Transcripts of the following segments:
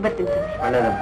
ಬರ್ತೀನಿ. ಒಳ್ಳೆಯದಮ್ಮ.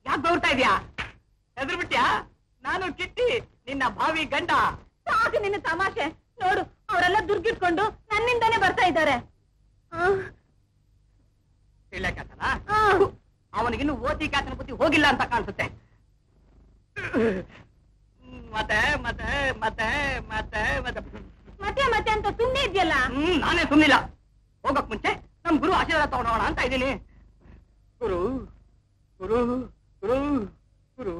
ಯಾಕೆ ದೌಡ್ತಾ ಇದೀಯಾ? ಹೆದರ್ ಬಿಟ್ಯಾ? ನಾನು ಕಿಟ್ಟಿ, ನಿನ್ನ ಭಾವಿ ಗಂಡ. ಸಾಕು ನಿನ್ನ ತಮಾಷೆ. ನೋಡು, ಅವರೆಲ್ಲ ದುರ್ಗಿಟ್ಕೊಂಡು ನನ್ನಿಂದಾನೇ ಬರ್ತಾ ಇದ್ದಾರೆ. ಅವನಿಗಿನ್ನು ಓದಿ ಕಾತನ ಬುದ್ಧಿ ಹೋಗಿಲ್ಲ ಅಂತ ಕಾಣಿಸುತ್ತೆ. ಮತ್ತೆ ಮತ್ತೆ ಮತ್ತೆ ಮತ್ತೆ ಮತ್ತೆ ಮತ್ತೆ ಮತ್ತೆ ಅಂತ ಸುಮ್ಮನೆ ಇದೆಯಲ್ಲ. ನಾನೇ ಸುಮ್ಮನಿಲ್ಲ. ಹೋಗಕ್ ಮುಂಚೆ ನಮ್ ಗುರು ಆಶೀರ್ವಾದ ತಗೊಂಡೋಣ ಅಂತ ಇದ್ದೀನಿ. ಗುರು ಗುರು ಗುರು ಗುರು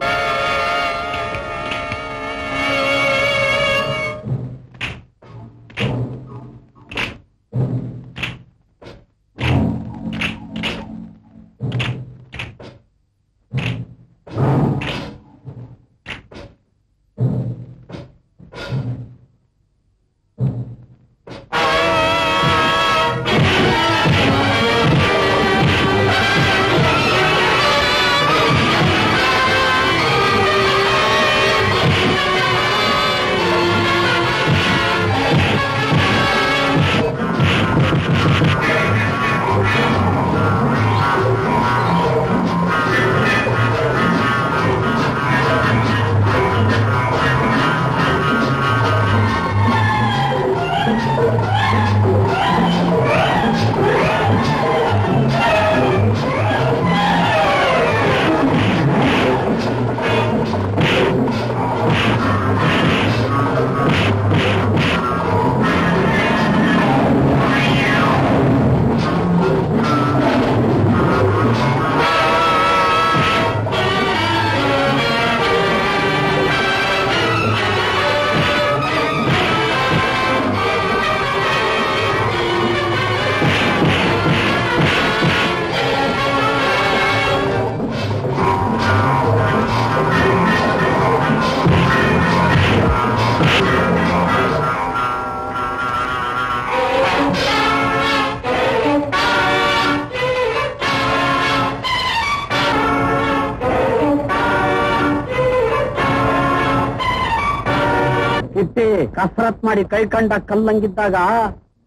ಕಸರತ್ ಮಾಡಿ ಕೈ ಕಂಡ ಕಲ್ಲಂಗಿದ್ದಾಗ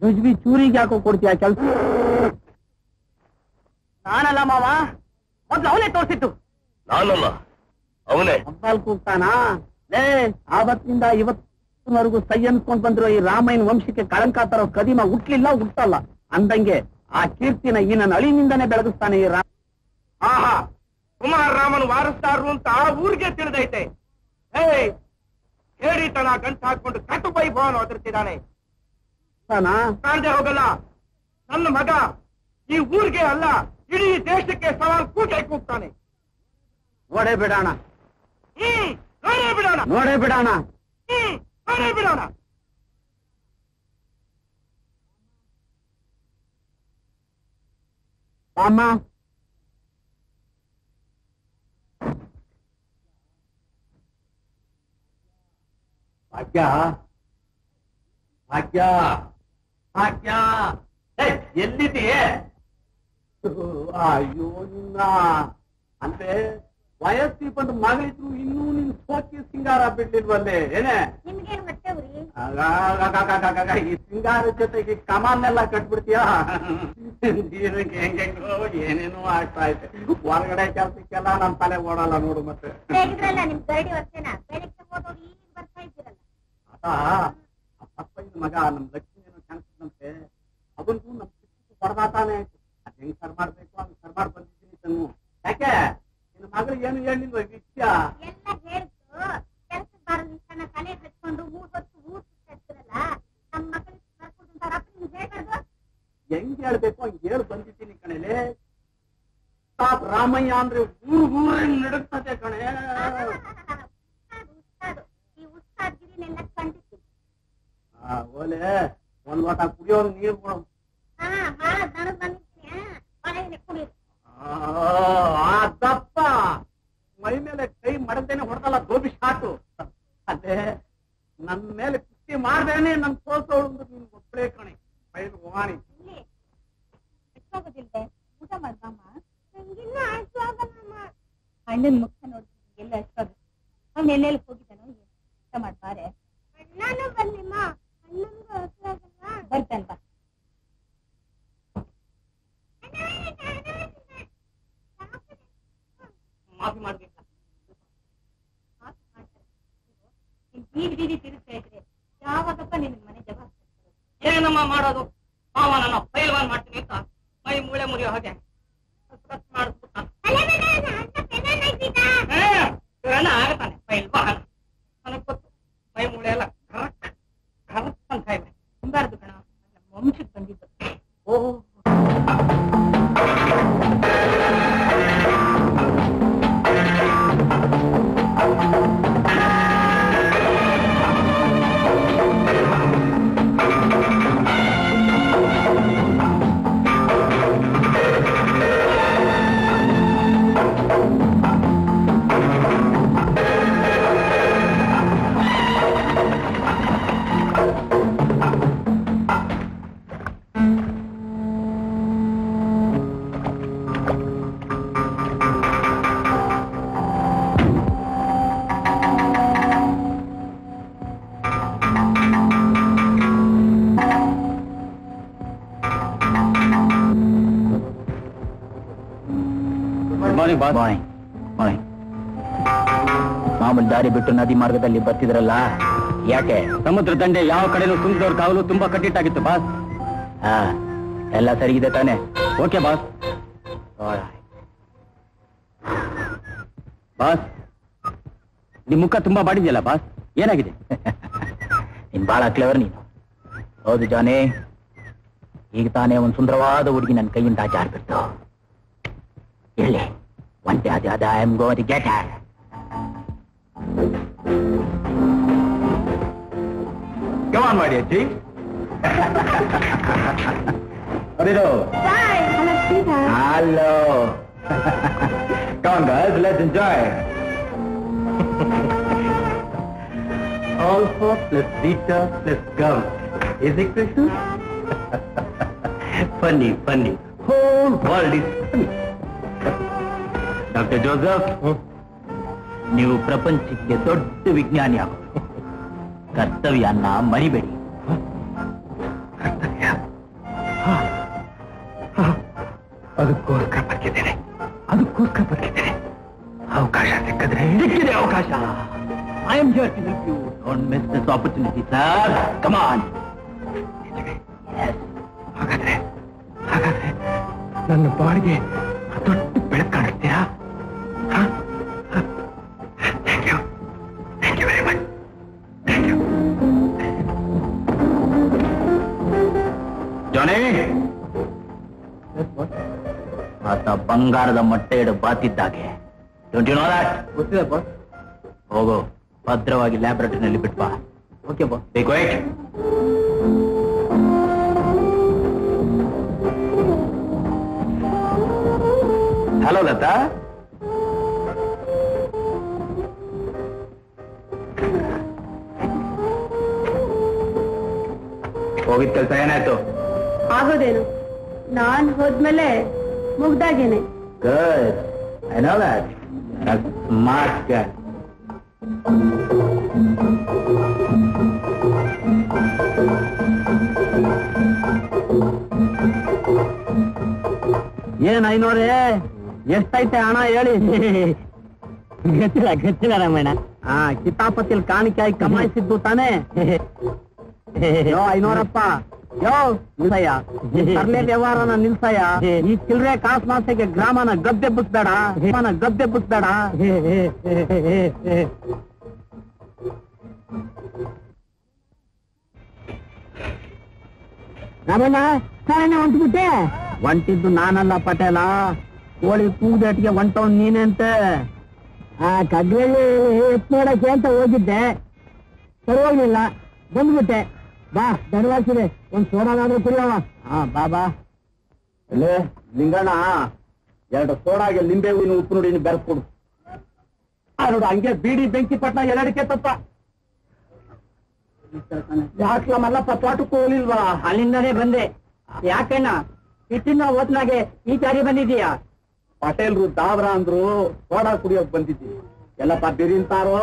ಜುಜ್ಬಿ ಚೂರಿಗೆ ಯಾಕೋ ಕೊಡ್ತೀಯ ಕೆಲ್ಸ? ನಾನಲ್ಲ ಮಾವ, ಮೊದ್ಲು ಅವನೇ ತೋರಿಸಿದ್ದು. ನಾನಲ್ಲ, ಅವನೇ. ಹಬ್ಬಲ್ ಕೂಗ್ತಾನಾ? ಲೇ, ಆವತ್ತಿನಿಂದ ಇವತ್ತಿನವರೆಗೂ ಸೈ ಅನ್ಸ್ಕೊಂಡ್ ಬಂದಿರೋ ಈ ರಾಮಾಯಣ ವಂಶಕ್ಕೆ ಕಳಂಕ ತರೋ ಕದಿಮ ಹುಟ್ಲಿಲ್ಲ, ಹುಟ್ಟಲ್ಲ ಅಂದಂಗೆ ಆ ಕೀರ್ತಿನ ಈ ನನ್ನ ಅಳಿನಿಂದನೇ ಬೆಳಗಿಸ್ತಾನೆ ಈ ರಾಮ. ಆಹಾ, ಕುಮಾರ್ ರಾಮನ್ ವಾರಸ್ದಾರರು ಅಂತ ಊರಿಗೆ ತಿಳಿದೈತೆ. ಹೇಳಿತನ ಗಂಟು ಹಾಕೊಂಡು ಕಟ್ಟು ವೈಭವನ ಒದರ್ತಿದ್ದಾನೆ. ಕಾಣದೆ ಹೋಗಲ್ಲ. ನನ್ನ ಮಗ ಈ ಊರಿಗೆ ಅಲ್ಲ, ಇಡೀ ದೇಶಕ್ಕೆ ಸವಾಲ್ ಕೂಗ್ತಾನೆ. ನೋಡೇ ಬಿಡೋಣ, ನೋಡೇ ಬಿಡೋಣ, ನೋಡೇ ಬಿಡೋಣ, ನೋಡೇ ಬಿಡೋಣ. ಅಮ್ಮ ಭಾಗ್ಯ ಭಾಗ್ಯ ಭಾಗ್ಯ ಎಲ್ಲಿದೆಯೇ? ಅಯ್ಯೋ ನಿನ್ನ ಅಂದ್ರೆ ವಯಸ್ಸಿ ಬಂದು ಮಗಳಿದ್ರು ಇನ್ನೂ ನಿನ್ ಸೋಕಿ ಸಿಂಗಾರ ಬಿಡ್ಲಿಲ್ವಲ್ಲೇ ಏನೇ? ನಿಮ್ಗೇನು ಮತ್ತೆ ಉರಿ? ಈ ಸಿಂಗಾರ ಜೊತೆಗೆ ಕಮಾನೆಲ್ಲ ಕಟ್ಬಿಡ್ತೀಯ. ಜೀವನಕ್ಕೆ ಹೆಂಗೆಂಗೋ ಏನೇನೋ ಆಗ್ತಾ ಐತೆ. ಹೊರಗಡೆ ಕೆಲ್ಸಕ್ಕೆಲ್ಲ ನಮ್ ತಲೆ ಓಡಲ್ಲ ನೋಡು. ಮತ್ತೆ ಹೇಗಿದ್ರಲ್ಲ ನಿಮ್ ಗರಡಿ ವರ್ಷನ ಬೆಳಗ್ಗೆ ಹೋದವ್ರು ಈಗ ಬರ್ತಾ ಇದ್ದೀರಲ್ಲ. ಅಪ್ಪ ಮಗ ನಮ್ ಲಕ್ಷ್ಮಿಯನ್ನು ಕಾಣಿಸ್ತಂತೆ. ಅವನ್ಗೂ ನಮ್ ಹೊಡೆದಾತಾನೆ. ಅದ್ ಹೆಂಗ್ ಸರ್ ಮಾಡ್ಬೇಕು ಅದು ಸರ್ ಮಾಡಿ ಬಂದಿದ್ದೀನಿ ತನ್ನು. ಯಾಕೆ ನಿನ್ನ ಮಗಳು ಏನು ಹೇಳಿಲ್ವ ವಿಷಯ? ಎಲ್ಲ ಹೇಳ್ತು ಕೆಲಸಕ್ಕೆ ಬಾರದು ತನ್ನ ತಲೆ ಹಚ್ಕೊಂಡು 3 ಹೊತ್ತು ಊಟ ಹಚ್ಚಿರಲ್ಲ. ನಮ್ಮ ಮಕ್ಕಳಿಗೆ ಬರ್ಕೊಡ್ತಾರ ಅಪ್ಪ ನಿಮ್ಗೆ ಹೇಳ್ಬಾರ್ದು. ಹೆಂಗ್ ಹೇಳ್ಬೇಕು ಹಂಗ್ ಹೇಳಿ ಬಂದಿದ್ದೀನಿ ಕಣೆಲೆ. ರಾಮಯ್ಯ ಅಂದ್ರೆ ಊರೇ ನಡುಗ್ತದೆ ಕಣೆ. ಈ ಉತ್ಸಾಹಗಿರಿನೆಲ್ಲ ಕಂಡಿದ್ದೀನಿ. ಓಲೆ ಒಂದ್ ಲೋಟ ಕುಡಿಯೋ ನೀರು ಕೊಡು. ನನಗ್ ಬಂದಿದ್ದೀನಿ ಮನೆಗೆ ಕುಡಿಯೋದು. ದಪ್ಪ ಮೈ ಮೇಲೆ ಕೈ ಮಡದೇನೆ ಹೊಡೆದಲ್ಲ ಗೋಬಿ ಶಾಟು. ಅದೇ ನನ್ ಮೇಲೆ ಕುಸ್ತಿ ಮಾಡ್ದೇನೆ ನನ್ ಸೋಸೋಳು ನಿನ್ ಒಬ್ಬಳೇ ಕಣೆ. ಬಯಲು ವಾಣಿ ಇಲ್ಲಿ ಎಷ್ಟೋಗೋದಿಲ್ದೆ ಊಟ ಮಾಡ್ಬಮ್ಮ. ನಂಗಿನ್ನ ಅಷ್ಟು ಆಗಲ್ಲಮ್ಮ. ಅಣ್ಣನ ಮುಖ ನೋಡ್ತೀನಿ ಎಲ್ಲ ಎಷ್ಟೋಗ. ಅವ್ನು ಎಲ್ಲೆಲ್ಲಿ ಹೋಗಿದ್ದಾನೋ ಊಟ ಮಾಡ್ಬಾರೆ. ಅಣ್ಣನೂ ಬರ್ಲಿಮ್ಮ. ಅಣ್ಣನಿಗೂ ಹಸಿರಾಗಲ್ಲ. ಬರ್ತೇನೆ ಬಾ. ಮಾಫಿ ಮಾಡ್ಬೇಕು. ಬೀದಿ ಬೀದಿ ತಿರುಗ್ತಾ ಇದ್ರೆ ಯಾವಾಗಪ್ಪ ನಿನ್ ಮನೆ ಜವಾಬ್ದಾರಿ? ಏನಮ್ಮ ಮಾಡೋದು? ಮಾವ ನನ್ನ ಪೈಲ್ವಾನ್ ಮಾಡ್ತೀನಿ ಅಂತ ಮೈ ಮೂಳೆ ಮುರಿಯೋ ಹಾಗೆ ಮಾಡಿಸ್ಬಿಟ್ಟ. ಆಗತಾನೆ ಪೈಲ್ವಾನ್. ನನಗ್ ಗೊತ್ತು ಮೈ ಮೂಳೆ ಎಲ್ಲ ಕರಕ್ ಕರಕ್ ಅಂತ ಇವೆ. ತುಂಬಾರ್ದು ಕಣ ವಂಶಕ್ಕೆ ಬಂದಿದ್ದು. ಓಹೋ ಮಾಮೂಲಿ ದಾರಿ ಬಿಟ್ಟು ನದಿ ಮಾರ್ಗದಲ್ಲಿ ಬರ್ತಿದ್ರಲ್ಲ ಯಾಕೆ? ಸಮುದ್ರ ದಂಡೆ ಯಾವ ಕಡೆನೂ ಸುಂದರವ್ರ ಕಾವಲು ತುಂಬಾ ಕಟ್ಟಿಟ್ಟಾಗಿತ್ತು ಬಾಸ್. ಎಲ್ಲ ಸರಿಗಿದೆ ತಾನೆ? Okay boss. ಬಾಸ್ ನಿಮ್ ಮುಖ ತುಂಬಾ ಬಾಡಿದೆಯಲ್ಲ ಬಾಸ್, ಏನಾಗಿದೆ? ನೀನ್ ಬಾಳ ಕ್ಲೆವರ್ ನೀನು. ಹೌದು ಜಾನಿ, ಈಗ ತಾನೇ ಒಂದ್ ಸುಂದರವಾದ ಹುಡುಗಿ ನನ್ನ ಕೈಯಿಂದ ಜಾರ್ಬಿಡ್ತು. ಎಲ್ಲಿ ಒಂದೇ ಅದ I am going to get her. Come on, my dear chief. Hello. Bye. Hello. Come on, guys, let's enjoy. All hope plus beta plus gum. Is it, Krishna? Funny, funny. Whole world is funny. Dr. Joseph, ನೀವು ಪ್ರಪಂಚಕ್ಕೆ ದೊಡ್ಡ ವಿಜ್ಞಾನಿ ಆಗೋ. ಕರ್ತವ್ಯನ್ನ ಮರಿಬೇಡಿ. ಅದಕ್ಕೋಸ್ಕರ ಬರ್ತಿದ್ದೇನೆ. ಅವಕಾಶ ಸಿಕ್ಕಿದೆ ಅವಕಾಶ. I am here to help you. Don't miss this opportunity sir. Come on. ಹಾಗಾದ್ರೆ ನನ್ನ ಬಾಡಿಗೆ ದೊಡ್ಡ ಬೆಳಕು ಕಾಣಿಸ್ತೀರಾ? Thank you very much. Thank you Johnny. ಆತ ಬಂಗಾರದ ಮೊಟ್ಟೆ ಇಡು ಬಾತಿದ್ದಾಗೆ. Don't you know that? ಗೊತ್ತಿದೆ ಬಾಸ್. ಹೋಗೋ, ಭದ್ರವಾಗಿ ಲ್ಯಾಬೊರೇಟರಿನಲ್ಲಿ ಬಿಟ್ಬಾ. Okay boss. Be quiet. Hello Latha. ಹೋಗಿದ್ ಕೆಲಸ ಏನಾಯ್ತು? ಆಗೋದೇನು, ನಾನ್ ಹೋದ್ಮೇಲೆ ಮುಗ್ದಾಗೇನೆ. Good. I know that. That's smart guy. ಏನ್ ಐನೋರೇ, ಎಷ್ಟೈತೆ ಹಣ ಹೇಳಿ? ಗೊತ್ತಿಲ್ಲ ರಾಮಣ್ಣ. ಕಿತಾಪತಿಲ್ ಕಾಣಿಕೆಯಾಗಿ ಕಮಾಯಿಸಿದ್ದು ತಾನೇ. ಯೋ ಐನೋರಪ್ಪ, ಯೋ ನಿಲ್ಸಯ್ಯ, ತರ್ಲೆ ವ್ಯವಹಾರನ ನಿಲ್ಸಯ್ಯ. ಈ ಚಿಲ್ರೆ ಕಾಸು ಮಾಸೆಗೆ ಗ್ರಾಮನ ಗದ್ದೆಬ್ಬಿಸ್ಬೇಡ, ಗದ್ದೆಬ್ಬಿಸ್ಬೇಡ. ರಾಮಣ್ಣ ಹೊಂಟ್ಬಿಟ್ಟೆ. ಒಂಟಿದ್ದು ನಾನಲ್ಲ ಪಟೇಲ, ಕೋಳಿ ಕೂದೇಟಿಗೆ ಹೊಂಟವ್ ನೀನಂತೆ. ಆ ಕಗ್ಗಲ್ಲಿ ಎತ್ ನೋಡಕ್ಕೆ ಅಂತ ಹೋಗಿದ್ದೆ, ಪರವಾಗಿಲ್ಲ, ಬಂದ್ಬಿಟ್ಟೆ. ಬಾ ಧನ್ಯವಾದ, ಒಂದ್ ಸೋಡಾನಾದ್ರೂ ಕುಡಿಯವ. ಬಾ ಅಲ್ಲೇ ಲಿಂಗಣ್ಣ, 2 ಸೋಡಾಗೆ ಲಿಂಬೆ ಹೂವಿನ ಉಪ್ಪು ನೋಡಿ ಬೆರೆಸ್ಕೊಡು. ನೋಡು, ಹಂಗೆ ಬೀಡಿ ಬೆಂಕಿ ಪಟ್ನ ಎಲ್ಲಡಿಕೆ ತಪ್ಪ. ಯಾಕಲ ಮಲ್ಲಪ್ಪ ತೋಟಕ್ಕೂ ಹೋಗ್ಲಿಲ್ವಾ? ಅಲ್ಲಿಂದಾನೇ ಬಂದೆ. ಯಾಕಣ್ಣ ಇಟ್ಟಿನ ಓತ್ನಾಗೆ ಈ ಚಾರಿ ಬಂದಿದ್ದೀಯಾ? ಪಟೇಲ್ರು ದಾವ್ರ ಅಂದ್ರು, ಸೋಡಾ ಕುಡಿಯೋಕ್ ಬಂದಿದ್ದೀವಿ. ಎಲ್ಲಪ್ಪ ಬಿರಿಂತಾರೋ?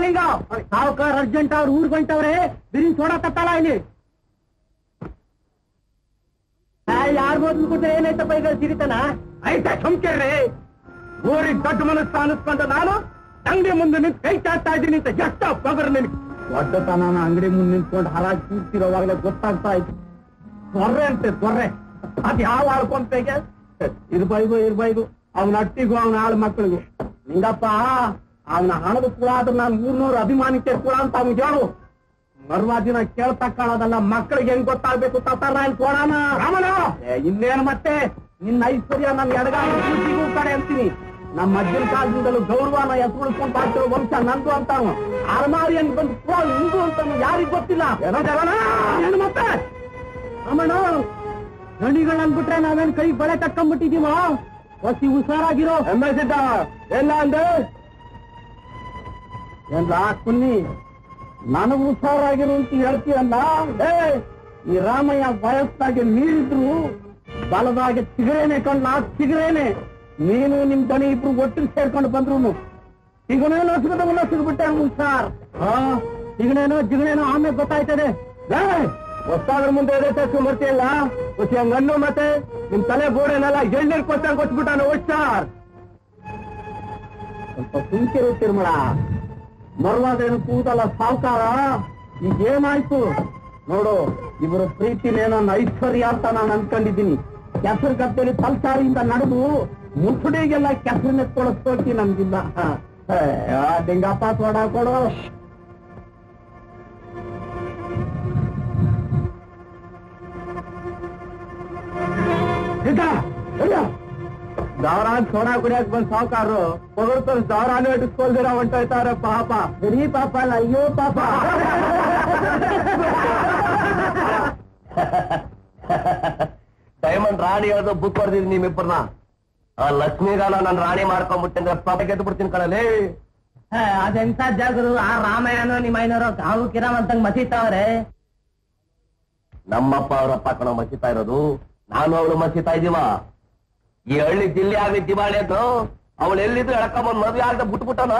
ಲಿಂಗ ಸಾವುಕಾರ ಅರ್ಜೆಂಟ್ ಅವ್ರು ಊರ್ ಹೊಂಟವ್ರೆ, ಬಿರಿನ್ ಸೋಡಾ ತತ್ತಾಳ ಇಲ್ಲಿ. ಯಾರು ಓದ್ಬಿಟ್ರೆ ಏನಾಯ್ತಪ್ಪ ಈಗ ಸಿರಿತನ? ಆಯ್ತಾ ಸುಮ್ಕೇಳ್ರಿ. ಊರಿಗೆ ದೊಡ್ಡ ಮನಸ್ಸು ಅನಿಸ್ಕೊಂಡ ನಾನು ಅಂಗಡಿ ಮುಂದೆ ನಿಂತು ಕೈ ಚಾಡ್ತಾ ಇದ್ದೀನಿ ಅಂತ ಎಷ್ಟು ಪಗರ್ ನಿನ್ಗೆ. ದೊಡ್ಡತನ ಅಂಗಡಿ ಮುಂದೆ ನಿಂತ್ಕೊಂಡು ಹರಾಜ್ ಕೂರ್ತಿರೋವಾಗಲೇ ಗೊತ್ತಾಗ್ತಾ ಇತ್ತು. ತೊರ್ರೆ ಅಂತೆ ತೊರ್ರೆ, ಅದ್ ಯಾವ ಆಳ್ಕೊಂತೇಗೆ ಇರ್ಬೈದು ಅವನ ಅಟ್ಟಿಗೂ ಅವನ ಆಳು ಮಕ್ಕಳಿಗೂ. ನಿಂಗಪ್ಪ ಅವನ ಹಣದ ಕೂಡ ಆದ್ರೆ ನಾನು 300 ಅಭಿಮಾನಿಕೆ ಕೂಡ ಅಂತ ಅವ್ನಿಗೆ ಹೇಳು. ಮರ್ವಾ ದಿನ ಕೇಳ್ತಕ್ಕಾಳದಲ್ಲ, ಮಕ್ಕಳಿಗೆ ಹೆಂಗ್ ಗೊತ್ತಾಗ್ಬೇಕು ತತ್ತಾರ ಕೊಡೋಣ. ಇನ್ನೇನು ಮತ್ತೆ ನಿನ್ನ ಐಶ್ವರ್ಯ ನನ್ನ ಎಡಗಾಲಿಗೂ ಕಡೆ ಅಂತೀನಿ. ನಮ್ಮ ಅಜ್ಜನ ಕಾಲದಿಂದಲೂ ಗೌರವನ ಹೆಸರುಳ್ಕೊಂಡ್ ಬಾಳ್ತಿರೋ ವಂಶ ನಂದು ಅಂತಾನು. ಅಲಮಾರಿಯನ್ನು ಬಂದು ಕೂಡ ನಿಂದು ಅಂತಾನು ಯಾರಿಗ್ ಗೊತ್ತಿಲ್ಲ. ಏನು ಮತ್ತೆ ಅಮ್ಮಣ್ಣ, ಗಣಿಗಳು ಅಂದ್ಬಿಟ್ರೆ ನಾವೇನ್ ಕೈ ಬಳೆ ತಕ್ಕೊಂಡ್ಬಿಟ್ಟಿದೀವ. ಹೊಸಿ ಹುಷಾರಾಗಿರೋ. ಎಲ್ಲ ಅಂದೆ ಎಲ್ಲ ಕುನ್ನಿ, ನನಗ್ ಹುಷಾರಾಗಿರು ಅಂತ ಹೇಳ್ತೀಯಲ್ಲ. ಈ ರಾಮಯ್ಯ ವಯಸ್ಸಾಗಿ ಮೀರಿದ್ರು ಬಲದಾಗೆ ಚಿಗರೇನೆ ಕಣ್ಣ, ಚಿಗರೇನೆ. ನೀನು ನಿಮ್ ದನಿ ಇಬ್ರು ಒಟ್ಟಿಗೆ ಸೇರ್ಕೊಂಡು ಬಂದ್ರು ಈಗನೇನೋ ಸಿಗದವನ್ನ ಸಿಗ್ಬಿಟ್ಟೆ ಹುಷಾರ್. ಜಿಗಣೇನೋ ಆಮೇಲೆ ಗೊತ್ತಾಯ್ತದೆ. ಹೊಸಾದ್ರ ಮುಂದೆ ಎದೆ ಬರ್ತಿಯಲ್ಲ ಖುಷಿ ಹಂಗನ್ನು. ಮತ್ತೆ ನಿಮ್ ತಲೆ ಗೋಡೆನೆಲ್ಲ ಎಳ್ನೀರ್ ಕೊಟ್ಟಂಗೆ ಕೊಟ್ಬಿಟ್ಟಾನ ಹುಷಾರ್. ಸ್ವಲ್ಪ ಸುಂಕಿರು ತಿರ್ಮಳ. ಮರ್ವಾದೇನು ಕೂದಲ್ಲ ಸಾವುಕಾರ. ಈಗೇನಾಯ್ತು ನೋಡು, ಇವರು ಪ್ರೀತಿನೇನೋ ಐಶ್ವರ್ಯ ಅಂತ ನಾನು ಅನ್ಕೊಂಡಿದ್ದೀನಿ. ಕೆಸರು ಗದ್ದೆಯಲ್ಲಿ ತಲ್ಸಾರಿಯಿಂದ ನಡೆದು ಮುಸುಡಿಗೆಲ್ಲ ಕೆಸರನ್ನ ಕೊಡಿಸ್ಕೊಳ್ತಿ ನಮ್ಗಿಲ್ಲ. ಲಿಂಗಪ್ಪ ಸೋಡಾ ಕೊಡು. ದಾವರಾನ್ ಸೋಡಾ ಕುಡಿಯಕ್ ಬಂದ್ ಸಾವುಕಾರರು ಪೊಗಡ್ಕೊಂಡು ದಾವರಾನು ಇಟ್ಟಿಸ್ಕೊಳ್ದಿರ ಹೊಂಟೋಯ್ತಾರೆ. ಪಾಪ ಬರೀ ಪಾಪ ಅಲ್ಲ, ಅಯ್ಯೋ ಪಾಪ. ಡೈಮಂಡ್ ರಾಣಿ ಹೇಳೋದು ಬುಕ್ ಬರ್ದಿರಿ ನಿಮ್ಮಿಬ್ಬರನ್ನ. ಆ ಲಕ್ಷ್ಮೀಗಾಲ ನಾನು ರಾಣಿ ಮಾಡ್ಕೊಂಡ್ಬಿಟ್ಟೆ ಪಾಪ ಗೆದ್ದು ಬಿಡ್ತೀನಿ ಕಣಲ್ಲಿ. ಅದೆಂತ ಜಾಗರು ಆ ರಾಮಾಯಣ ನಿಮ್ಮ ಐನವರು ಕಾವು ಕಿರಾಮ್ ಅಂತಂಗ್ ಮಸೀತಾವ್ರೆ. ನಮ್ಮಪ್ಪ ಅವರಪ್ಪ ಕಣ ಮಸೀತಾ ಇರೋದು, ನಾನು ಅವಳು ಮಸೀತಾ ಇದೀವ. ಈ ಹಳ್ಳಿ ಜಿಲ್ಲೆ ಆಗಿ ದಿವಾಳಿ ಅಂತ ಅವಳು ಎಲ್ಲಿದ್ದು ಎಳ್ಕೊಂಬಂದ್ ಮದುವೆ ಆಗದೆ ಬಿಟ್ಬಿಟ್ಟನ.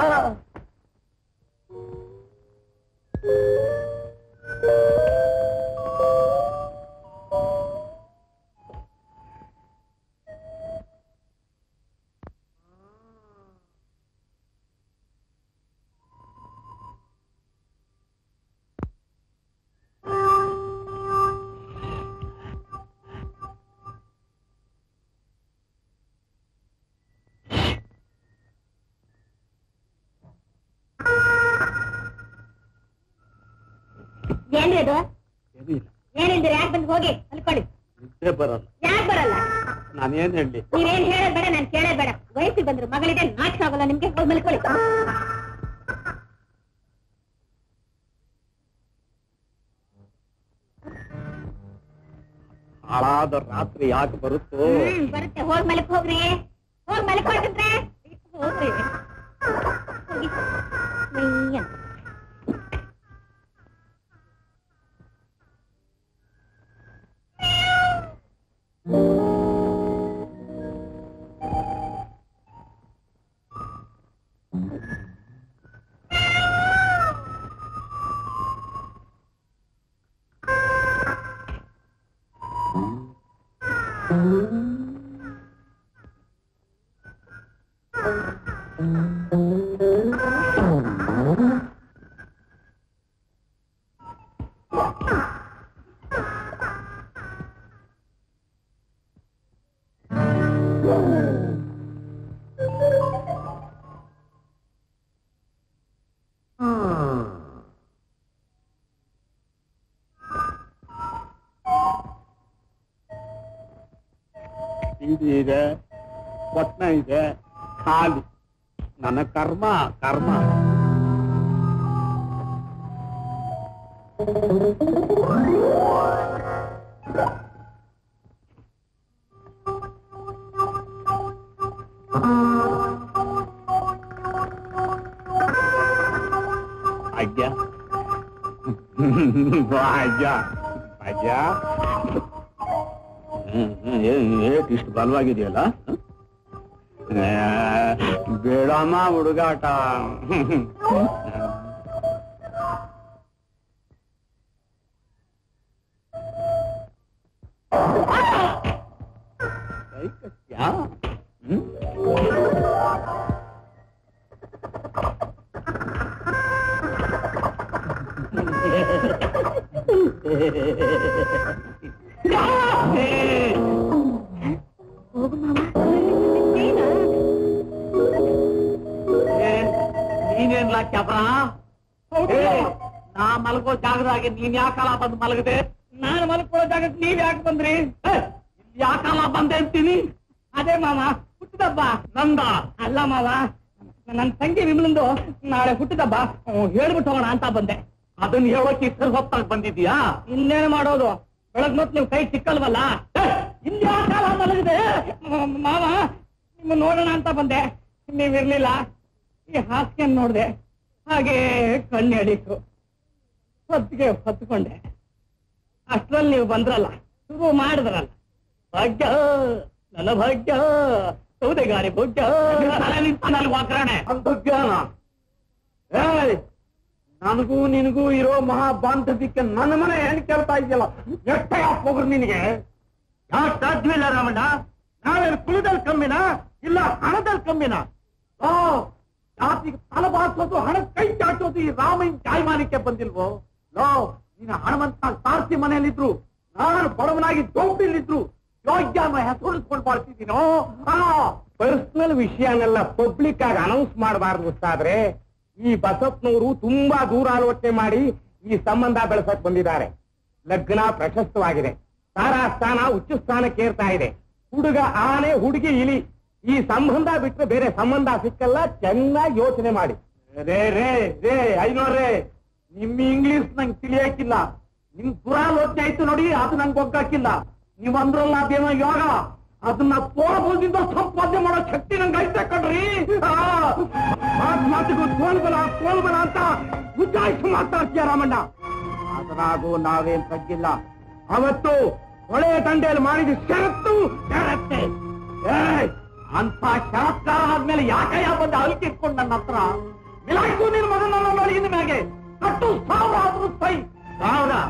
ಏನ್ರಿ ಅದು? ಏನಿಲ್ದಿರ ಯಾಕೆ ಬಂದು ಹೋಗಿ ಅನ್ಕೊಳ್ಳಿ. ಬರಲ್ಲ. ಯಾಕೆ ಬರಲ್ಲ? ನಾನೇನ್ ಹೇಳಿ? ನೀವೇನ್ ಹೇಳೋದ್ ಬೇಡ, ನಾನು ಕೇಳೋದ್ ಬೇಡ. ವಯಸ್ಸಿಗೆ ಬಂದ್ರು ಮಗಳಿದೆ, ನಾಟಕ ಆಗೋಲ್ಲ ನಿಮ್ಗೆ. ಹೋಗಿ ಮಲ್ಕೊಳ್ಳಿ. ಹಾಳಾದ ರಾತ್ರಿ ಯಾಕೆ ಬರುತ್ತೋ? ಬರುತ್ತೆ. ಹೋಗ್ ಮಲಕ್ ಹೋಗ್ರಿ, ಹೋಗ್ ಮಲಕ್ ಹೋಗಿದ್ರೆ ಹೋಗ್ರಿ. ಇದೆ, ಪಟ್ನ ಇದೆ, ಖಾಲಿ. ನನ್ನ ಕರ್ಮ ಕರ್ಮ. ಅಜ್ಜ ಅಜ್ಜ ಅಜ್ಜ ಇಷ್ಟು ಬಲವಾಗಿದೆಯಲ್ಲ. ಬೇಡಮ್ಮ ಹುಡುಗಾಟ. ನೀನೇನ್ಲ ಕ್ಯಾಪ್ರ? ನಾ ಮಲಗೋ ಜಾಗದಾಗೆ ನೀನ್ ಯಾಕಲ್ಲ ಬಂದು ಮಲಗದೆ? ನಾನು ಮಲ್ಕೊಳ್ಳೋ ಜಾಗಕ್ಕೆ ನೀವ್ ಯಾಕೆ ಬಂದ್ರಿ? ಯಾಕಲ್ಲ ಬಂದೆ ಅಂತೀನಿ. ಅದೇ ಮಾವ, ಹುಟ್ಟಿದಬ್ಬ ನಂದ ಅಲ್ಲ ಮಾವ, ನನ್ ತಂಗಿ ವಿಮಲಂದು ನಾಳೆ ಹುಟ್ಟಿದಬ್ಬ, ಹೇಳ್ಬಿಟ್ಟು ಹೋಗೋಣ ಅಂತ ಬಂದೆ. ಅದನ್ನ ಹೇಳೋಕೆ ಇಷ್ಟು ಹೊತ್ತಾಗಿ ಬಂದಿದ್ಯಾ? ಇನ್ನೇನು ಮಾಡೋದು, ಬೆಳಗ್ ಮೊತ್ ನೀವು ಕೈ ಸಿಕ್ಕಲ್ವಲ್ಲ. ಇಲ್ಲಿ ಯಾಕಲ್ಲ ಮಲಗಿದೆ ಮಾವ? ನಿಮ್ಮ ನೋಡೋಣ ಅಂತ ಬಂದೆ, ನೀವಿರ್ಲಿಲ್ಲ. ಈ ಹಾಸಿಗೆ ನೋಡ್ದೆ, ಹಾಗೆ ಕಣ್ಣು ಎಡೀತು, ಹೊತ್ತಿಗೆ ಹೊತ್ಕೊಂಡೆ. ಅಷ್ಟ್ರಲ್ಲಿ ನೀವು ಬಂದ್ರಲ್ಲ, ಶುರು ಮಾಡಿದ್ರಲ್ಲ. ಭಾಗ್ಯ ನನ್ನ ಭಾಗ್ಯ, ಸೌದೆಗಾರಿ ಭಾಗ್ಯ. ವಾಕರಣೆ ಅಂತಜ್ಞಾನ. ನನಗೂ ನಿನಗೂ ಇರೋ ಮಹಾ ಬಾಂಧವ್ಯಕ್ಕೆ ನನ್ನ ಮನೆ ಹೆಣ್ ಕೇಳ್ತಾ ಇದೆಯಲ್ಲ, ಎಷ್ಟೇ ಹೋಗ್ರು ನಿನಗೆ? ಯಾಕೆ ಸಾಧ್ಯವಿಲ್ಲ ರಾಮಣ್ಣ? ನಾವೇನು ಕುಲದಲ್ಲಿ ಕಮ್ಮಿನ, ಇಲ್ಲ ಹಣದಲ್ಲಿ ಕಮ್ಮಿನ? ಜಾತಿಗೆ ತಲಬಾಸೋದು, ಹಣ ಕೈ ಚಾಚೋದು ಈ ರಾಮಯ್ಯನ ಜಾಯಮಾನಕ್ಕೆ ಬಂದಿಲ್ವೋ? ನೀನು ಹಣವಂತ ಸಾರ್ಥಿ ಮನೆಯಲ್ಲಿದ್ರು, ನಾನು ಬಡವನಾಗಿ ದೋಪಿಲಿದ್ರು, ಯೋಗ್ಯ ಹೆಸರಿಸ್ಕೊಂಡು ಬಾಳ್ತಿದ್ದೀನೋ? ಪರ್ಸನಲ್ ವಿಷಯನೆಲ್ಲ ಪಬ್ಲಿಕ್ ಆಗಿ ಅನೌನ್ಸ್ ಮಾಡಬಾರ್ದು ಆದ್ರೆ ಈ ಬಸಪ್ಪನವರು ತುಂಬಾ ದೂರ ಆಲೋಚನೆ ಮಾಡಿ ಈ ಸಂಬಂಧ ಬೆಳೆಸಕ್ ಬಂದಿದ್ದಾರೆ. ಲಗ್ನ ಪ್ರಶಸ್ತವಾಗಿದೆ, ತಾರಾ ಸ್ಥಾನ ಉಚ್ಚ ಸ್ಥಾನಕ್ಕೆ ಏರ್ತಾ ಇದೆ. ಹುಡುಗ ಆನೆ, ಹುಡುಗಿ ಇಲಿ. ಈ ಸಂಬಂಧ ಬಿಟ್ಟರೆ ಬೇರೆ ಸಂಬಂಧ ಸಿಕ್ಕಲ್ಲ. ಚೆನ್ನಾಗಿ ಯೋಚನೆ ಮಾಡಿ. ರೇ ರೇ ರೇ ಐನೋರೇ, ನಿಮ್ಮ ಇಂಗ್ಲಿಷ್ ನಂಗೆ ತಿಳಿಯಕ್ಕಿಲ್ಲ. ನಿಮ್ ದುರಾಲೋಚನೆ ಆಯ್ತು ನೋಡಿ, ಅದು ನಂಗೆ ಒಗ್ಗಾಕಿಲ್ಲ. ನೀವ್ ಅಂದ್ರಲ್ಲ ಅದೇನೋ ಯೋಗ, ಅದನ್ನ ತೋಳಬೋದಿಂದ ಸಂಪಾದನೆ ಮಾಡೋ ಶಕ್ತಿ ನಂಗೆ ಐತೆ ಕಣ್ರಿ. ಮಾತಿಗೂ ತೋಲ್ಬಲ ಅಂತ ಉಜ್ಜಾಯಿಸಿ ಮಾತಾಡ್ತೀಯ ರಾಮಣ್ಣ. ಅದರಾಗೂ ನಾವೇನ್ ತಗ್ಗಿಲ್ಲ. ಅವತ್ತು ಹೊಳೆ ದಂಡೆಯಲ್ಲಿ ಮಾಡಿದ ಷರತ್ತು ಷರತ್ತೆ. ಅಂತ ಷರತ್ಕಾರ ಆದ್ಮೇಲೆ ಯಾಕಯ್ಯ ಬಂದ ಅಲ್ಕಿಟ್ಕೊಂಡು ನನ್ನ ಹತ್ರ ಮಿಲಾಯ್ತು ನಿನ್ ಮಗನನ್ನ ನೋಡಿದ ಮ್ಯಾಗೆ ಕಟ್ಟು 1000 ಆದ್ರೂ ಸೈ. 1000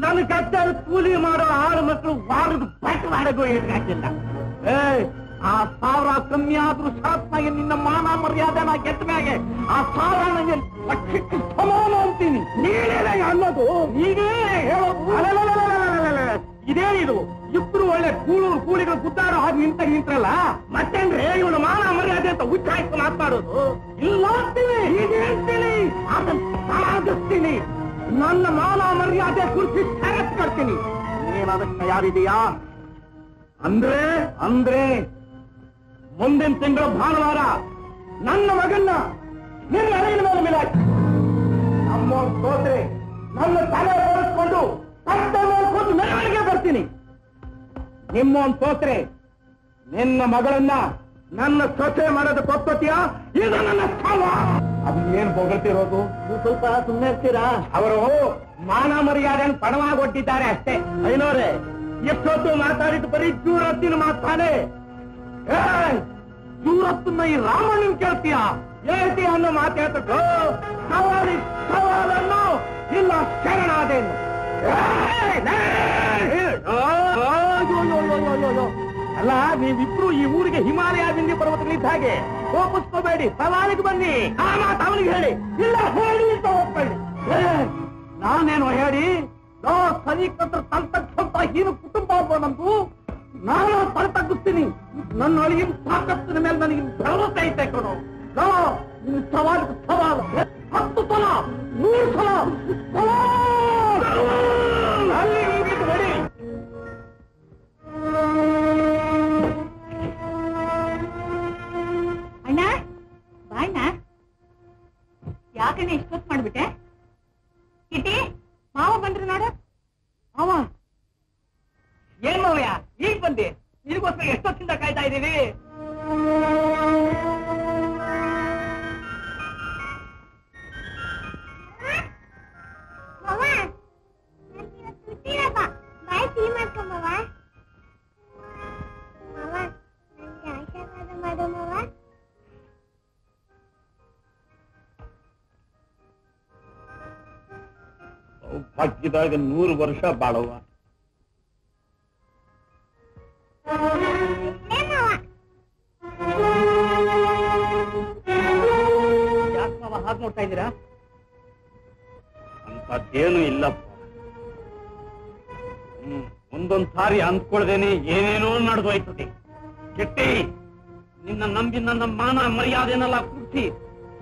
ನನ್ನ ಗದ್ದೆಯ ಕೂಲಿ ಮಾಡೋ 6 ಮಕ್ಕಳು ವಾರದ ಬಟ್ ಮಾಡಗೂ ಇರ್ಗಾಕಿಲ್ಲ. ಆ 1000 ಕಮ್ಮಿ ಆದ್ರೂ ಷರತ್ನಾಗೆ ನಿನ್ನ ಮಾನ ಮರ್ಯಾದೆನ ಗೆದ್ದ ಮ್ಯಾಗೆ ಆ 1000 ನನಗೆ ಲಕ್ಷಕ್ಕೆ ಸಮಾನ ಅಂತೀನಿ. ನೀನೇ ಅನ್ನೋದು, ನೀನೇ ಹೇಳೋದು. ಇದೇ ಇದು ಇಬ್ರು ಒಳ್ಳೆ ಕೂಲಿಗಳು ಗುದ್ದಾಡೋ ಹಾಗೆ ನಿಂತ್ರಲ್ಲ ಮತ್ತೇನ್ರಿ ಇವನು ಮಾನ ಮರ್ಯಾದೆ ಅಂತ ಉಚ್ಚಾಯಿಸಿ ಮಾತಾಡೋದು? ಇಲ್ಲ ಅಂತೀನಿ, ಹೀಗೆ ಹೇಳ್ತೀನಿ, ಅದನ್ನ ಸಾಧಿಸ್ತೀನಿ. ನನ್ನ ಮಾನ ಮರ್ಯಾದೆ ಕುರಿತು ಷರತ್ತು ಕಟ್ತೀನಿ. ನೀನದಕ್ಕೆ ತಯಾರಿದೆಯಾ? ಅಂದ್ರೆ ಮುಂದಿನ ತಿಂಗಳ ಭಾನುವಾರ ನನ್ನ ಮಗನ್ನ ನಿನ್ನ ಅರಗಿನ ಮೇಲೆ ಮಿಲಾಯ್ತು. ನಮ್ಮ ಸೋದ್ರೆ ನನ್ನ ತಲೆ ಹೊರಿಸ್ಕೊಂಡು ಕೂತು ಮೆರವಣಿಗೆ ಬರ್ತೀನಿ. ನಿಮ್ಮೊಂದು ಸೋತ್ರೆ ನಿನ್ನ ಮಗಳನ್ನ ನನ್ನ ಸೊಸೆ ಮಾಡೋದು ಕೊಪ್ಪತ್ತೀಯಾ? ಇದು ನನ್ನ ಸ್ಥಳ. ಅದು ಏನ್ ಹೊಗಳ್ತಿರೋದು? ಸ್ವಲ್ಪ ಸುಮ್ಮನೆ ಇರ್ತೀರಾ? ಅವರು ಮಾನ ಮರ್ಯಾದೆಯನ್ನು ಪಣವಾಗಿಟ್ಟಿದ್ದಾರೆ ಅಷ್ಟೇ. ಐನೋರೆ, ಎಷ್ಟೊತ್ತು ಮಾತಾಡಿದ್ದು ಬರೀ ಚೂರತ್ತಿನ ಮಾತಾನೆ. ಚೂರತ್ತನ್ನ ಈ ರಾಮಣ್ಣನ್ ಕೇಳ್ತೀಯ? ಹೇಳ್ತೀಯ ಅನ್ನೋ ಮಾತಾಡ್ತಕ್ಕೋ ಸವಾಲನ್ನು ಇಲ್ಲ ಶರಣಾದೇನು. ಅಲ್ಲ, ನೀವಿಬ್ರು ಈ ಊರಿಗೆ ಹಿಮಾಲಯ ಬಿಂದಿ ಪರ್ವತಗಳಿದ್ದ ಹಾಗೆ ಕೋಪಿಸ್ಕೋಬೇಡಿ, ಸವಾಲಿಗೆ ಬನ್ನಿ. ಆ ಮಾತು ಅವನಿಗೆ ಹೇಳಿ, ಇಲ್ಲ ಹೇಳಿ ಅಂತ ಹೋಗ್ಬೇಡಿ. ನಾನೇನು ಹೇಳಿ ಸೈನಿಕರು ತಲ್ತಕ್ಕಂತ ಹೀನು ಕುಟುಂಬ ಅಲ್ವ ನಮ್ದು. ನಾನು ತಲ್ತಗ್ಗಿಸ್ತೀನಿ. ನನ್ನ ಅಳಿಗಿನ ತಾಕತ್ತಿನ ಮೇಲೆ ನನಗೆ ಭರವಸೆ ಐತೆ ಕಣೋ. ನಿನ್ನ ಸವಾಲಿಗೆ ಸವಾಲು 10 ಸಲ 100 ಸಲ ನೋಡಿ. ಅಣ್ಣ ಬಾಯ್ನ ಯಾಕಣ್ಣ ಇಷ್ಟೊತ್ತು ಮಾಡ್ಬಿಟ್ಟೆ? ಕಿಟಿ ಮಾವ ಬಂದ್ರು ನೋಡು. ಮಾವ ಏನ್ ಮಾವಯ್ಯ ಈಗ ಬಂದೆ? ನಿನಗೋಸ್ಕರ ಎಷ್ಟೊತ್ತಿಂದ ಕಾಯ್ತಾ ಇದ್ದೀವಿ. ಭಾಗ್ಯದಾಗ 100 ವರ್ಷ ಬಾಳವ. ಯಾಕೆ ಮಾವ ಹಾಗೆ ನೋಡ್ತಾ ಇದ್ದೀರಾ? ಅಂತದ್ದೇನು ಇಲ್ಲಪ್ಪ. ಒಂದೊಂದ್ ಸಾರಿ ಅಂದ್ಕೊಳ್ದೇನೆ ಏನೇನೋ ನಡೆದೋಯ್ತದೆ. ಕೆಟ್ಟಿ, ನಿನ್ನ ನಂಬಿ ನನ್ನ ಮಾನ ಮರ್ಯಾದೆನೆಲ್ಲ ಕುರಿಸಿ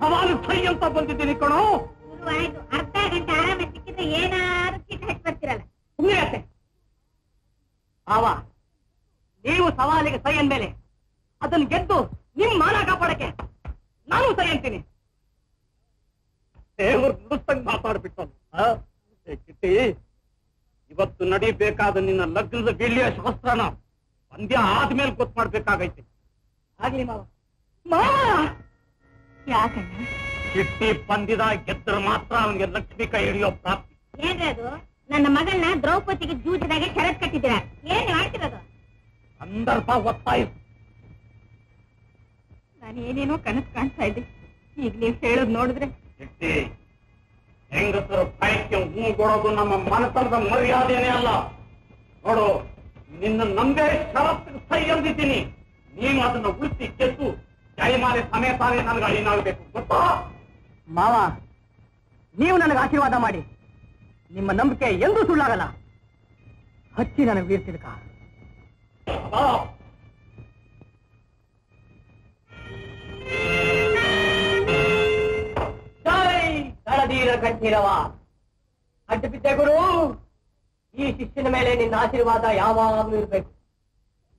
ಸವಾಲು ಸೈ ಅಂತ ಬಂದಿದ್ದೀನಿ ಕಣೋ. ಅರ್ಧ ಗಂಟೆ ಆರಾಮ ಸಿಕ್ಕಿದ್ರೆ ಏನಾದ್ರು ಕಿಟ್ ಹಾಕಿ ಬರ್ತಿರಲ್ಲ. ಸುಮ್ಮನೆ ಮಾವ, ನೀವು ಸವಾಲಿಗೆ ಸೈ ಅಂದ್ಮೇಲೆ ಅದನ್ನು ಗೆದ್ದು ನಿಮ್ ಮಾನ ಕಾಪಾಡಕ್ಕೆ ನಾನು ಸೈ ಅಂತೀನಿ. ದೇವರು ನುಡಿಸ್ತಂಗ್ ಮಾತಾಡ್ಬಿಟ್ಟು. ಕಿಟ್ಟಿ, ಇವತ್ತು ನಡೀಬೇಕಾದ ನಿನ್ನ ಲಗ್ನದ ಬೆಳ್ಳಿಯ ಶಾಸ್ತ್ರನ ಪಂದ್ಯ ಆದ್ಮೇಲೆ ಗೊತ್ತು ಮಾಡ್ಬೇಕಾಗೈತೆ. ಆಗ್ಲಿ ಮಾವ. ಮಾವ ಯಾಕಣ್ಣ? ಕಿಟ್ಟಿ ಪಂದ್ಯದ ಗೆದ್ದರೆ ಮಾತ್ರ ಅವನಿಗೆ ಲಕ್ಷ್ಮಿ ಕೈ ಹಿಡಿಯೋ ಪ್ರಾಪ್ತಿ. ಏನ್ರಿ ಅದು? ನನ್ನ ಮಗಳನ್ನ ದ್ರೌಪದಿಗೆ ಜೂಜದಾಗೆ ಷರತ್ ಕಟ್ಟಿದ್ದೀರಾ? ಏನ್ ಮಾಡ್ತಿರೋದು? ಸಂದರ್ಭ ಒತ್ತಾಯ. ನಾನು ಏನೇನೋ ಕನಸು ಕಾಣ್ತಾ ಇದ್ದೆ. ಈಗ ನೀವು ಹೇಳೋದು ನೋಡಿದ್ರೆ ಕಿಟ್ಟಿ, ಹೆಂಗಸರು ಕಾಯಕ್ಕೆ ಕೊಡೋದು ನಮ್ಮ ಮನತನದ ಮರ್ಯಾದೆನೇ ಅಲ್ಲ. ನೋಡು, ನಿನ್ನ ನಂಬೆ ಷರತ್ತಿಗೆ ಸೈ ಅಂದಿದ್ದೀನಿ. ನೀನು ಅದನ್ನ ಉಳಿಸಿ ಗೆದ್ದು ಜಯಮಾಲೆ ಸಮೇತಾನೆ ನನಗೆ ಅಳಿನಾಗಬೇಕು, ಗೊತ್ತಾ? ಮಾವ, ನೀವು ನನಗೆ ಆಶೀರ್ವಾದ ಮಾಡಿ. ನಿಮ್ಮ ನಂಬಿಕೆ ಎಂದೂ ಸುಳ್ಳಾಗಲ್ಲ. ಹಚ್ಚಿ ನನಗೆ ವೀರ್ತಿದ್ಕ. ಜೈ ದಳದೀರ ಕಂಠೀರವ. ಅಡ್ಡ ಬಿದ್ದೆ ಗುರು, ಈ ಶಿಷ್ಯನ ಮೇಲೆ ನಿನ್ನ ಆಶೀರ್ವಾದ ಯಾವಾಗಲೂ ಇರ್ಬೇಕು.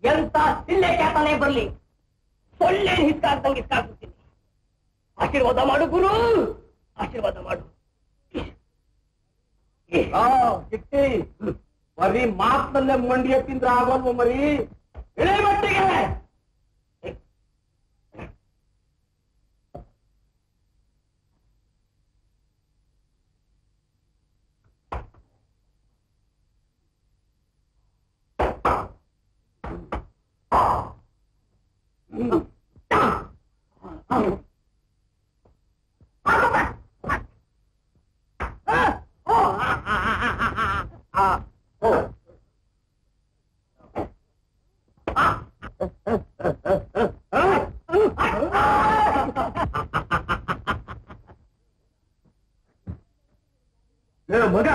ಎಂತ ಸಿಲ್ಲೆ ಕ್ಯಾತನೆ ಬರ್ಲಿ, ಸೊಳ್ಳೆ ಹಿಸ್ಕಾಡ್ದಂಗೆ ಹಿಸ್ಕಾಡ್ಬಿಡ್ತೀನಿ. ಆಶೀರ್ವಾದ ಮಾಡು ಗುರು, ಆಶೀರ್ವಾದ ಮಾಡು. ಕಿಟ್ಟಿ, ಬರೀ ಮಾತಿನಲ್ಲೇ ಮಂಡಿಯ ತಿಂದ್ರೆ ಆಗೋಲ್ವ ಮರಿ? ಇಳೆ ಮಟ್ಟಿಗೆ ಮಗ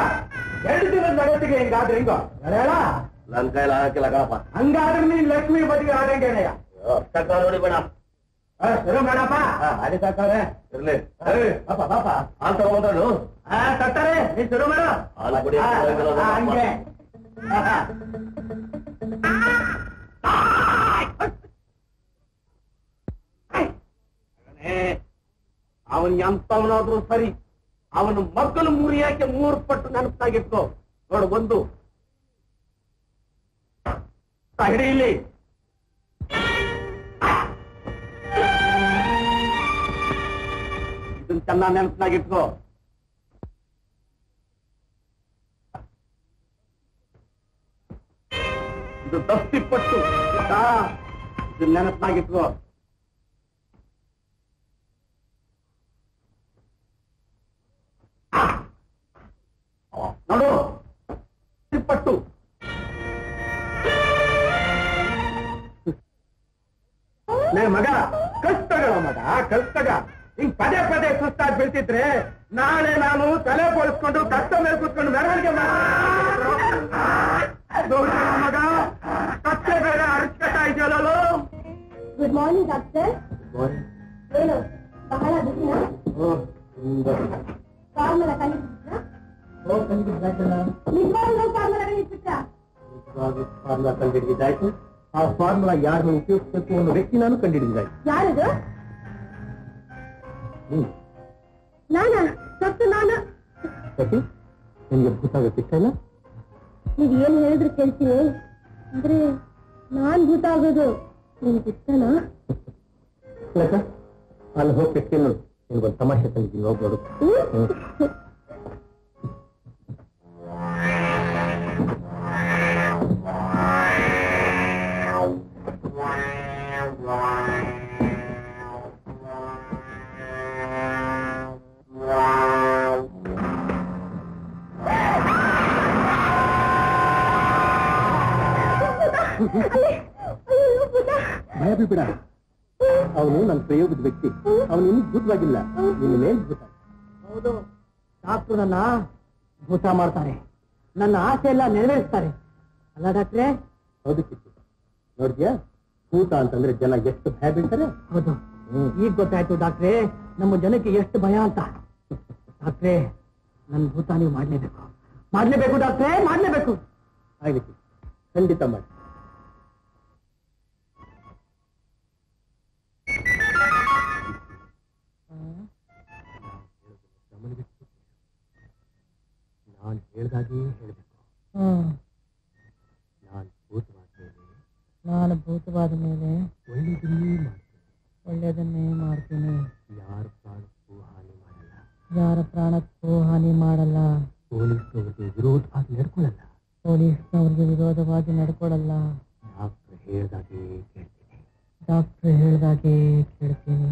2 ದಿನದ ಜಗತ್ತಿಗೆ ಹಿಂಗಾದ್ರೆ ಹಿಂಗ ಹೇಳ. ನನ್ ಕೈಲಿ ಹಾಕಿಲ್ಲ ಕಣಪ್ಪ. ಹಂಗಾದ್ರೆ ನೀನ್ ಲಕ್ಷ್ಮಿ ಬದಿಗೆ ಆಡಂಗೇನಯ್ಯ. ನೋಡಿ ಬೇಡ, ಶುರು ಮಾಡಪ್ಪ. ಅಡಿ ಸಾಕಾರೆ ಇರ್ಲಿ. ಪಾಪ ಪಾಪ ಹಾಲು ತಗೊಂಡು ತಟ್ಟಾರೆ, ನೀನ್ ಶುರು ಮಾಡು. ಹಂಗೆ ಅವನ್ ಎಂತವನಾದ್ರೂ ಸರಿ, ಅವನು ಮಕ್ಕಳು ಮುರಿಯಕ್ಕೆ 3 ಪಟ್ಟು ನೆನಪಾಗಿಟ್ಕೋ. ನೋಡು, 1 ಹಿಡಿಯಲ್ಲಿ ಇದನ್ನ ಚೆನ್ನಾಗಿ ನೆನಪಾಗಿಟ್ಕೋ. ಇದು 10 ಪಟ್ಟು ಇದನ್ನ ನೆನಪಾಗಿಟ್ಕೋ. ನೋಡು, 10 ಪಟ್ಟು. ಮಗ ಕಷ್ಟಗಳ ಮಗ ಕಷ್ಟಗ ಹಿಂಗ್ ಪದೇ ಪದೇ ಸುಸ್ತಾಗಿ ಬೀಳ್ತಿದ್ರೆ ನಾಳೆ ನಾನು ತಲೆ ಬೋಳಿಸ್ಕೊಂಡು ಕಷ್ಟ ಮೇಲೆ ಕೂತ್ಕೊಂಡು ಮೆರವಣಿಗೆ ಮಗ ಕತ್ತೆ ಬೇರೆ ಅರಿಸ್ಕಟ್ಟ ಇದೆಯಲ್ಲ. Good morning doctor. ಏನು ಬಹಳ ಬಿಸಿನ ಫಾರ್ಮುಲಾ ಕಂಡಿಡಿದಾಯ್ತು. ಆ ಫಾರ್ಮುಲಾ ಯಾರು ಉಪಯೋಗಿಸಬೇಕು ಅನ್ನೋ ವ್ಯಕ್ತಿ ನಾನು ಕಂಡಿಡಿದಾಯ್ತು. ಯಾರದು? ನಾನಾ? ಸತ್ತು ನಾನು. ನಿಮ್ಗೆ ಭೂತಾಗಕ್ಕೆ ಇಷ್ಟ ಇಲ್ಲ? ನೀವ್ ಏನ್ ಹೇಳಿದ್ರು ಕೇಳ್ತೀನಿ, ಅಂದ್ರೆ ನಾನ್ ಭೂತ ಆಗೋದು ನಿಮ್ಗೆ ಇಷ್ಟನಾ? ಅಲ್ಲಿ ಹೋಗ್ಬೇಕು ನೋಡು, ನಿನ್ಗೊಂದು ತಮಾಷೆ ತಂದಿದ್ದೀನಿ, ಹೋಗಿ ನೋಡು. ಭಯ ಬಿಡ, ಅವನು ನನ್ನ ಪ್ರಯೋಗದ ವ್ಯಕ್ತಿ, ಅವನು ಇನ್ನೂ ಭೂತವಾಗಿಲ್ಲ, ನಿನ್ನ ಮೇಲೆ ಭೂತ. ಹೌದು, ಡಾಕ್ಟ್ರು ನನ್ನ ಭೂತ ಮಾಡ್ತಾರೆ, ನನ್ನ ಆಸೆ ಎಲ್ಲ ನೆರವೇರಿಸ್ತಾರೆ ಅಲ್ಲ ಡಾಕ್ಟ್ರೇ? ಹೌದು ಕಿತ್ತು, ನೋಡ್ತೀಯಾ ಭೂತ ಅಂತಂದ್ರೆ ಜನ ಎಷ್ಟು ಭಯ ಬೀಳ್ತಾರೆ. ಹೌದು, ಈಗ ಗೊತ್ತಾಯ್ತು ಡಾಕ್ಟ್ರೇ ನಮ್ಮ ಜನಕ್ಕೆ ಎಷ್ಟು ಭಯ ಅಂತ. ಡಾಕ್ಟ್ರೇ, ನನ್ನ ಭೂತ ನೀವು ಮಾಡ್ಲೇಬೇಕು ಡಾಕ್ಟ್ರೇ, ಮಾಡ್ಲೇಬೇಕು. ಆಗ್ಲಿಕ್ಕೆ ಖಂಡಿತ ಮಾಡಿ. ನಾನು ಹೇಳ್ದಾಗೆ ಹೇಳಬೇಕು. ನಾನು ಭೂತವಾದ ಮೇಲೆ ಒಳ್ಳೆಯದನ್ನೇ ಮಾಡ್ತೀನಿ. ಯಾರ ಪ್ರಾಣಕ್ಕೂ ಹಾನಿ ಮಾಡಲ್ಲ. ಪೊಲೀಸ್ನವ್ರಿಗೆ ವಿರೋಧವಾಗಿ ನಡ್ಕೊಳ್ಳಲ್ಲ. ಡಾಕ್ಟರ್ ಹೇಳ್ದಾಗೆ ಕೇಳ್ತೀನಿ.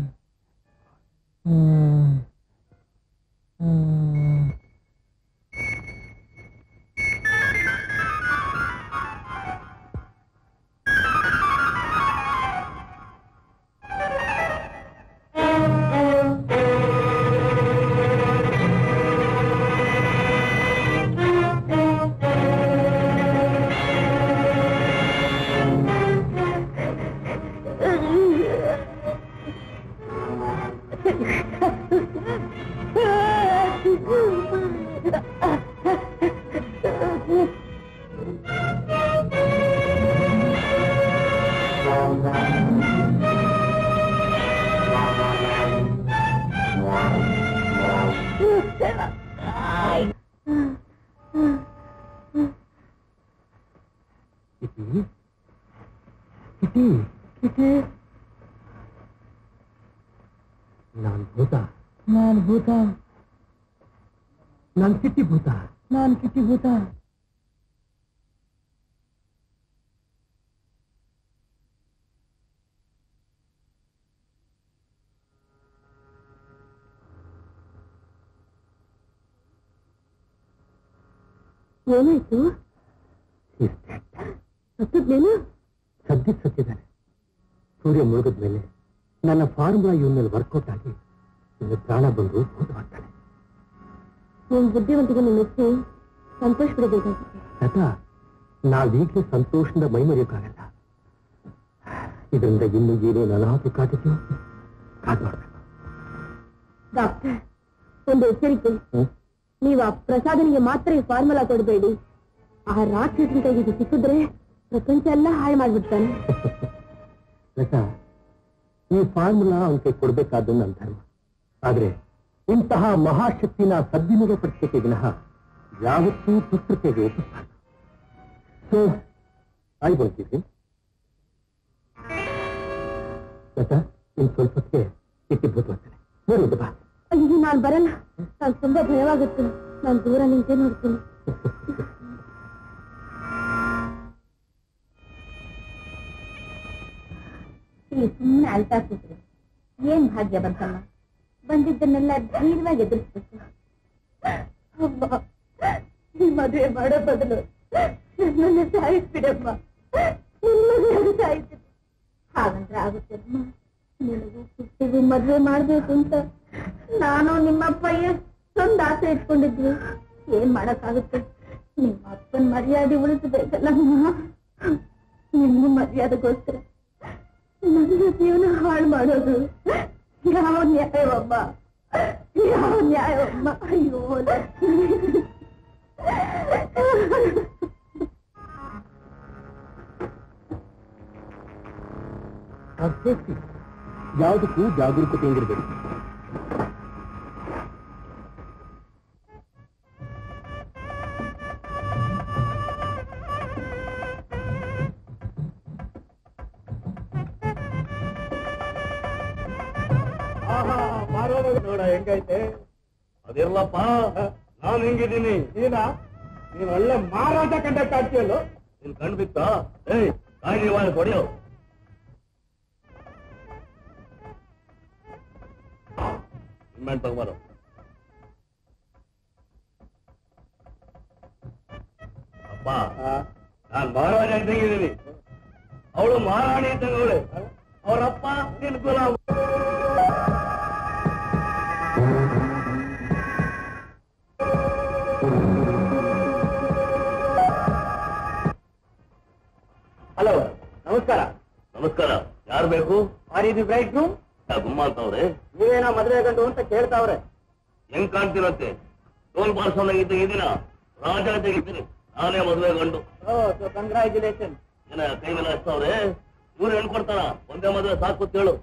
ನಾನು ಭೂತ. ನಾನು ಕಿಟ್ಟಿ ಭೂತ. ಏನಾಯ್ತು? ಸತ್ತಿದ್ದೇನು? ಸತ್ತಿದ್ದಾನೆ. ಸೂರ್ಯ ಮುಳುಗದ ಮೇಲೆ ನನ್ನ ಫಾರ್ಮುಲಾ ಇವನ ಮೇಲೆ ವರ್ಕೌಟ್ ಆಗಿ ಇವನು ಪ್ರಾಣ ಬಂದು ಭೂತವಾಗ್ತಾನೆ. ನಿಮ್ ಬುದ್ಧಿವಂತಿಗೆ ಮೆಚ್ಚಿ ಸಂತೋಷ ಪಡಬೇಕಾಗುತ್ತೆ. ಲತಾ, ನಾವೀಗಲೇ ಸಂತೋಷದಿಂದ ಮೈಮರೆಯೋಕ್ಕಾಗಲ್ಲ. ಇದರಿಂದ ಇನ್ನು ಏನೇನು ಅನಾಹುತ ಕಾದಿದ್ಯೋ ಕಾದು ಮಾಡಬೇಕು. ಡಾಕ್ಟರ್, ಒಂದು ಎಚ್ಚರಿಕೆ. ನೀವು ಆ ಪ್ರಸಾದನಿಗೆ ಮಾತ್ರ ಈ ಫಾರ್ಮುಲಾ ಕೊಡಬೇಡಿ. ಆ ರಾಕ್ಷಸನ ಕೈಗೆ ಸಿಕ್ಕಿದ್ರೆ ಪ್ರಪಂಚ ಎಲ್ಲ ಹಾಳು ಮಾಡ್ಬಿಡ್ತಾನೆ. ಲತಾ, ಈ ಫಾರ್ಮುಲಾ ಅವನ ಕೈ ಕೊಡ್ಬೇಕಾದ್ದು ನನ್ನ ಧರ್ಮ. ಆದ್ರೆ ಇಂತಹ ಮಹಾಶಕ್ತಿನ ಸದ್ವಿನಿಯೋಗಪಡಿಸಕ್ಕೆ ವಿನಃ ಯಾವತ್ತೂ ತುಷ್ಟತೆಗೆ ಒಪ್ಪಿಸ್ತಾರೆ. ಸೊ ಐ ಬರ್ತೀವಿ ಇನ್ ಸ್ವಲ್ಪ ಹೊತ್ತಿಗೆ ಸಿಕ್ಕಿದ್ಬಿಟ್ಟು ಬರ್ತಾನೆ. ನೋಡಿ ಬಾ. ಅಯ್ಯೋ ನಾನು ಬರಲ್ಲ, ನಾನು ತುಂಬಾ ಭಯವಾಗುತ್ತೆ. ನಾನು ದೂರ ನಿಂತೆ ನೋಡ್ತೀನಿ. ಸುಮ್ಮನೆ ಅಳ್ತಾ ಕೂತ್ರಿ. ಏನ್ ಭಾಗ್ಯ ಬಂತಮ್ಮ, ಬಂದಿದ್ದನ್ನೆಲ್ಲ ಧೈರ್ಯವಾಗಿ ಎದುರಿಸ್ಬೇಕು. ಈ ಮದುವೆ ಮಾಡೋ ಬದಲು ನನ್ನನ್ನು ಸಾಯಿಸ್ಬಿಡಮ್ಮ, ನಿಮ್ಮನ್ನು ಸಾಯಿಸ್ಬಿಡಿ. ಹಾಗಂದ್ರೆ ಆಗುತ್ತಮ್ಮ. ನಿನಗೂ ಕುಟ್ಟಿಗೂ ಮದುವೆ ಮಾಡ್ಬೇಕು ಅಂತ ನಾನು ನಿಮ್ಮಪ್ಪ ಎಷ್ಟೊಂದು ಆಸೆ ಇಟ್ಕೊಂಡಿದ್ವಿ. ಏನ್ ಮಾಡಕ್ಕಾಗುತ್ತೆ? ನಿಮ್ಮ ಅಪ್ಪನ ಮರ್ಯಾದೆ ಉಳಿಸಬೇಕಲ್ಲಮ್ಮ. ನಿಮ್ಮ ಮರ್ಯಾದೆಗೋಸ್ಕರ ನನ್ನ ಜೀವನ ಹಾಳು ಮಾಡೋದು ಯಾವ ನ್ಯಾಯವಮ್ಮ, ಯಾವ ನ್ಯಾಯವಮ್ಮ? ಅಯ್ಯೋ ಯಾವುದಕ್ಕೂ ಜಾಗರೂಕತೆಯಿಂದಿರಬೇಕು. ನೋಡ ಹೆಂಗೈತೆ. ಅದಿರ್ಲಪ್ಪ, ನಾನು ಹೆಂಗಿದ್ದೀನಿ. ನೀನು ಒಳ್ಳೆ ಮಾರಾಟ ಕಂಡಕ್ಟ್ ಆಗ್ತೀಯಲ್ಲೋ. ನೀನ್ ಕಣ್ ಬಿತ್ತ ಕಾಯಿ ಹೊಡೆಯೋ. ಇನ್ಮೇಲೆ ತಗೋಬಾರೋ. ಅಪ್ಪ, ನಾನ್ ಮಹಾರಾಜ ಇದ್ದಂಗಿದ್ದೀನಿ, ಅವಳು ಮಹಾರಾಣಿ ಇದ್ದಂಗವಳೆ. ಅವರಪ್ಪ ನಿನ್ ಗುಲಾಮ. ಹಲೋ, ನಮಸ್ಕಾರ. ನಮಸ್ಕಾರ. ಯಾರು ಬೇಕು? ಆರ್ ಇದು ಬ್ರೈಟ್ ರೂಮ್? ಗುಮ್ಮ ಅಂತವ್ರೆ. ನೀವೇನೋ ಮದುವೆ ಗಂಡು ಅಂತ ಕೇಳ್ತಾವ್ರೆ. ಹೆಂಗ್ ಕಾಣ್ತಿರತ್ತೆ? ಟೋಲ್ ಬಾರ್ಸೋನಾಗಿದ್ದ ಈ ದಿನ ರಾಜ ತೆಗಿತೀನಿ, ನಾನೇ ಮದುವೆ ಗಂಡು. ಕಂಗ್ರಾಚುಲೇಷನ್. ಏನ ಕೈ ಮೇಲೆ ಹಚ್ತವ್ರೆ? ಇವ್ರು ಹೇಳ್ಕೊಡ್ತಾರ, ಒಂದೇ ಮದುವೆ ಸಾಕು ಹೇಳು.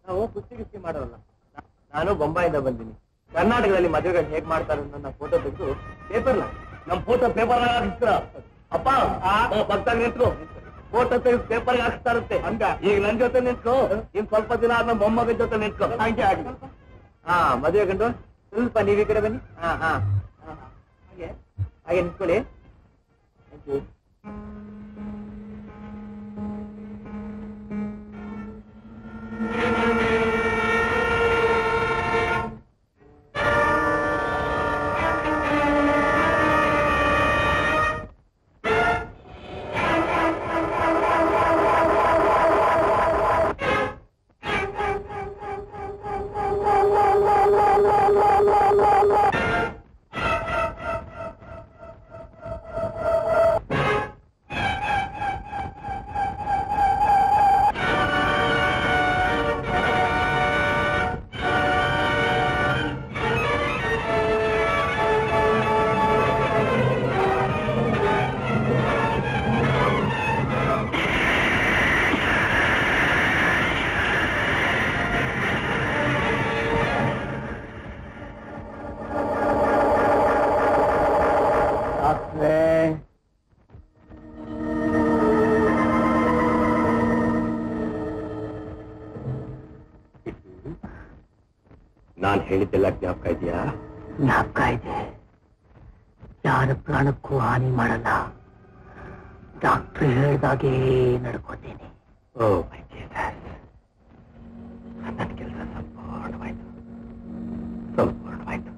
ನಾವು ಕುಸ್ತಿ ಮಾಡೋರಲ್ಲ. ನಾನು ಬೊಂಬಾಯಿಂದ ಬಂದೀನಿ. ಕರ್ನಾಟಕದಲ್ಲಿ ಮದುವೆಗಳು ಹೇಗ್ ಮಾಡ್ತಾರೆ ನನ್ನ ಫೋಟೋ ತೆಗೆದು ಪೇಪರ್ನ ನಮ್ ಫೋಟೋ ಪೇಪರ್ ಹಾಕಿಸ್ತೀರ? ಅಪ್ಪ ಪಕ್ಕದಾಗ ನಿಂತ್ಕೊ, ಫೋಟೋ ತೆಗೆದು ಪೇಪರ್ಗೆ ಹಾಕ್ಸ್ತಾ ಇರುತ್ತೆ. ಹಂಗ ಈಗ ನನ್ ಜೊತೆ ನಿಂತ್ಕೊ, ಇನ್ ಸ್ವಲ್ಪ ದಿನ ಆದ್ಮೇಲೆ ಮೊಮ್ಮಗನ ಜೊತೆ ನಿಂತ್ಕೊ. ಹಾಗೆ ಆಗ್ಲಿ. ಮದುವೆ ಗಂಡು ಸ್ವಲ್ಪ ನೀವ್ ಈ ಕಡೆ ಬನ್ನಿ. ಹಾಗೆ ಹಾಗೆ ನಿಂತ್ಕೊಳ್ಳಿ. Thank you. ನಾನ್ ಹೇಳಿದ್ದೆಲ್ಲ ಜ್ಞಾಪಕ ಇದೆಯಾ? ಜ್ಞಾಪಕ ಇದೆ. ಯಾರ ಪ್ರಾಣಕ್ಕೂ ಹಾನಿ ಮಾಡಲ್ಲ. ಡಾಕ್ಟರ್ ಹೇಳ್ದಾಗೆ ನಡ್ಕೋತೀನಿ. ಓ ಮೈ ಜೀಸಸ್, ನನ್ನ ಕೆಲಸ ಸಂಪೂರ್ಣವಾಯ್ತು, ಸಂಪೂರ್ಣವಾಯ್ತು.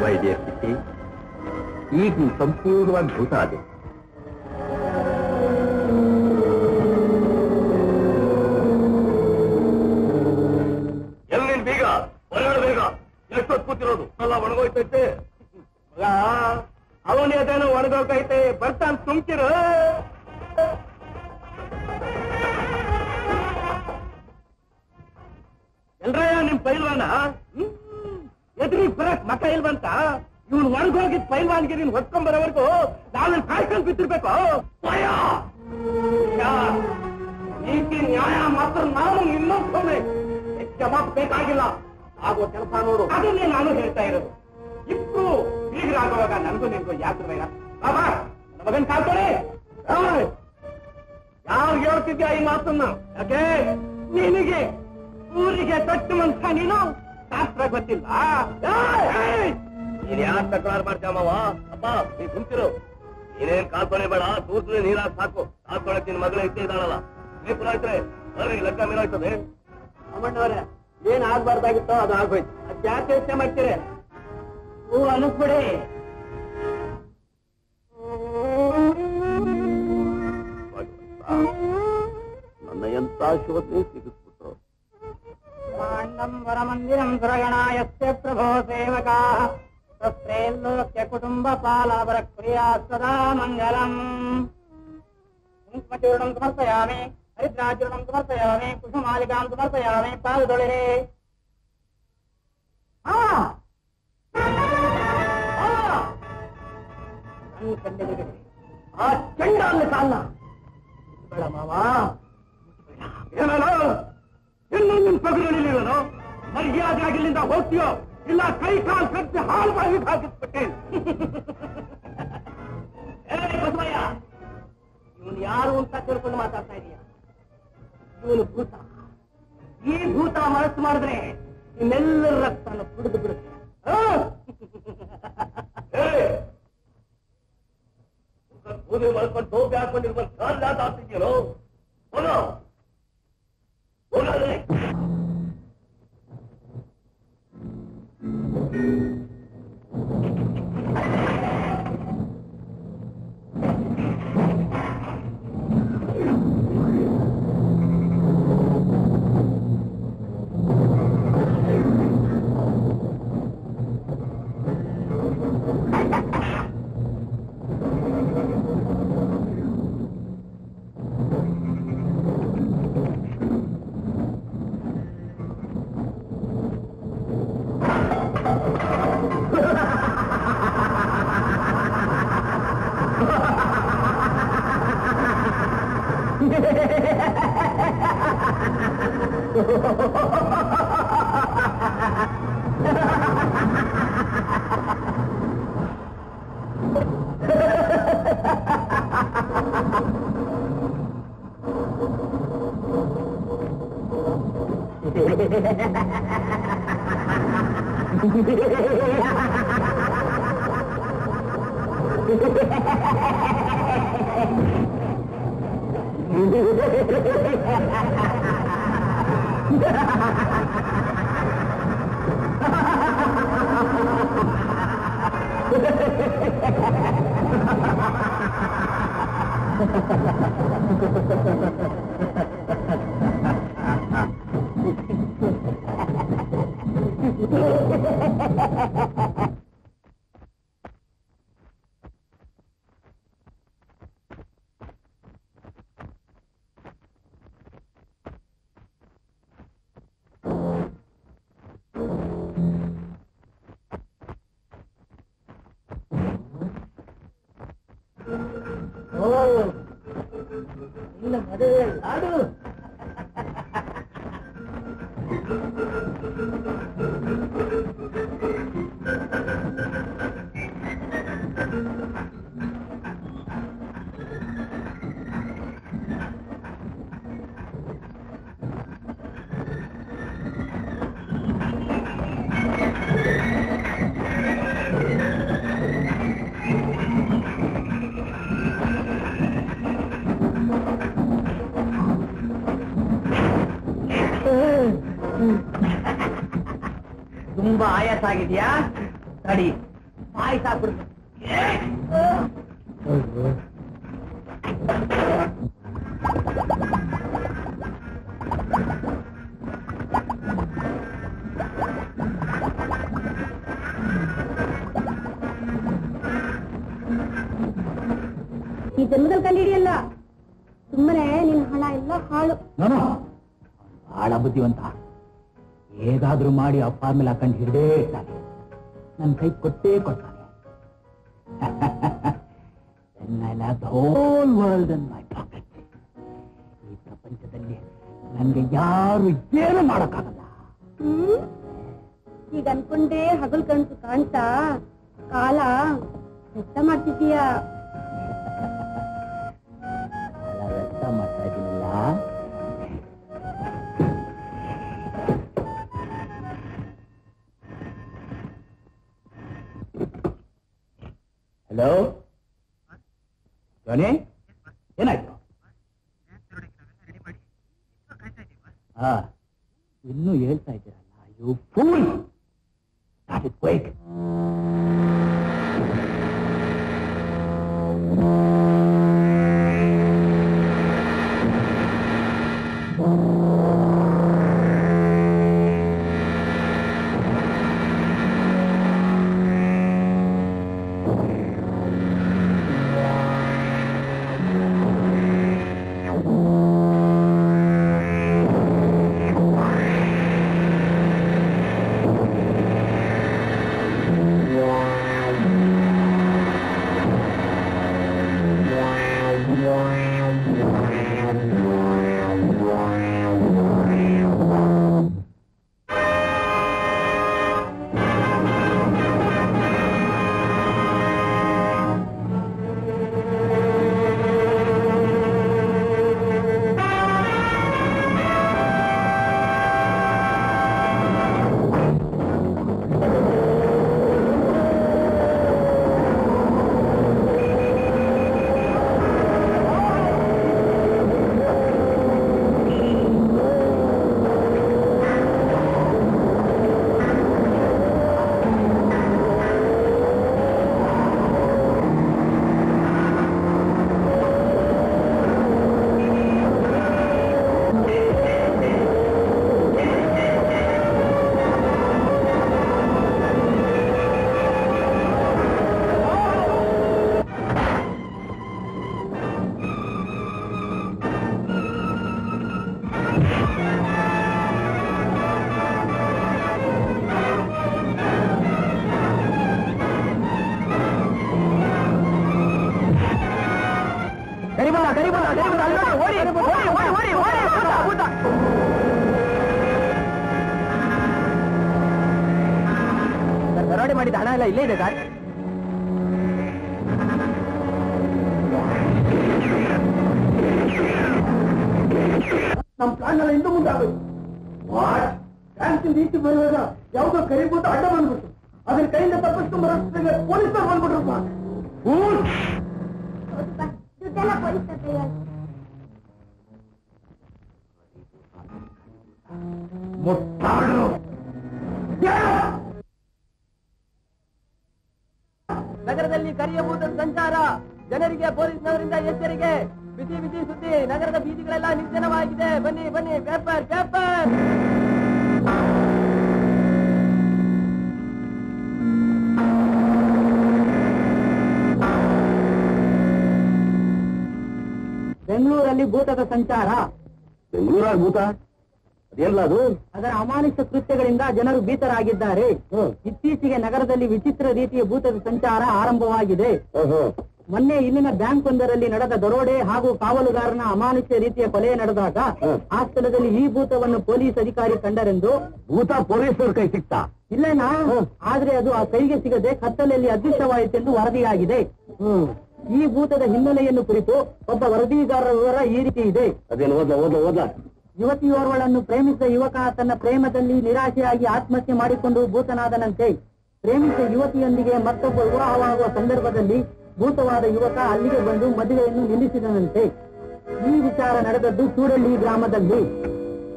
ಮೈ ಡಿಯರ್ ಸಿಟಿ, ಈಗ ನೀನು ಸಂಪೂರ್ಣವಾಗಿ ಭೂತ ಆದೆ. ಎಲ್ಲಿನ್ ಬೀಗ ಹೊರಗಡೆ ಬೇಗ. ಎಷ್ಟೊತ್ತು ಕೂತಿರೋದು? ಎಲ್ಲ ಒಣಗೋಯ್ತೈತೆ. ಅವನೇ ಅದೇನೋ ಒಣಗೋಕೈತೆ, ಬರ್ತಾನ್ ಸುಮ್ಕಿರು. ಎಲ್ರಯ್ಯ ನಿಮ್ ಪೈಲ್ವಾನ ಎದುರಿಗೆ ಬರಕ್ ಮಕ ಇಲ್ವಂತ. ಇವ್ನು ಒಣಗೋಗಿದ್ ಪೈಲ್ವಾನ್ಗೆ ನೀನ್ ಹೊತ್ಕೊಂಡ್ ಬರೋವರೆಗೂ ನಾವೇನ್ ಕಾಯ್ಕೊಂಡ್ ಬಿತ್ತಿರ್ಬೇಕು. ನೀತಿ ನ್ಯಾಯ ಮಾತ್ರ ನಾನು ಇನ್ನೊಬ್ಬೊಮ್ಮೆ ಬೇಕಾಗಿಲ್ಲ. ಆಗೋ ಕೆಲಸ ನೋಡು. ಅದನ್ನೇ ನಾನು ಹೇಳ್ತಾ ಇರೋದು. ಇಬ್ರು ಬೀಗರಾಗುವಾಗ ನನಗೂ ನಿನ್ಗೂ ಯಾಕೆ ಬೇಡ? ಬಾಬಾ ನನ್ನ ಮಗನ್ ಕಾಲ್ಕೊಳ್ಳಿ. ಯಾರು ಹೇಳ್ತಿದ್ಯಾ ಈ ಮಾತನ್ನ? ಯಾಕೆ ನಿನಗೆ ಊರಿಗೆ ತೊಟ್ಟು ಮನ್ಸ ನೀನು ಶಾಸ್ತ್ರ ಗೊತ್ತಿಲ್ಲ. ನೀನ್ ಯಾಕೆ ತಕರಾರು ಮಾಡ್ತೀಯಮ್ಮವ? ಅಪ್ಪ ನೀ ಕುಂತಿರು. ನೀನೇನ್ ಕಾಲ್ಕೊಳ್ಳಿ ಬೇಡ. ದೂರದಲ್ಲಿ ನೀರಾಗ ಸಾಕು. ಕಾಲ್ಕೊಳಕ್ ನಿನ್ ಮಗಳ ಇದ್ದೇ ಇದ್ದಾಳಲ್ಲ. ನೀ ಪುರಾಯ್ತ್ರೆ ಅವ್ರಿಗೆ ಲೆಕ್ಕ ಮೀರಾಯ್ತದೆ. ಅಮ್ಮಣ್ಣವ್ರೆ ಏನ್ ಆಗ್ಬಾರ್ದಾಗಿತ್ತೋ ಅದು ಆಗೋಯ್ತು. ಅದ್ ಯಾಕೆ ಯೋಚನೆ ಮಾಡ್ತೀರಿ? ಹೂ ಅನ್ನಿಸ್ಬಿಡಿ. ನನ್ನ ಎಂತ ಶೋಧನೆ ಸಿಗಿಸ್ಬಿಟ್ರು. ಮಂದಿರಂ ಸುರಗಣಾಯಸ್ಯ ಪ್ರಭೋ ಸೇವಕಾ ತಸ್ತ್ರೈಲೋಕ್ಯ ಕುಟುಂಬ ಪಾಲಾವರ ಕ್ರಿಯಾ ಸದಾ ಮಂಗಲಂ. ಕುಂಕುಮಚೂರ್ಣಂ ಸಮರ್ಪಯಾಮಿ, ಹರಿದ್ರಾಚೂರ್ಣಂ ಸಮರ್ಪಯಾಮಿ, ಕುಸುಮಾಲಿಕಾಂ ಸಮರ್ಪಯಾಮಿ. ಪಾದದೊಳಗೆ ಆ ಚಂಡಾಲ ಕಾಲ ಬೇಡ ಮಾವ. ಏನಲ್ಲ ಇನ್ನೂ ನಿನ್ ಪಗಲಿಲ್ಲೋ? ಮರ್ಯಾದೆ ಆಗಿಲ್ಲಿಂದ ಹೋಗ್ತೀಯೋ ಇಲ್ಲ ಕೈ ಕಾಲು ಕಟ್ಟಿ ಹಾಲು ಬಾಗಿ ಹಾಕಿಸ್ಬಿಟ್ಟೆ. ಬಸವಯ್ಯ, ಇವನು ಯಾರು ಅಂತ ತಿಳ್ಕೊಂಡು ಮಾತಾಡ್ತಾ ಇದೀಯ? ಇವನು ಭೂತ. ಈ ಭೂತ ಮನಸ್ಸು ಮಾಡಿದ್ರೆ ಇನ್ನೆಲ್ಲರ ರಕ್ತನ ಕುಡಿದು ಬಿಡುತ್ತೆ. ಕೂದೆ ಮಾಡ್ಕೊಂಡು ಟೋಪಿ ಹಾಕೊಂಡಿರ್ಬೋದು. ಕಾಲ ಆಗ್ತಿದ್ಯೋ ಹೋಗೋ ಹೋಗಲೇ. ತುಂಬಾ ಆಯಾಸ ಆಗಿದ್ಯಾ? ತಡಿ, ಪಾಯಸ ಹಾಕ್ಬಿಡ್ತು. ಈ ಜನ್ಮದಲ್ಲಿ ಕಂಡಿಡಿಯಲ್ಲ, ಸುಮ್ಮನೆ ನಿನ್ನ ಹಣ ಎಲ್ಲ ಹಾಳು. ನಾನು ಬಹಳ ಬುದ್ಧಿವಂತ. ಹೇಗಾದ್ರೂ ಮಾಡಿ ಅಪ್ಪ ಮೇಲೆ ಹಾಕೊಂಡು ಹಿಡಿದೇ ಇರ್ತಾನೆ. ನನ್ನ ಕೈ ಕೊಟ್ಟೇ ಕೊಡ್ತಾನೆ. Then I'll have the whole world in my pocket. ಈ ಪ್ರಪಂಚದಲ್ಲಿ ನನ್ಗೆ ಯಾರು ಏನು ಮಾಡೋಕ್ಕಾಗಲ್ಲ. ಈಗ ಅನ್ಕೊಂಡೆ ಹಗಲ್ ಕಣ್ಸು ಕಾಣ್ತಾ ಕಾಲ ವ್ಯರ್ಥ ಮಾಡ್ತಿದೀಯಾ? ವ್ಯರ್ಥ ಮಾಡ್ತಾ ಇದೀನಿಲ್ಲ. ಹಲೋ ಯೋನಿ, ಏನಾಯ್ತು? ಇನ್ನೂ ಹೇಳ್ತಾ ಇದ್ದೀರಲ್ಲ, you fool. Start it quick. ದರೋಡೆ ಮಾಡಿದ ಹಣ ಎಲ್ಲ ಇಲ್ಲೇ ಇದೆ ಸರ್. ನಮ್ಮ ಪ್ಲಾನ್ ಎಲ್ಲ ಇಂದು ಮುಂದಾಗೋದು. ಬ್ಯಾಂಕಿಂದ ಈಚೆ ಬರುವಾಗ ಯಾವುದೋ ಕರಿಭೂತ ಅಡ್ಡ ಬಂದ್ಬಿಟ್ಟು ಅದ್ರ ಕೈಯಿಂದ ತಪ್ಪಿಸ್ಕೊಂಡು ಬರೋಷ್ಟಿಗೆ ಪೊಲೀಸರು ಬಂದ್ಬಿಟ್ರಪ್ಪ. ನಗರದಲ್ಲಿ ಕರಿಯ ಭೂತದ ಸಂಚಾರ, ಜನರಿಗೆ ಪೊಲೀಸ್ನವರಿಂದ ಎಚ್ಚರಿಕೆ. ಬಿಸಿ ಬಿಸಿ ಸುದ್ದಿ, ನಗರದ ಬೀದಿಗಳೆಲ್ಲ ನಿರ್ಜನವಾಗಿದೆ. ಬನ್ನಿ ಬನ್ನಿ, ಪೇಪರ್ ಪೇಪರ್. ಬೆಂಗಳೂರಲ್ಲಿ ಭೂತದ ಸಂಚಾರ. ಬೆಂಗಳೂರಲ್ಲಿ ಭೂತ? ಅದೇಲ್ಲ ಅದು? ಅದರ ಅಮಾನುಷ್ಯ ಕೃತ್ಯಗಳಿಂದ ಜನರು ಭೀತರಾಗಿದ್ದಾರೆ. ಇತ್ತೀಚೆಗೆ ನಗರದಲ್ಲಿ ವಿಚಿತ್ರ ರೀತಿಯ ಭೂತದ ಸಂಚಾರ ಆರಂಭವಾಗಿದೆ. ಮೊನ್ನೆ ಇಲ್ಲಿನ ಬ್ಯಾಂಕ್ ಒಂದರಲ್ಲಿ ನಡೆದ ದರೋಡೆ ಹಾಗೂ ಕಾವಲುಗಾರನ ಅಮಾನುಷ್ಯ ರೀತಿಯ ಕೊಲೆ ನಡೆದಾಗ ಆ ಸ್ಥಳದಲ್ಲಿ ಈ ಭೂತವನ್ನು ಪೊಲೀಸ್ ಅಧಿಕಾರಿ ಕಂಡರೆಂದು. ಭೂತ ಪೊಲೀಸರ ಕೈ ಸಿಕ್ತಾ? ಇಲ್ಲೇನಾ, ಆದ್ರೆ ಅದು ಆ ಕೈಗೆ ಸಿಗದೆ ಕತ್ತಲೆಯಲ್ಲಿ ಅದೃಶ್ಯವಾಯಿತೆಂದು ವರದಿಯಾಗಿದೆ. ಈ ಭೂತದ ಹಿನ್ನೆಲೆಯನ್ನು ಕುರಿತು ಒಬ್ಬ ವರದಿಗಾರರ ವಿವರ ಈ ರೀತಿ ಇದೆ. ಅದೇನು ಓದ. ಯುವತಿಯೋರ್ವಳನ್ನು ಪ್ರೇಮಿಸಿದ ಯುವಕ ತನ್ನ ಪ್ರೇಮದಲ್ಲಿ ನಿರಾಶೆಯಾಗಿ ಆತ್ಮಹತ್ಯೆ ಮಾಡಿಕೊಂಡು ಭೂತನಾದನಂತೆ. ಪ್ರೇಮಿಸಿದ ಯುವತಿಯೊಂದಿಗೆ ಮತ್ತೊಬ್ಬ ವಿವಾಹವಾಗುವ ಸಂದರ್ಭದಲ್ಲಿ ಭೂತವಾದ ಯುವಕ ಅಲ್ಲಿಗೆ ಬಂದು ಮದುವೆಯನ್ನು ನಿಲ್ಲಿಸಿದನಂತೆ. ಈ ವಿಚಾರ ನಡೆದದ್ದು ಚೂಡಳ್ಳಿ ಗ್ರಾಮದಲ್ಲಿ.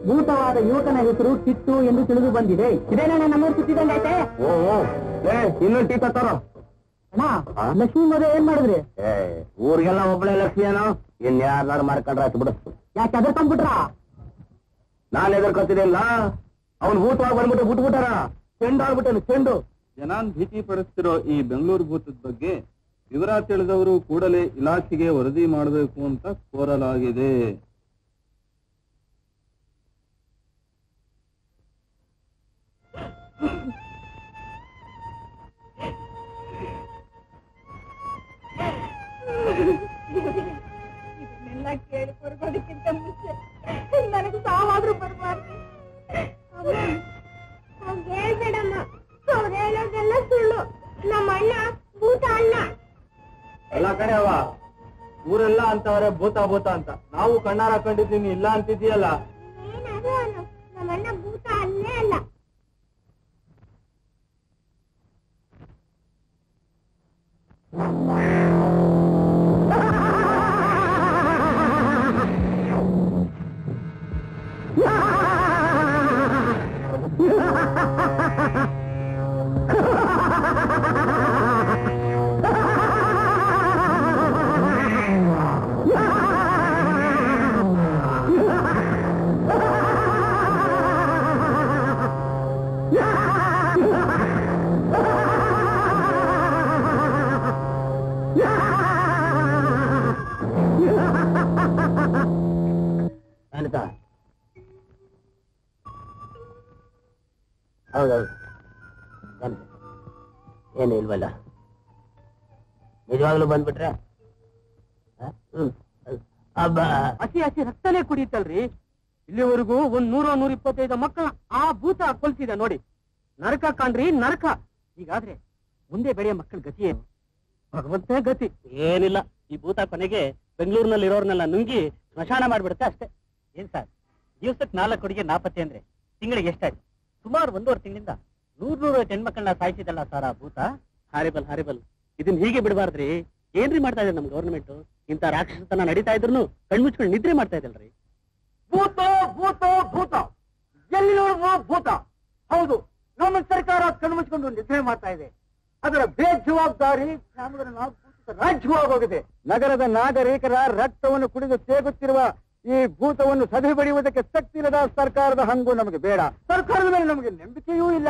ಭೂತವಾದ ಯುವಕನ ಹೆಸರು ಕಿಟ್ಟು ಎಂದು ತಿಳಿದು ಬಂದಿದೆ. ಇದೇನೇ ನಮ್ಮೂರು ಸುತ್ತಿದಂಗೈತೆ. ಇನ್ನೊಂದು ಟೀ ತತ್ತಾರೋ ಅಣ್ಣ. ಲಕ್ಷ್ಮಿ ಮದುವೆ ಏನ್ ಮಾಡಿದ್ರಿ? ಊರಿಗೆಲ್ಲ ಒಬ್ಬಳೆ ಲಕ್ಷ್ಮಿ ಏನೋ, ಇನ್ಯಾರು ಮಾಡ್ಕೊಂಡ್ರ ಆಯ್ತು ಬಿಡಿಸ್ತು. ಯಾಕೆ ಎದರ್ಕೊಂಡ್ಬಿಟ್ರ? ನಾನ್ ಎದರ್ಕೊತಿದ್ದಿಲ್ಲ, ಅವ್ನು ಭೂತವಾಗಿ ಬಂದ್ಬಿಟ್ಟು ಬಿಟ್ಬಿಟ್ಟಾರ. ಚೆಂಡು ಆಗ್ಬಿಟ್ಟನು, ಚೆಂಡು. ಜನಾನ್ ಭೀತಿ ಪಡಿಸ್ತಿರೋ ಈ ಬೆಂಗಳೂರು ಭೂತದ ಬಗ್ಗೆ ವಿವರ ತಿಳಿದವರು ಕೂಡಲೇ ಇಲಾಖೆಗೆ ವರದಿ ಮಾಡಬೇಕು ಅಂತ ಕೋರಲಾಗಿದೆ. ಇದನ್ನೆಲ್ಲ ಕೇಳಿ ಕೊರಗೋದಕ್ಕಿಂತ ಮುಂಚೆ ಸಾವಾದ್ರೂ ಬರಬಾರ್ದು. ಹೇಳ್ಬೇಡಮ್ಮ, ಅವ್ರು ಹೇಳೋದೆಲ್ಲ ಸುಳ್ಳು. ನಮ್ಮ ಅಣ್ಣ ಭೂತ ಅಣ್ಣ. ಎಲ್ಲ ಕಡೆ ಅವ ಊರೆಲ್ಲ ಅಂತವ್ರೆ ಭೂತ ಭೂತ ಅಂತ. ನಾವು ಕಣ್ಣಾರ ಹಾಕೊಂಡಿದ್ದೀನಿ, ಇಲ್ಲ ಅಂತಿದ್ದೀಯಲ್ಲ. ಏನಾದ್ರು ನಮ್ಮ ಅಣ್ಣ ಭೂತ ಅಲ್ಲೇ ಅಲ್ಲ. ಹೌದೌದು, ಏನು ಇಲ್ವಲ್ಲ, ನಿಜವಾಗ್ಲೂ ಬಂದ್ಬಿಟ್ರೆ ಹಸಿ ಹಸಿ ರಕ್ತನೇ ಕುಡಿಯುತ್ತಲ್ರಿ. ಇಲ್ಲಿವರೆಗೂ 100-125 ಮಕ್ಕಳ ಆ ಭೂತ ಕೊಲ್ಸಿದೆ ನೋಡಿ. ನರಕ ಕಾಣ್ರಿ, ನರಕ. ಹೀಗಾದ್ರೆ ಮುಂದೆ ಬೆಳೆಯ ಮಕ್ಕಳ ಗತಿ ಏನು? ಭಗವಂತನೇ ಗತಿ. ಏನಿಲ್ಲ, ಈ ಭೂತ ಕೊನೆಗೆ ಬೆಂಗಳೂರಿನಲ್ಲಿ ಇರೋರ್ನೆಲ್ಲ ನುಂಗಿ ಸ್ಮಶಾನ ಮಾಡ್ಬಿಡುತ್ತೆ ಅಷ್ಟೇ. ಏನ್ ಸರ್, ದಿವಸಕ್ಕೆ 4 ಹುಡುಗಿ ನಾಪತ್ತೆ ಅಂದ್ರೆ ತಿಂಗಳಿಗೆ ಎಷ್ಟಾಯ್ತು? ಸುಮಾರು 1.5 ತಿಂಗಳಿಂದ 100 ಹೆಣ್ಮಕ್ಕಳನ್ನ ಸಾಯಿಸಿದಲ್ಲ ಸರ್ ಆ ಭೂತ. Horrible horrible. ಇದನ್ನ ಹೀಗೆ ಬಿಡಬಾರ್ದ್ರಿ. ಏನ್ರಿ ಮಾಡ್ತಾ ಇದೆ ನಮ್ ಗವರ್ನಮೆಂಟ್? ಇಂತ ರಾಕ್ಷಸತನ ನಡೀತಾ ಇದ್ರು ಕಣ್ಮುಚ್ಕೊಂಡು ನಿದ್ರೆ ಮಾಡ್ತಾ ಇದಲ್ರಿ. ಭೂತ ಭೂತ ಭೂತ, ಎಲ್ಲಿ ನೋಡುವ ಭೂತ. ಹೌದು, ನಮ್ಮ ಸರ್ಕಾರ ಕಣ್ಮುಚ್ಕೊಂಡು ನಿದ್ರೆ ಮಾಡ್ತಾ ಇದೆ. ಅದರ ಬೇಜವಾಬ್ದಾರಿ ರಾಜ್ಯವಾಗೋಗಿದೆ. ನಗರದ ನಾಗರಿಕರ ರಕ್ತವನ್ನು ಕುಡಿದು ತೇಗುತ್ತಿರುವ ಈ ಭೂತವನ್ನು ಸದೆ ಬಡಿಯುವುದಕ್ಕೆ ಶಕ್ತಿ ಇಲ್ಲದ ಸರ್ಕಾರದ ಹಂಗು ನಮಗೆ ಬೇಡ. ಸರ್ಕಾರದ ಮೇಲೆ ನಮಗೆ ನಂಬಿಕೆಯೂ ಇಲ್ಲ.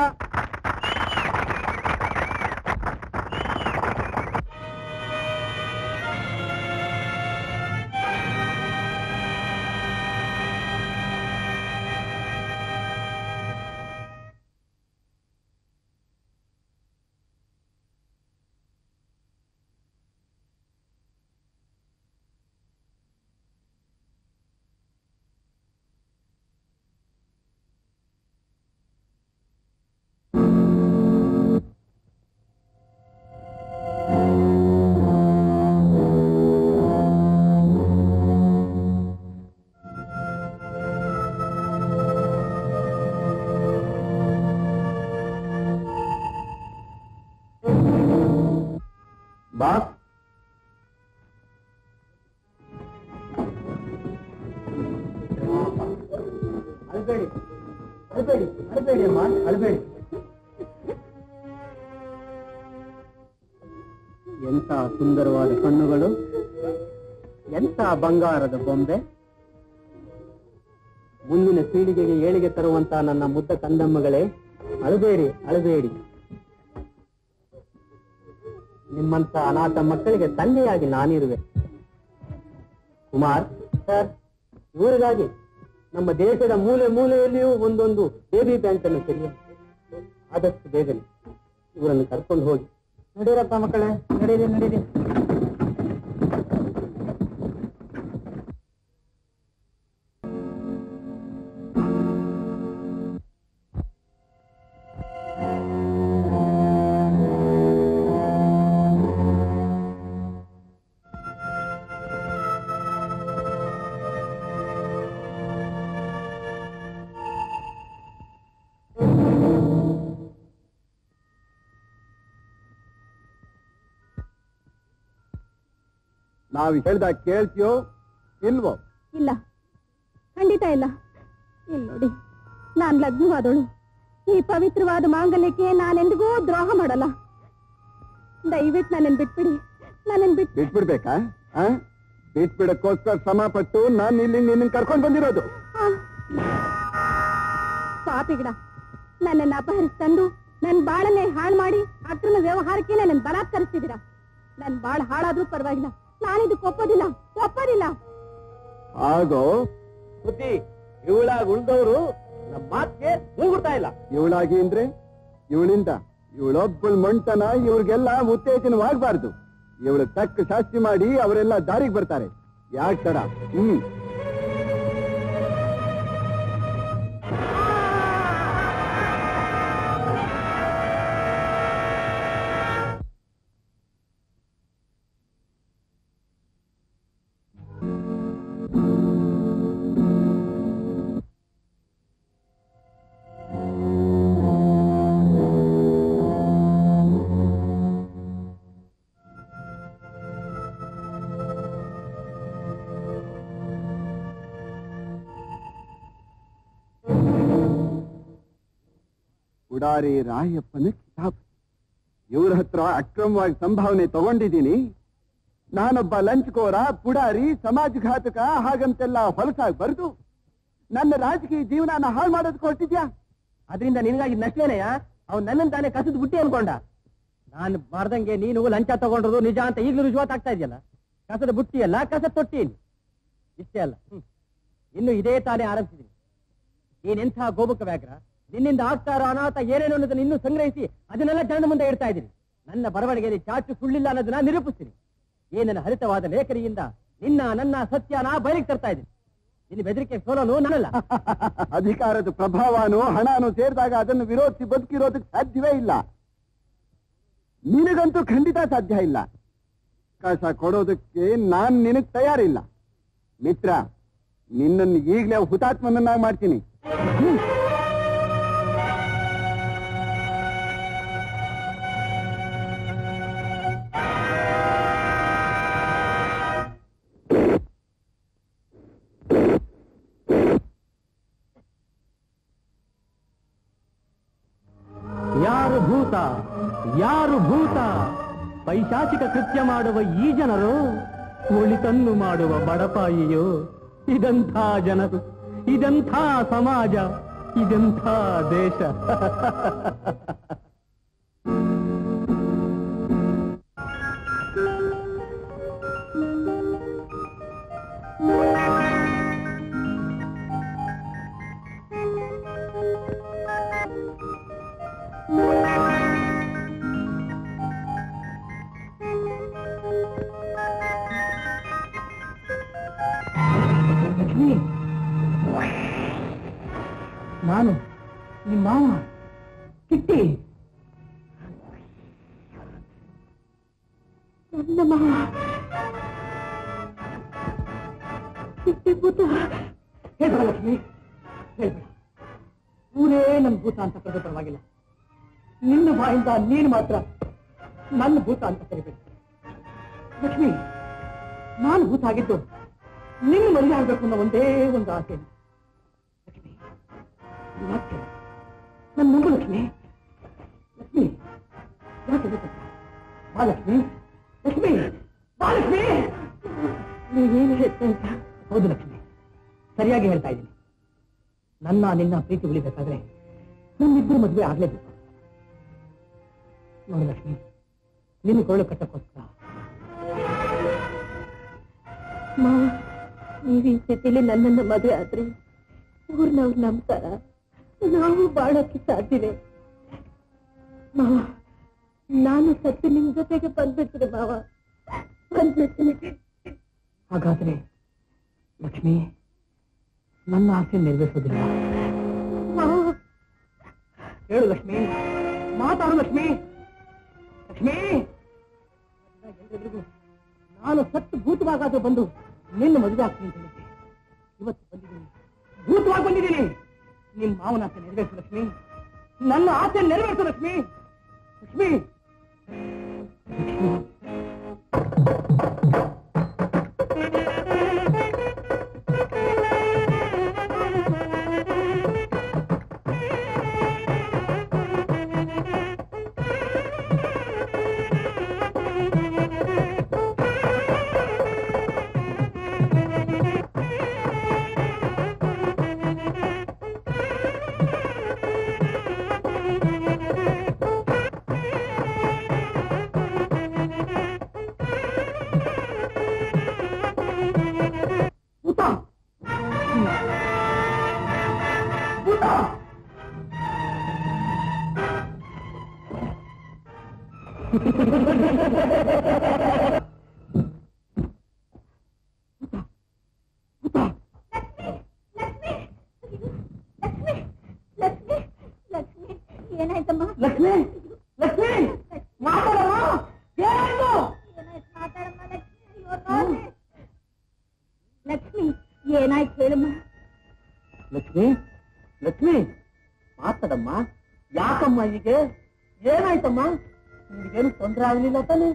ಬಾಸ್, ಅಳ್ಬೇಡಿ ಅಳ್ಬೇಡಿ ಅಳ್ಬೇಡಿ ಅಮ್ಮ, ಅಳ್ಬೇಡಿ. ಎಂತ ಸುಂದರವಾದ ಕಣ್ಣುಗಳು, ಎಂತ ಬಂಗಾರದ ಬೊಂಬೆ. ಮುಂದಿನ ಪೀಳಿಗೆಗೆ ಏಳಿಗೆ ತರುವಂತ ನನ್ನ ಮುದ್ದ ಕಂದಮ್ಮಗಳೇ, ಅಳಬೇಡಿ ಅಳಬೇಡಿ. ನಿಮ್ಮಂತ ಅನಾಥ ಮಕ್ಕಳಿಗೆ ತಂದೆಯಾಗಿ ನಾನಿರುವೆ. ಕುಮಾರ್ ಸರ್, ಇವರಿಗಾಗಿ ನಮ್ಮ ದೇಶದ ಮೂಲೆ ಮೂಲೆಯಲ್ಲಿಯೂ ಒಂದೊಂದು ಬೇಬಿ ಬ್ಯಾಂಕ್ ಅನ್ನು ತೆರೆಯ. ಆದಷ್ಟು ಬೇಗನೆ ಇವರನ್ನು ಕರ್ಕೊಂಡು ಹೋಗಿ. ನಡೀರಪ್ಪ ಮಕ್ಕಳೇ, ನಡೀರಿ ನಡೀರಿ. ನಾವು ಹೇಳ್ದಾಗ ಕೇಳ್ತೀಯೋ ಇಲ್ವೋ? ಇಲ್ಲ, ಖಂಡಿತ ಇಲ್ಲ. ಇಲ್ಲಿ ನೋಡಿ, ನಾನ್ ಲಗ್ನವಾದಳು. ಈ ಪವಿತ್ರವಾದ ಮಾಂಗಲ್ಯಕ್ಕೆ ನಾನೆಂದಿಗೂ ದ್ರೋಹ ಮಾಡಲ್ಲ. ದಯವಿಟ್ಟು ನನ್ನನ್ನು ಬಿಟ್ಬಿಡಿ. ನನ್ನನ್ನು ಬಿಟ್ಬಿಡ್ಬೇಕಾ? ಬಿಟ್ಬಿಡಕ್ಕೋಸ್ಕರ ಶ್ರಮ ಪಟ್ಟು ನಾನು ಇಲ್ಲಿ ನಿನ್ನ ಕರ್ಕೊಂಡು ಬಂದಿರೋದು. ಪಾಪಿಗಿಡ, ನನ್ನನ್ನು ಅಪಹರಿಸ್ತಂದು ನನ್ನ ಬಾಳನ್ನೇ ಹಾಳು ಮಾಡಿ ಅಕ್ರಮ ವ್ಯವಹಾರಕ್ಕೆ ನನ್ನನ್ನು ಬಲಾತ್ಕರಿಸ್ತಿದ್ದೀರಾ. ನನ್ ಬಾಳ ಹಾಳಾದ್ರೂ ಪರವಾಗಿಲ್ಲ, ನಾನಿದಕ್ಕೆ ಒಪ್ಪೋದಿಲ್ಲ ಒಪ್ಪೋದಿಲ್ಲ. ಆಗೋ ಬುದ್ಧಿ, ಇವಳಾಗಿ ಉಳಿದವರು ನಮ್ಮ ಮಾತಿಗೆ ಮೂಗುಡ್ತಾ ಇಲ್ಲ. ಇವಳಾಗಿ ಅಂದ್ರೆ ಇವಳಿಂದ ಇವಳೊಬ್ಬಳ ಮಂಟನ ಇವ್ರಿಗೆಲ್ಲ ಉತ್ತೇಜನವಾಗಬಾರ್ದು. ಇವಳು ತಕ್ಕ ಶಾಸ್ತಿ ಮಾಡಿ ಅವರೆಲ್ಲ ದಾರಿಗೆ ಬರ್ತಾರೆ. ಯಾಕೆ ತಡ? ಪುಡಾರಿ ರಾಯಪ್ಪನ ಕಿತಾಬ್. ಇವ್ರ ಹತ್ರ ಅಕ್ರಮವಾಗಿ ಸಂಭಾವನೆ ತಗೊಂಡಿದ್ದೀನಿ. ನಾನೊಬ್ಬ ಲಂಚ್ಕೋರ, ಪುಡಾರಿ, ಸಮಾಜಘಾತಕ ಹಾಗಂತೆಲ್ಲ ಹೊಲಸಾಗಿ ಬರೆದು ನನ್ನ ರಾಜಕೀಯ ಜೀವನ ಹಾಳು ಮಾಡೋದಕ್ಕೆ ಹೊರಟಿದ್ಯಾ? ಅದರಿಂದ ನಿನಗಾಗಿ ನಷ್ಟೇನೆಯಾ? ಅವ್ನು ನನ್ನನ್ನು ತಾನೇ ಕಸದ ಬುಟ್ಟಿ ಅನ್ಕೊಂಡ. ನಾನು ಮಾಡ್ದಂಗೆ ನೀನು ಲಂಚ ತಗೊಂಡ್ರು ನಿಜ ಅಂತ ಈಗಲೂ ರುಜುವಾತಾಗ್ತಾ ಇದೆಯಲ್ಲ. ಕಸದ ಬುಟ್ಟಿ ಅಲ್ಲ, ಕಸದ ತೊಟ್ಟಿ ಇಲ್ಲಿ. ಇಷ್ಟೇ ಅಲ್ಲ, ಇನ್ನು ಇದೇ ತಾನೇ ಆರಂಭಿಸಿದ್ದೀನಿ. ನೀನೆಂಥ ಗೋಬಕ ವ್ಯಾಘ್ರ, ನಿನ್ನಿಂದ ಆಗ್ತಾ ಇರೋ ಅನಾಥ ಏನೇನು ಅನ್ನೋದನ್ನ ಇನ್ನೂ ಸಂಗ್ರಹಿಸಿ ಅದನ್ನೆಲ್ಲ ಜನರ ಮುಂದೆ ಇಡ್ತಾ ಇದ್ದೀನಿ. ನನ್ನ ಬರವಣಿಗೆಯಲ್ಲಿ ಚಾಚು ಸುಳ್ಳಿಲ್ಲ ಅನ್ನೋದನ್ನ ನಿರೂಪಿಸ್ತೀನಿ. ನನ್ನ ಹರಿತವಾದ ಲೇಖನಿಯಿಂದ ನನ್ನ ಸತ್ಯನ ಬಯಲಿಗೆ ತರ್ತಾ ಇದ್ದೀನಿ. ನಿನ್ನ ಬೆದರಿಕೆ ಸೋಲೋನು ನನ್ನಲ್ಲ. ಅಧಿಕಾರದ ಪ್ರಭಾವನೂ ಹಣನೂ ಸೇರಿದಾಗ ಅದನ್ನು ವಿರೋಧಿಸಿ ಬದುಕಿರೋದಕ್ಕೆ ಸಾಧ್ಯವೇ ಇಲ್ಲ. ನಿನಗಂತೂ ಖಂಡಿತ ಸಾಧ್ಯ ಇಲ್ಲ. ಅವಕಾಶ ಕೊಡೋದಕ್ಕೆ ನಾನ್ ನಿನಗ್ ತಯಾರಿಲ್ಲ. ಮಿತ್ರ, ನಿನ್ನನ್ನು ಈಗಲೇ ಹುತಾತ್ಮನನ್ನಾಗಿ ಮಾಡ್ತೀನಿ. ಯಾರು ಭೂತ? ಪೈಶಾಚಿಕ ಕೃತ್ಯ ಮಾಡುವ ಈ ಜನರು, ಒಳಿತನ್ನು ಮಾಡುವ ಬಡಪಾಯಿಯೋ? ಇದಂಥ ಜನರು, ಇದಂಥ ಸಮಾಜ, ಇದಂಥ ದೇಶ. ನಾನು ನಿಮ್ಮ ಮಾವ ಕಿಟ್ಟಿ. ನನ್ನ ಮಾವ ಕಿಟ್ಟಿ ಭೂತ. ಹೇಳ್ಬೇಡ ಲಕ್ಷ್ಮಿ, ಹೇಳ್ಬೇಡ. ಊರೇ ನನ್ನ ಭೂತ ಅಂತ ಕರೆದ ಪರವಾಗಿಲ್ಲ. ನಿನ್ನ ಬಾಯಿಂದ ನೀನು ಮಾತ್ರ ನನ್ನ ಭೂತ ಅಂತ ಕರಿಬೇಕು. ಲಕ್ಷ್ಮಿ, ನಾನು ಭೂತ ಆಗಿದ್ದು ನಿನ್ನ ಮದುವೆ ಆಗ್ಬೇಕು ಅನ್ನೋ ಒಂದೇ ಒಂದು ಆಸೆ. ಲಕ್ಷ್ಮಿ, ಯಾಕೆ ನನ್ನ ನಂಬು ಲಕ್ಷ್ಮಿ. ಲಕ್ಷ್ಮಿ, ಯಾಕೆ ಬಾ ಲಕ್ಷ್ಮಿ. ಲಕ್ಷ್ಮಿ, ಬಾ ಲಕ್ಷ್ಮಿ. ನೀವೇನು ಹೇಳ್ತಾ ಇದ್ದ? ಹೌದು ಲಕ್ಷ್ಮಿ, ಸರಿಯಾಗಿ ಹೇಳ್ತಾ ಇದ್ದೀನಿ. ನಿನ್ನ ಪ್ರೀತಿ ಉಳಿಬೇಕಾದ್ರೆ ನಮ್ಮಿಬ್ಬರು ಮದುವೆ ಆಗ್ಲೇಬೇಕು. ನೋಡು ಲಕ್ಷ್ಮಿ, ನಿನ್ನ ಕೊರಳು ಕಟ್ಟಕ್ಕೋಸ್ಕರ ನೀವು ಈ ಸ್ಥಿತಿಲಿ ನನ್ನನ್ನು ಮದುವೆ ಆದ್ರೆ ಊರ್ನವ್ರು ನಂಬ್ತಾರ? ನಾವು ಬಾಳಕ್ಕೆ ಸಾಧ್ಯವೇ? ಮಾವ, ನಾನು ಸತ್ತು ನಿಮ್ ಜೊತೆಗೆ ಬಂದ್ಬಿಡ್ತೀನಿ ಮಾವ, ಬಂದ್ಬಿಡ್ತೀನಿ. ಹಾಗಾದ್ರೆ ಲಕ್ಷ್ಮಿ, ನನ್ನ ಆಸೆ ನೆರವೇರಿಸೋದಿಲ್ಲ. ಹೇಳು ಲಕ್ಷ್ಮಿ, ಮಾತಾಡು ಲಕ್ಷ್ಮಿ. ಲಕ್ಷ್ಮಿ, ಎಲ್ರಿಗೂ ನಾನು ಸತ್ತು ಭೂತವಾಗಾದ್ರೂ ಬಂದು ನಿನ್ನ ಮದುವೆ ಆಗ್ತೀನಿ ಅಂತ ಹೇಳಿದ್ದೆ. ಇವತ್ತು ಬಂದಿದ್ದೀನಿ, ಭೂತವಾಗಿ ಬಂದಿದ್ದೀನಿ. ನಿಮ್ಮ ಮಾವನ ಆಸೆ ನೆರವೇರಿಸು ಲಕ್ಷ್ಮಿ, ನನ್ನ ಆಸೆ ನೆರವೇರಿಸು ಲಕ್ಷ್ಮಿ. ಲಕ್ಷ್ಮಿ, ಏನಾಯ್ತಮ್ಮ? ಲಕ್ಷ್ಮಿ, ಲಕ್ಷ್ಮಿ, ಮಾತಾಡಮ್ಮ. ಏನು? ಮಾತಾಡಮ್ಮ ಲಕ್ಷ್ಮಿ, ಏನಾಯ್ತು ಹೇಳಮ್ಮ. ಲಕ್ಷ್ಮಿ, ಲಕ್ಷ್ಮಿ, ಮಾತಾಡಮ್ಮ. ಯಾಕಮ್ಮ ಹೀಗೆ? ಏನಾಯ್ತಮ್ಮ? ನಿಮಗೇನು ತೊಂದರೆ ಆಗಲಿಲ್ಲ ತಾನೆ?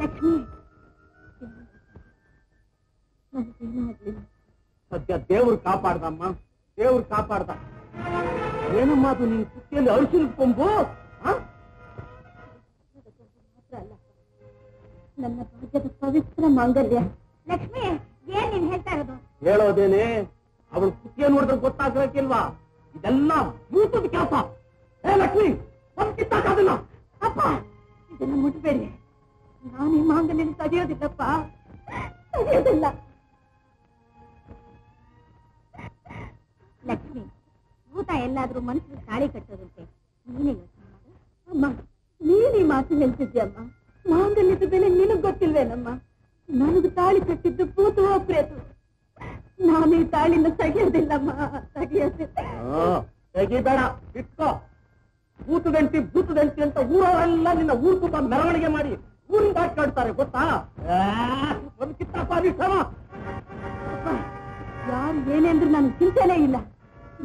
ಲಕ್ಷ್ಮಿ, ನನಗೇನೂ ಆಗ್ಲಿಲ್ಲ. ಸದ್ಯ ದೇವ್ರು ಕಾಪಾಡ್ದಮ್ಮ, ದೇವ್ರು ಕಾಪಾಡ್ದ. ಏನಮ್ಮ ಅದು ನಿನ್ ಕುತ್ತಿಯಲ್ಲಿ ಅರಿಶಿನ ಕೊಂಬು? ಮಾತ್ರ ಅಲ್ಲ, ನನ್ನ ಭಾಗ್ಯದ ಪವಿತ್ರ ಮಾಂಗಲ್ಯ. ಲಕ್ಷ್ಮಿ, ಏನ್ ನೀನ್ ಹೇಳ್ತಾ ಇರೋದು? ಹೇಳೋದೇನೆ, ಅವಳು ಕುತ್ತಿಗೆ ನೋಡಿದ್ರೆ ಗೊತ್ತಾಗಬೇಕಿಲ್ವಾ? ಇದೆಲ್ಲ ಭೂತದ ಕೆಲಸ. ಏ ಲಕ್ಷ್ಮಿ, ಒಂದ್ ಕಿತ್ತಾಕಾದಿಲ್ಲ. ಅಪ್ಪ, ಇದನ್ನ ಮುಟ್ಬೇಡಿ. ನಾನು ಈ ಮಾಂಗಲ್ಯನ ತೆಗೆಯೋದಿಲ್ಲಪ್ಪ, ತೆಗೆಯೋದಿಲ್ಲ. ಲಕ್ಷ್ಮಿ, ಭೂತ ಎಲ್ಲಾದ್ರೂ ಮನುಷ್ಯರು ತಾಳಿ ಕಟ್ಟೋದಂತೆ. ನೀನೇ ಯೋಚನೆ ಮಾಡು. ಅಮ್ಮ, ನೀನ್ ಈ ಮಾತು ಹೇಳ್ತಿದ್ಯಮ್ಮ. ಮಾಂಗಲ್ಯದ ಬೆಲೆ ನಿನಗ್ ಗೊತ್ತಿಲ್ವೇನಮ್ಮ? ನನಗೆ ತಾಳಿ ಕಟ್ಟಿದ್ದು ಭೂತವೋ ಪ್ರೇತು. ನಾನು ಈ ತಾಳಿನ ತೆಗೆಯೋದಿಲ್ಲಮ್ಮ, ತೆಗೆಯೋದಿಲ್ಲ. ತೆಗಿಬೇಡ, ಇಟ್ಕೋ. ಭೂತದಂತಿ ಅಂತ ಊರವರೆಲ್ಲ ನಿನ್ನ ಊರು ತುಂಬ ಮೆರವಣಿಗೆ ಮಾಡಿ ಊರಿಂದ ಹಾಕಾಡ್ತಾರೆ, ಗೊತ್ತಾ? ಒಂದು ಕಿತ್ತಾಪಾದಿಸಮ. ಯಾರು ಏನೇಂದ್ರೂ ನನ್ಗೆ ಚಿಂತೆನೇ ಇಲ್ಲ.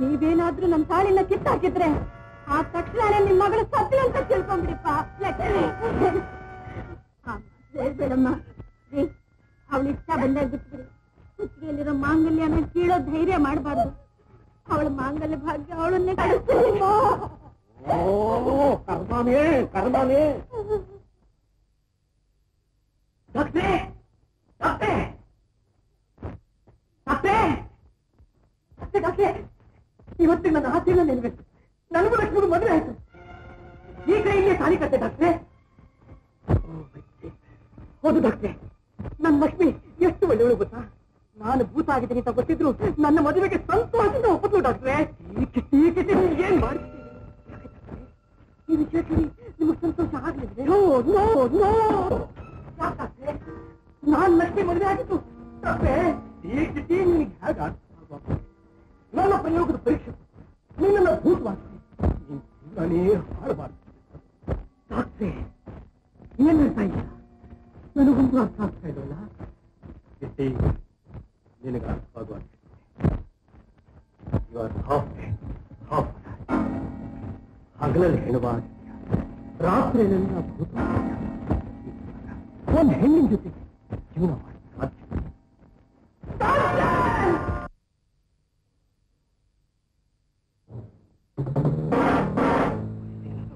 ನೀವೇನಾದ್ರೂ ನನ್ನ ತಾಳಿನ ಕಿತ್ತಾಕಿದ್ರೆ ಆ ತಕ್ಷಣನೇ ನಿಮ್ ಮಗಳ ಸತ್ಯ ಅಂತ ತಿಳ್ಕೊಂಡ್ಬಿಡಿಪ್ಪ. ಹೇಳ್ಬೇಡಮ್ಮ, ಅವಳ ಇಷ್ಟ ಬಂದಾಗ ಬಿಟ್ಬಿಡಿ. ಕುತ್ತಿಗೆಯಲ್ಲಿರೋ ಮಾಂಗಲ್ಯನ ಕೀಳೋ ಧೈರ್ಯ ಮಾಡಬಾರ್ದು. ಅವಳ ಮಾಂಗಲ್ಯ ಭಾಗ್ಯ ಅವಳನ್ನೇ ಕಳಿಸ್ತೀನಿ. ಕರ್ಮಾನೇ ಕರ್ಮಾನೇ. ಡಾಕ್ಟ್ರೇ, ಡಾಕ್ಟ್ರೇ, ಡಾಕ್ಟ್ರೇ, ಡಾಕ್ಟ್ರೇ, ಇವತ್ತಿಗೆ ನನ್ನ ಆಸೆನ ನೆನಬೇಕು. ನನಗೂ ಲಕ್ಷ್ಮಣ ಮದುವೆ ಆಯ್ತು. ಈ ಕೈಗೆ ತಾಳಿ ಕಟ್ಟೆ ಡಾಕ್ಟ್ರೇ. ಹೌದು ಡಾಕ್ಟ್ರೇ, ನನ್ನ ಲಕ್ಷ್ಮಿ ಎಷ್ಟು ಒಳ್ಳೆಯವಳು ಗೊತ್ತಾ? ನಾನು ಭೂತ ಆಗಿದ್ದೀನಿ ಅಂತ ಗೊತ್ತಿದ್ರು ನನ್ನ ಮದುವೆಗೆ ಸಂತೋಷದಿಂದ ಒಪ್ಪತ್ತು ಡಾಕ್ಟ್ರೇ. ಈ ಕಿಟ್ಟಿ ಏನ್ ಮಾಡ್ತೀನಿ? ಈ ವಿಷಯ ಕೇಳಿ ನಿಮಗೆ ಸಂತೋಷ ಆಗ್ಲಿದ್ರೆ ನಾನ್ ಲಕ್ಷ್ಮಿ ಮದುವೆ ಆಗಿತ್ತು ಡಾಕ್ಟ್ರೇ. ಈ ಕಿಟ್ಟಿ ನಿನಗೆ ಹೇಗ ನನ್ನ ಪ್ರಯೋಗದ ಪರೀಕ್ಷೆ ನಿನ್ನ ಭೂತವಾಗ್ತೀನಿ. ನಾನೇ ಹಾಳಬಾರ್ದು ಡಾಕ್ಟ್ರೇ. ಏನ್ ಹೇಳ್ತಾ ಇಲ್ಲ? ನನಗೊಂದು ಅರ್ಥ ಆಗ್ತಾ ಇಲ್ವಲ್ಲ. ಕಿಟ್ಟಿ, ನಿನಗೆ ಅರ್ಥವಾಗುವ ಹಗಲಲ್ಲಿ ಹೆಣುವಾಗ ರಾತ್ರಿಯಲ್ಲೆಲ್ಲ ಭೂತ ಒಂದು ಹೆಣ್ಣಿನ ಜೊತೆ ಜೀವನ ಮಾಡಿ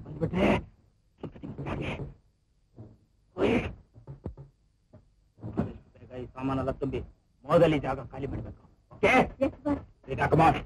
ಬಂದ್ಬಿಟ್ರೆ ಈ ಸಾಮಾನೆಲ್ಲ ತುಂಬಿ ಮೊದಲಿ ಜಾಗ ಖಾಲಿ ಮಾಡಬೇಕು. ಓಕೆ, ಈಗ ಕಮಾನ್.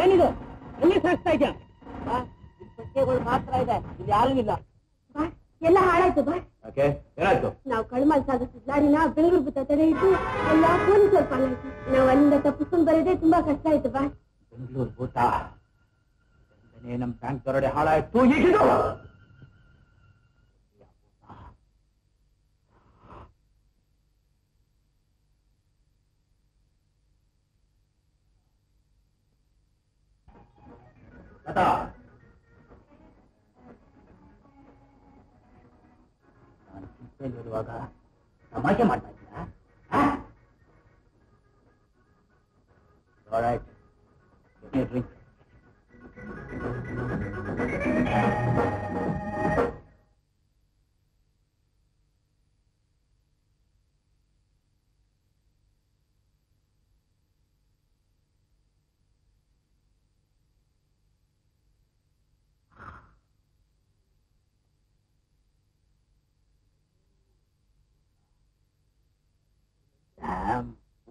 ಏನಿದು ಎಲ್ಲಿ ಸಾಕ್ತಾ ಇದ್ಯಾ? ಪಟ್ಟಿಗಳು ಮಾತ್ರ ಇದೆ, ಇಲ್ಲಿ ಯಾರೂ ಇಲ್ಲ. ಎಲ್ಲ ಹಾಳಾಯ್ತು ಬಾ. ಏನಾಯ್ತು? ನಾವು ಕಳ್ಮಲ್ ಸಾಗಿಸಿದ ಲಾರಿನ ಬೆಂಗಳೂರು ಬಿತ್ತ ತಡೆ ಇಟ್ಟು ಎಲ್ಲ ಪೊಲೀಸ್ ಸ್ವಲ್ಪ ಆಯ್ತು. ನಾವು ಅಲ್ಲಿಂದ ತಪ್ಪಿಸ್ಕೊಂಡು ಬರೋದೇ ತುಂಬಾ ಕಷ್ಟ ಆಯ್ತು ಬಾ. ಬೆಂಗಳೂರು ಭೂತ ನಮ್ ಬ್ಯಾಂಕ್ ದರೋಡೆ ಹಾಳಾಯ್ತು. ಈಗಿದು ನಾನು ಚಿಂತೆಯಲ್ಲಿರುವಾಗ ತಮಾಷೆ ಮಾಡ್ತಾ ಇದ್ದೀರಾ? ಡ್ರಿಂಕ್.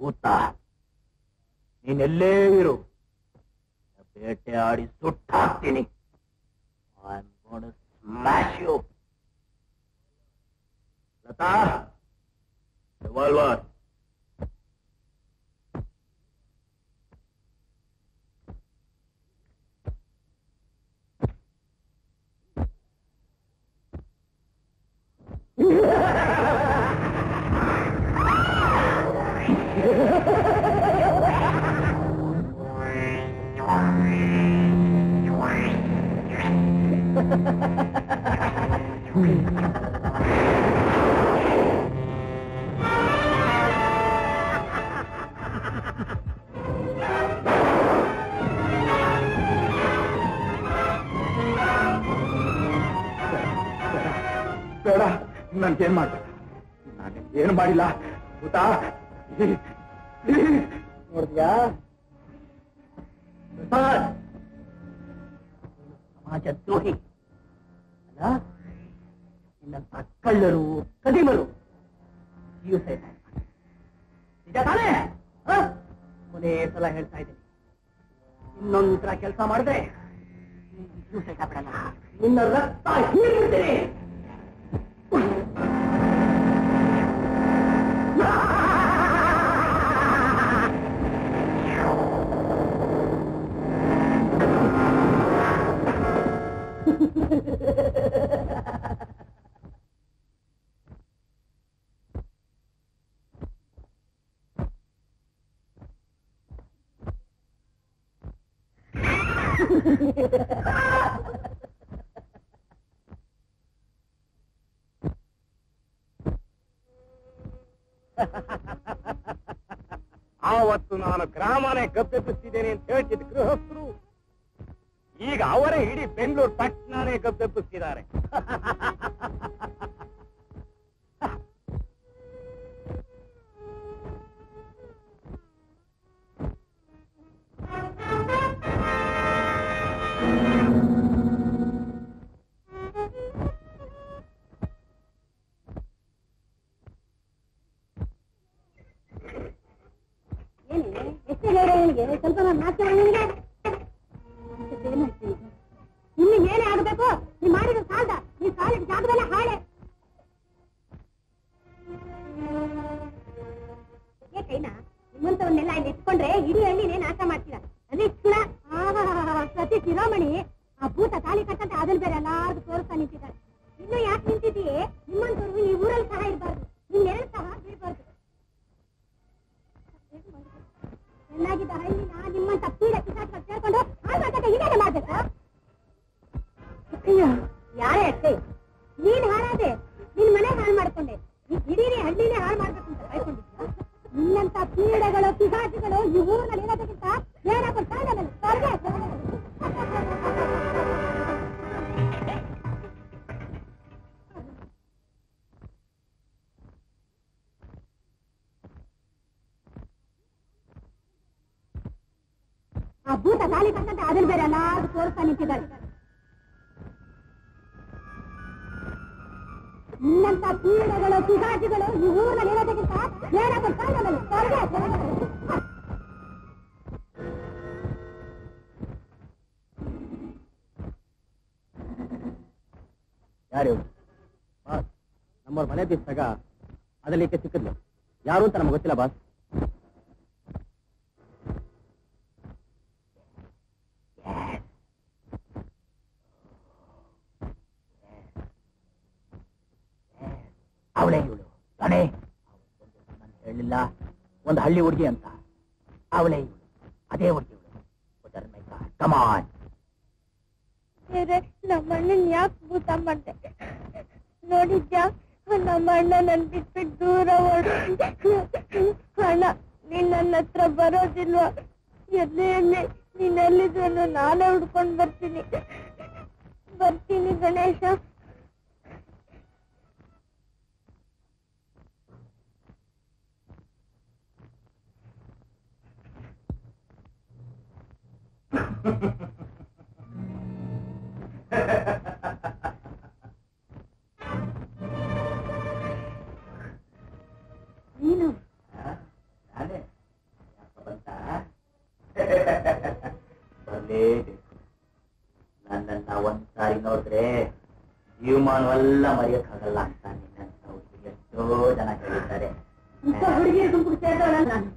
ಭೂತ, ನೀನೆಲ್ಲೇ ಇರು, ಬೇಟೆ ಆಡಿ ಸುಟ್ಟಾಕ್ತೀನಿ. I'm gonna smash you. Revolver. ಬೇಡ, ನನ್ಗೇನ್ ಮಾಡ್ಬೇಡ. ನಾನು ಏನು ಮಾಡಿಲ್ಲ ಗೊತ್ತಾ? ನೋಡಿದ್ಯಾ ಸಮಾಜ ದ್ರೋಹಿ ಅಲ್ಲ, ನಿನ್ನಂತ ಕಳ್ಳರು ಕದಿಮರು ಜೀವ ಸಹಿತ ನಿಜ ತಾನೇ? ಕೊನೆ ಸಲ ಹೇಳ್ತಾ ಇದ್ದೀನಿ, ಇನ್ನೊಂದರ ಕೆಲಸ ಮಾಡಿದ್ರೆ ಜೀವ ಸಹಿತ ಬಿಡಲ್ಲ, ನಿನ್ನ ರಕ್ತ ಹೀರಿಬಿಡ್ತೀನಿ. ಆವತ್ತು ನಾನು ಗ್ರಾಮನೇ ಗಬ್ಬೆಬ್ಬಿಸ್ತಿದ್ದೇನೆ ಅಂತ ಹೇಳ್ತಿದ್ದ ಗೃಹಸ್ಥರು ಈಗ ಅವರೇ ಇಡೀ ಬೆಂಗಳೂರು ಪಟ್ಟಣನೇ ಗಬ್ಬೆಬ್ಬಿಸ್ತಿದ್ದಾರೆ. ಸ್ವಲ್ಪ ನಾಚ ನಿನಗೆ ಇನ್ನು ಏನೇ ಆಗಬೇಕು, ನೀ ಮಾಡಿದ ಸಾಲದ, ನೀ ಸಾಲಿದ ಜಾಗದಲ್ಲೇ ಹಾಳೆ. ಕೈನಾ ನಿಮ್ಮಂತವನ್ನೆಲ್ಲ ಇಲ್ಲಿ ಇಟ್ಕೊಂಡ್ರೆ ಇಡೀ ಹಳ್ಳಿನೇ ನಾಶ ಮಾಡ್ತೀರಾ. ಅದಿಕ್ಷಣ ಸತಿ ಶಿರೋಮಣಿ ಆ ಭೂತ ತಾಳಿ ಕಟ್ಟಂತೆ ಅದನ್ನ ಬೇರೆ ಎಲ್ಲಾರ್ದು ತೋರಿಸ್ತಾ ನಿಂತಿದ್ದಾರೆ. ಇನ್ನು ಯಾಕೆ ನಿಂತಿದ್ದೀಯೇ? ನಿಮ್ಮಂತವ್ರು ಈ ಊರಲ್ಲಿ ಸಹ ಇರಬಾರ್ದು, ನಿನ್ನೆರಡು ಸಹ ಬೀಳ್ಬಾರ್ದು. ಚೆನ್ನಾಗಿದ್ದ ಹಳ್ಳಿನ ನಿಮ್ಮಂತ ಪೀಡ ಪಿಸಾಚಿಗಳು ಸೇರ್ಕೊಂಡು ಹಾಳಾಗಕ್ಕೆ ಇದೇನೆ ಮಾಡ್ಬೇಕು. ಯಾರೇ ಅಷ್ಟೇ ನೀನ್ ಹಾಳಾದೆ, ನಿನ್ ಮನೆ ಹಾಳು ಮಾಡ್ಕೊಂಡೆ, ಈ ಇಡೀ ಹಳ್ಳಿನೇ ಹಾಳು ಮಾಡ್ಬೇಕು ಅಂತ ಕಾಯ್ಕೊಂಡಿದ್ಯಾ? ನಿನ್ನಂತ ಪೀಡೆಗಳು ಪಿಸಾಚಿಗಳು ಈ ಊರಿನಲ್ಲಿ ಇರೋದಕ್ಕಿಂತ ಏನಾದ್ರು ಕಾರಣದಲ್ಲಿ ಸ್ವರ್ಗ ಆ ಭೂತ ತಾಳಿ ಕಟ್ಟಂತೆ ಅದನ್ನ ಬೇರೆ ಎಲ್ಲಾರು ತೋರಿಸ್ತಾ ನಿಂತಿದ್ದಾರೆ. ನಿನ್ನಂತ ಪೀಡೆಗಳು ಪಿಸಾಚಿಗಳು ಈ ಊರಿನಲ್ಲಿ ಇರೋದಕ್ಕಿಂತ ಏನಾದ್ರು ಕಾರಣದಲ್ಲಿ ಸ್ವರ್ಗ ಯಾರು ಬಾಸ್? ನಮ್ಮವ್ರ ಮನೆ ಬೀಸಿದಾಗ ಅದರಲ್ಲಿ ಸಿಕ್ಕಿದ್ಲು. ಯಾರು ಅಂತ ನಮ್ಗೆ ಗೊತ್ತಿಲ್ಲ ಬಾಸ್. ಅವಳೇ ಇವಳು ತಾನೇ? ನಾನು ಹೇಳಿಲ್ಲ ಒಂದು ಹಳ್ಳಿ ಹುಡುಗಿ ಅಂತ. ಅವಳೇ ಇವಳು, ಅದೇ ಹುಡುಗಿ ಇವಳು. ಕಮಾನ್. ನಮ್ಮಣ್ಣನ್ ಯಾಕೆ ಭೂತ ಮಾಡ್ದೆ ನೋಡಿದ್ಯಾ? ನಮ್ಮ ಅಣ್ಣ ನನ್ ಬಿಟ್ಬಿಟ್ಟು ದೂರ ಅಣ್ಣ, ನೀನ್ ನನ್ನ ಹತ್ರ ಬರೋದಿಲ್ವಾ? ಎಲ್ಲಿ ನೀನೆಲ್ಲಿದ್ರು ನಾನೇ ಹುಡ್ಕೊಂಡ್ ಬರ್ತೀನಿ ಗಣೇಶ. ನೀನು ಬರ್ಲೇಬೇಕು. ನನ್ನನ್ನ ಒಂದ್ಸಾರಿ ನೋಡಿದ್ರೆ ಜೀವಮಾನವೆಲ್ಲ ಮರೆಯಕ್ಕಾಗಲ್ಲ ಅಂತ ನಿನ್ನಂತ ಎಷ್ಟೋ ಜನ ಹೇಳಿದ್ದಾರೆ. ಹುಡುಗಿಯರು ಗುಂಪು ಸೇರಿದವಳ ನಾನು.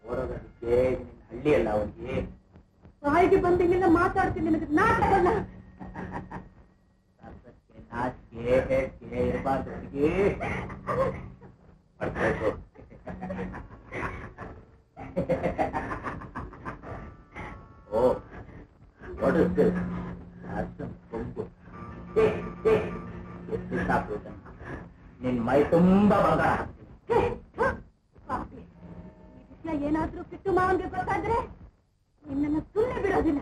ಓಡೋದಕ್ಕೆ ಹಳ್ಳಿ ಅಲ್ಲ ಅವನಿಗೆ. ಬಾಯಿಗೆ ಬಂದಂಗೆಲ್ಲ ಮಾತಾಡ್ತೀನಿ, ನಿನಗೆ ನಾಟಕಲ್ಲ. ನಾಚಿಕೆ ಹೇಸಿಗೆ ಇರಬಾರ್ದು ಅವನಿಗೆ. ಬರ್ಬೇಕು. ಓ ಹೊಡೆದು ಕೊಂಬು ಎಷ್ಟು ಸಾಕು. ನಿನ್ ಮೈ ತುಂಬಾ ಬಂಗಾರ. ಏನಾದ್ರೂ ಕಿಟ್ಟು ಮಾವನ್ಗೆ ಗೊತ್ತಾದ್ರೆ ನಿನ್ನನ್ನು ಸುಮ್ಮನೆ ಬಿಡೋದಿಲ್ಲ.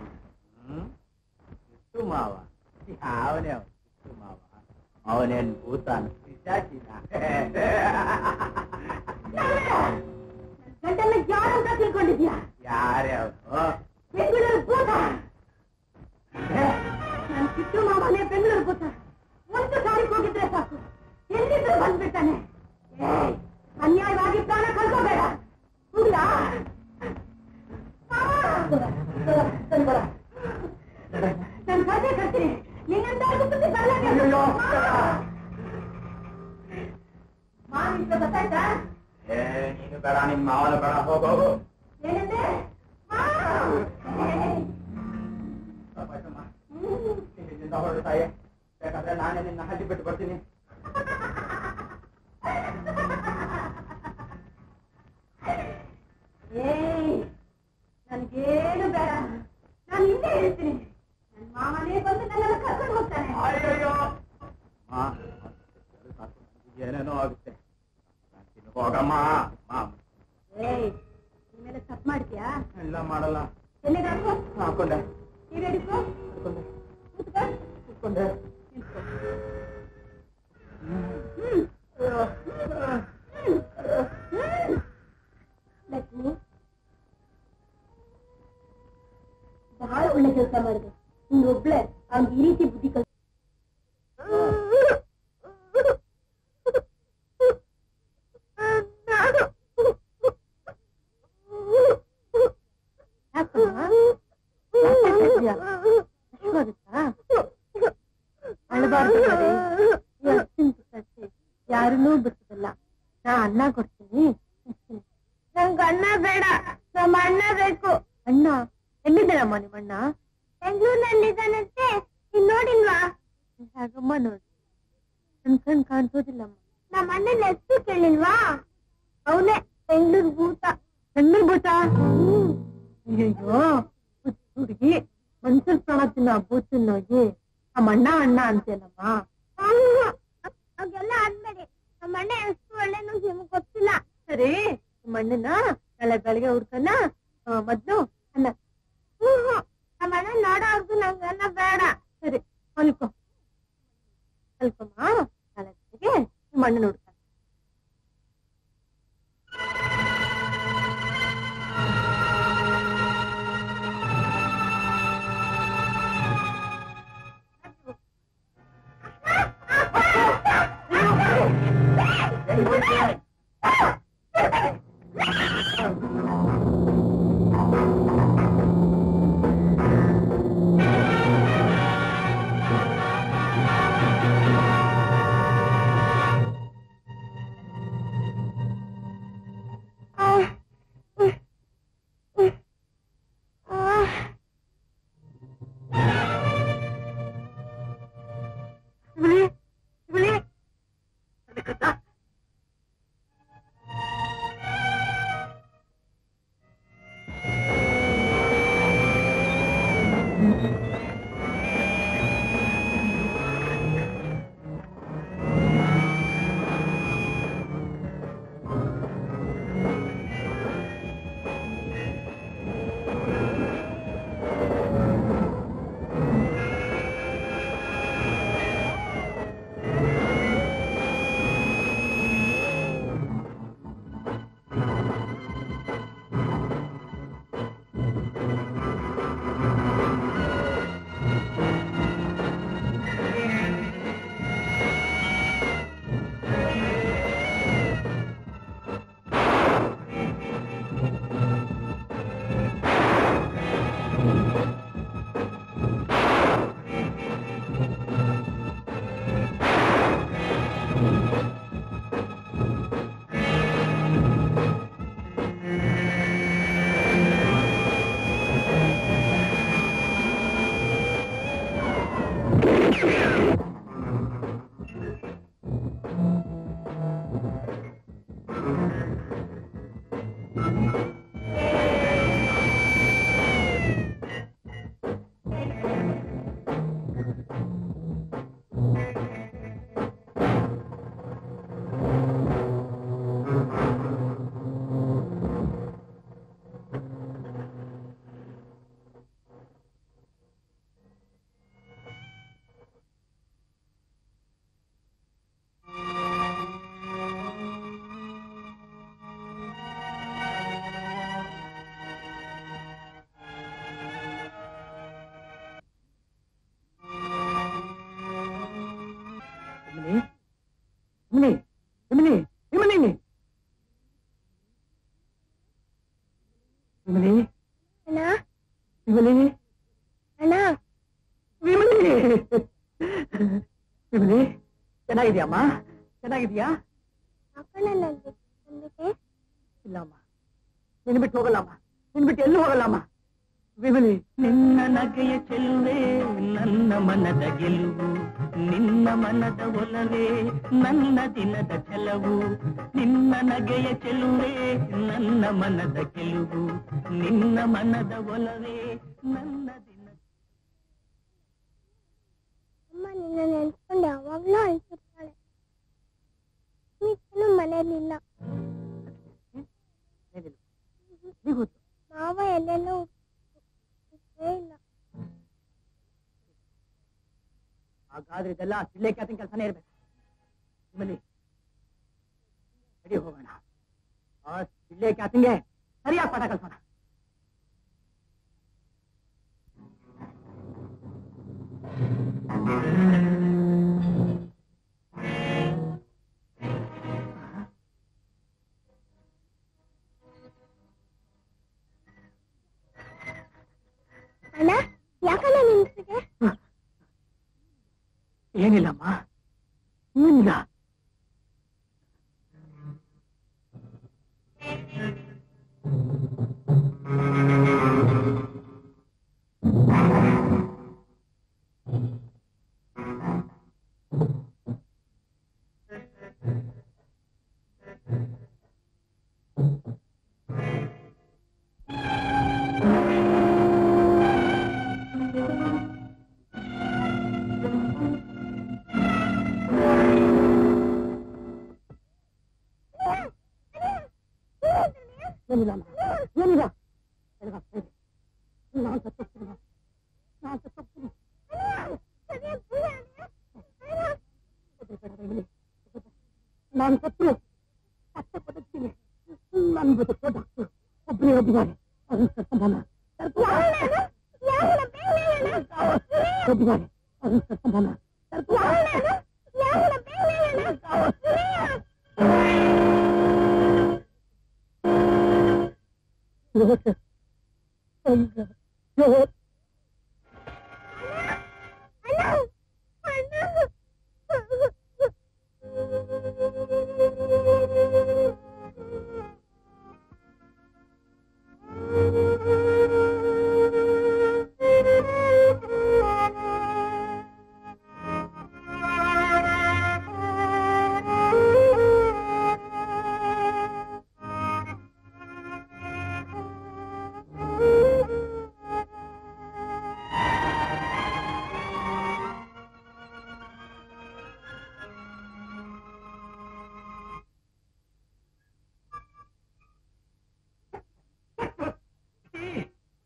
ಕಿಟ್ಟು ಮಾವ ಅವನೇ ಅವನು. ಕಿಟ್ಟು ಮಾವ ಅವನೇನ್ ಭೂತಾನ ಪಿಶಾಚಿನ. ಗಂಟೆಲ್ಲ ಯಾರು ಅಂತ ತಿಳ್ಕೊಂಡಿದ್ಯಾ? ಯಾರೇ ಅವನು? ಬೆಂಗಳೂರು ಭೂತ. ನನ್ ಕಿಟ್ಟು ಮಾವನೇ ಬೆಂಗಳೂರು ಭೂತ. ಒಂದು ಸಾರಿ ಹೋಗಿದ್ರೆ ಸಾಕು, ಎಲ್ಲಿದ್ರು ಬಂದ್ಬಿಡ್ತಾನೆ. ಅನ್ಯಾಯವಾಗಿ ಪ್ರಾಣ ಕಳ್ಕೋಬೇಡ. ನಾನು ಕಥೆ ಕರ್ತೀನಿ. ಮಾವಿನ ಗೊತ್ತಾಯ್ತಾ? ನೀನು ಬೇಡ, ನಿನ್ ಮಾವನ ಬೇಡ. ಹೋಗೋಗು. ಏನಂದ್ರೆ ಹೊರಡ್ತಾಯೆ. ಬೇಕಾದ್ರೆ ನಾನೇ ನಿನ್ನ ಹಳ್ಳಿ ಬಿಟ್ಟು ಬರ್ತೀನಿ. ನನ್ಗೇನು ಬೇಡ, ನಾನು ಹಿಂದೆ ಹೇಳ್ತೀನಿ. ನನ್ನ ಮಾವನೇ ಬಂದು ನನ್ನೆಲ್ಲ ಕರ್ಕೊಂಡು ಹೋಗ್ತಾನೆ. ಏನೇನೋ ಆಗುತ್ತೆ. ಹೋಗಮ್ಮ. ನಿಮ್ಮೆಲ್ಲ ತಪ್ಪು ಮಾಡ್ತೀಯಾ? ಎಲ್ಲ ಮಾಡಲ್ಲ. ಎಲ್ಲಿಗೆ ಹಾಕೋ? ಹಾಕೊಂಡೆ. ನೀವ್ ಹಿಡಿಕೋ. ಕೂತ್ಕೊಂಡೆ. ಲಕ್ಷ್ಮಿ, ಬಹಳ ಒಳ್ಳೆ ಕೆಲಸ ಮಾಡಿದೆ. ನೀನ್ ಒಬ್ಳೆ ಅವ್ನಿಗೆ ಈ ರೀತಿ ಬುದ್ಧಿ ಕಲ್ ಯಾರನ್ನೂ ಬಿಡ್ತದಲ್ಲ. ನಾ ಅನ್ನ ಕೊಡ್ತೀನಿ. ನಂಗೆ ಅನ್ನ ಬೇಡ, ನಮ್ಮ ಅಣ್ಣ ಬೇಕು. ಅಣ್ಣ ಎಲ್ಲಿದ್ದಾನಮ್ಮ? ನಿಮ್ಮಣ್ಣ ಬೆಂಗಳೂರಿನಲ್ಲಿದ್ದಾನಂತೆ. ನೀನ್ ನೋಡಿಲ್ವಾ? ಹಾಗಮ್ಮ ನೋಡಿ, ನನ್ ಕಣ್ ಕಾಣಿಸೋದಿಲ್ಲಮ್ಮ. ನಮ್ಮ ಅಣ್ಣನ ಹೆಸರು ಕೇಳಿಲ್ವಾ? ಅವನೇ ಬೆಂಗಳೂರು ಭೂತ. ಬೆಂಗಳೂರು ಭೂತ? ಅಯ್ಯೋ ಹುಡುಗಿ, ಮನ್ಸಲ್ ಪ್ರಾಣ ತಿನ್ನೋ ಭೂತನ್ ಹೋಗಿ ನಮ್ಮ ಅಣ್ಣ ಅಣ್ಣ ಅಂತೇನಮ್ಮ. ಹಾಗೆಲ್ಲ ಅಂದ್ಬೇಡಿ. ನಮ್ಮ ಅಣ್ಣ ಎಷ್ಟು ಒಳ್ಳೆನು ನಿಮ್ಗೆ ಗೊತ್ತಿಲ್ಲ. ಸರಿ, ನಿಮ್ಮ ಅಣ್ಣನ ನಾಳೆ ಬೆಳಗ್ಗೆ ಹುಡ್ಕನ್ನ ಮೊದ್ಲು ಅನ್ನ. ನಮ್ಮ ಅಣ್ಣ ನೋಡೋರ್ಗು ನಂಗೆಲ್ಲ ಬೇಡ. ಸರಿ, ಅಲ್ಕೊ ಅಲ್ಕೊಮ್ಮ. ನಾಳೆ ಬೆಳಗ್ಗೆ ನಿಮ್ಮ ಅಣ್ಣನ ಹುಡ್ಕ. ವಿಮಲಿ ವಿಮಲಿ ವಿಮಲಿ ವಿಮಲಿ ಅಣ್ಣ ವಿಮಲಿ ಅಣ್ಣ ವಿಮಲಿ ವಿಮಲಿ ಚೆನ್ನಾಗಿದ್ಯಾಮ್ಮ ಚೆನ್ನಾಗಿದ್ಯಾ ಅಪ್ಪಣ್ಣ ನಂಬಿಕೆ ಇಲ್ಲಮ್ಮ ನಿನ್ ಬಿಟ್ಟು ಹೋಗಲ್ಲಮ್ಮ ನಿನ್ ಬಿಟ್ಟು ಎಲ್ಲೂ ಹೋಗಲ್ಲಮ್ಮ ವಿಮಲಿ ನಿನ್ನ ನಗೆಯ ಚೆಲುವೆ ನನ್ನ ಮನದ ಗೆಲುವು ನಿನ್ನ ಮನದ ಒಲವೇ ನನ್ನ ದಿನದ ಛಲವು ನಿನ್ನ ನಗೆಯ ಚೆಲುವೆ ನನ್ನ ಮನದ ಗೆಲುವು ನಿನ್ನ ಮನದ ಒಲವೇ ನನ್ನ ದಿನ ಅಮ್ಮ ನಿನ್ನ ನೆನ್ಸ್ಕೊಂಡು ಯಾವಾಗ್ಲೂ ಅಳ್ತಿರ್ತಾಳೆ ನೀನು ಮನೆಯಲ್ಲಿಲ್ಲ ಮಾವ ಎಲ್ಲೆಲ್ಲೋ ಇಲ್ಲ ಹಾಗಾದ್ರೆ ಇದೆಲ್ಲ ಸಿಳ್ಳೆ ಕ್ಯಾತಿನ ಕೆಲಸನೇ ಇರ್ಬೇಕು ನಿಮ್ಮಲ್ಲಿ ನಡಿ ಹೋಗೋಣ ಆ ಸಿಳ್ಳೆ ಕ್ಯಾತಿಂಗೆ ಸರಿಯಾಗಿ ಪಾಠ ಕಲ್ಸೋಣ ಅಣ್ಣ ಯಾಕಣ್ಣ ನಿನ್ಸಿಗೆ ಏನಿಲ್ಲಮ್ಮ ಏನಿಲ್ಲ ಏನಿಲ್ಲ ನಾನು ಸತ್ತೋಗ್ತೀನಿ ನಾನು ಸತ್ತು ಅತ್ತೆ ಬದುಕ್ತೀನಿ ನನ್ನ ಬದುಕು ಡಾಕ್ಟರ್ ಒಬ್ಬನೇ ಒಬ್ಬಿದ್ದಾರೆ ಅದನ್ನ ಕರ್ಕೊಂಬಮ್ಮ ಒಬ್ಬಿದ್ದಾರೆ ಅದನ್ನ ಕರ್ಕೊಂಬಮ್ಮ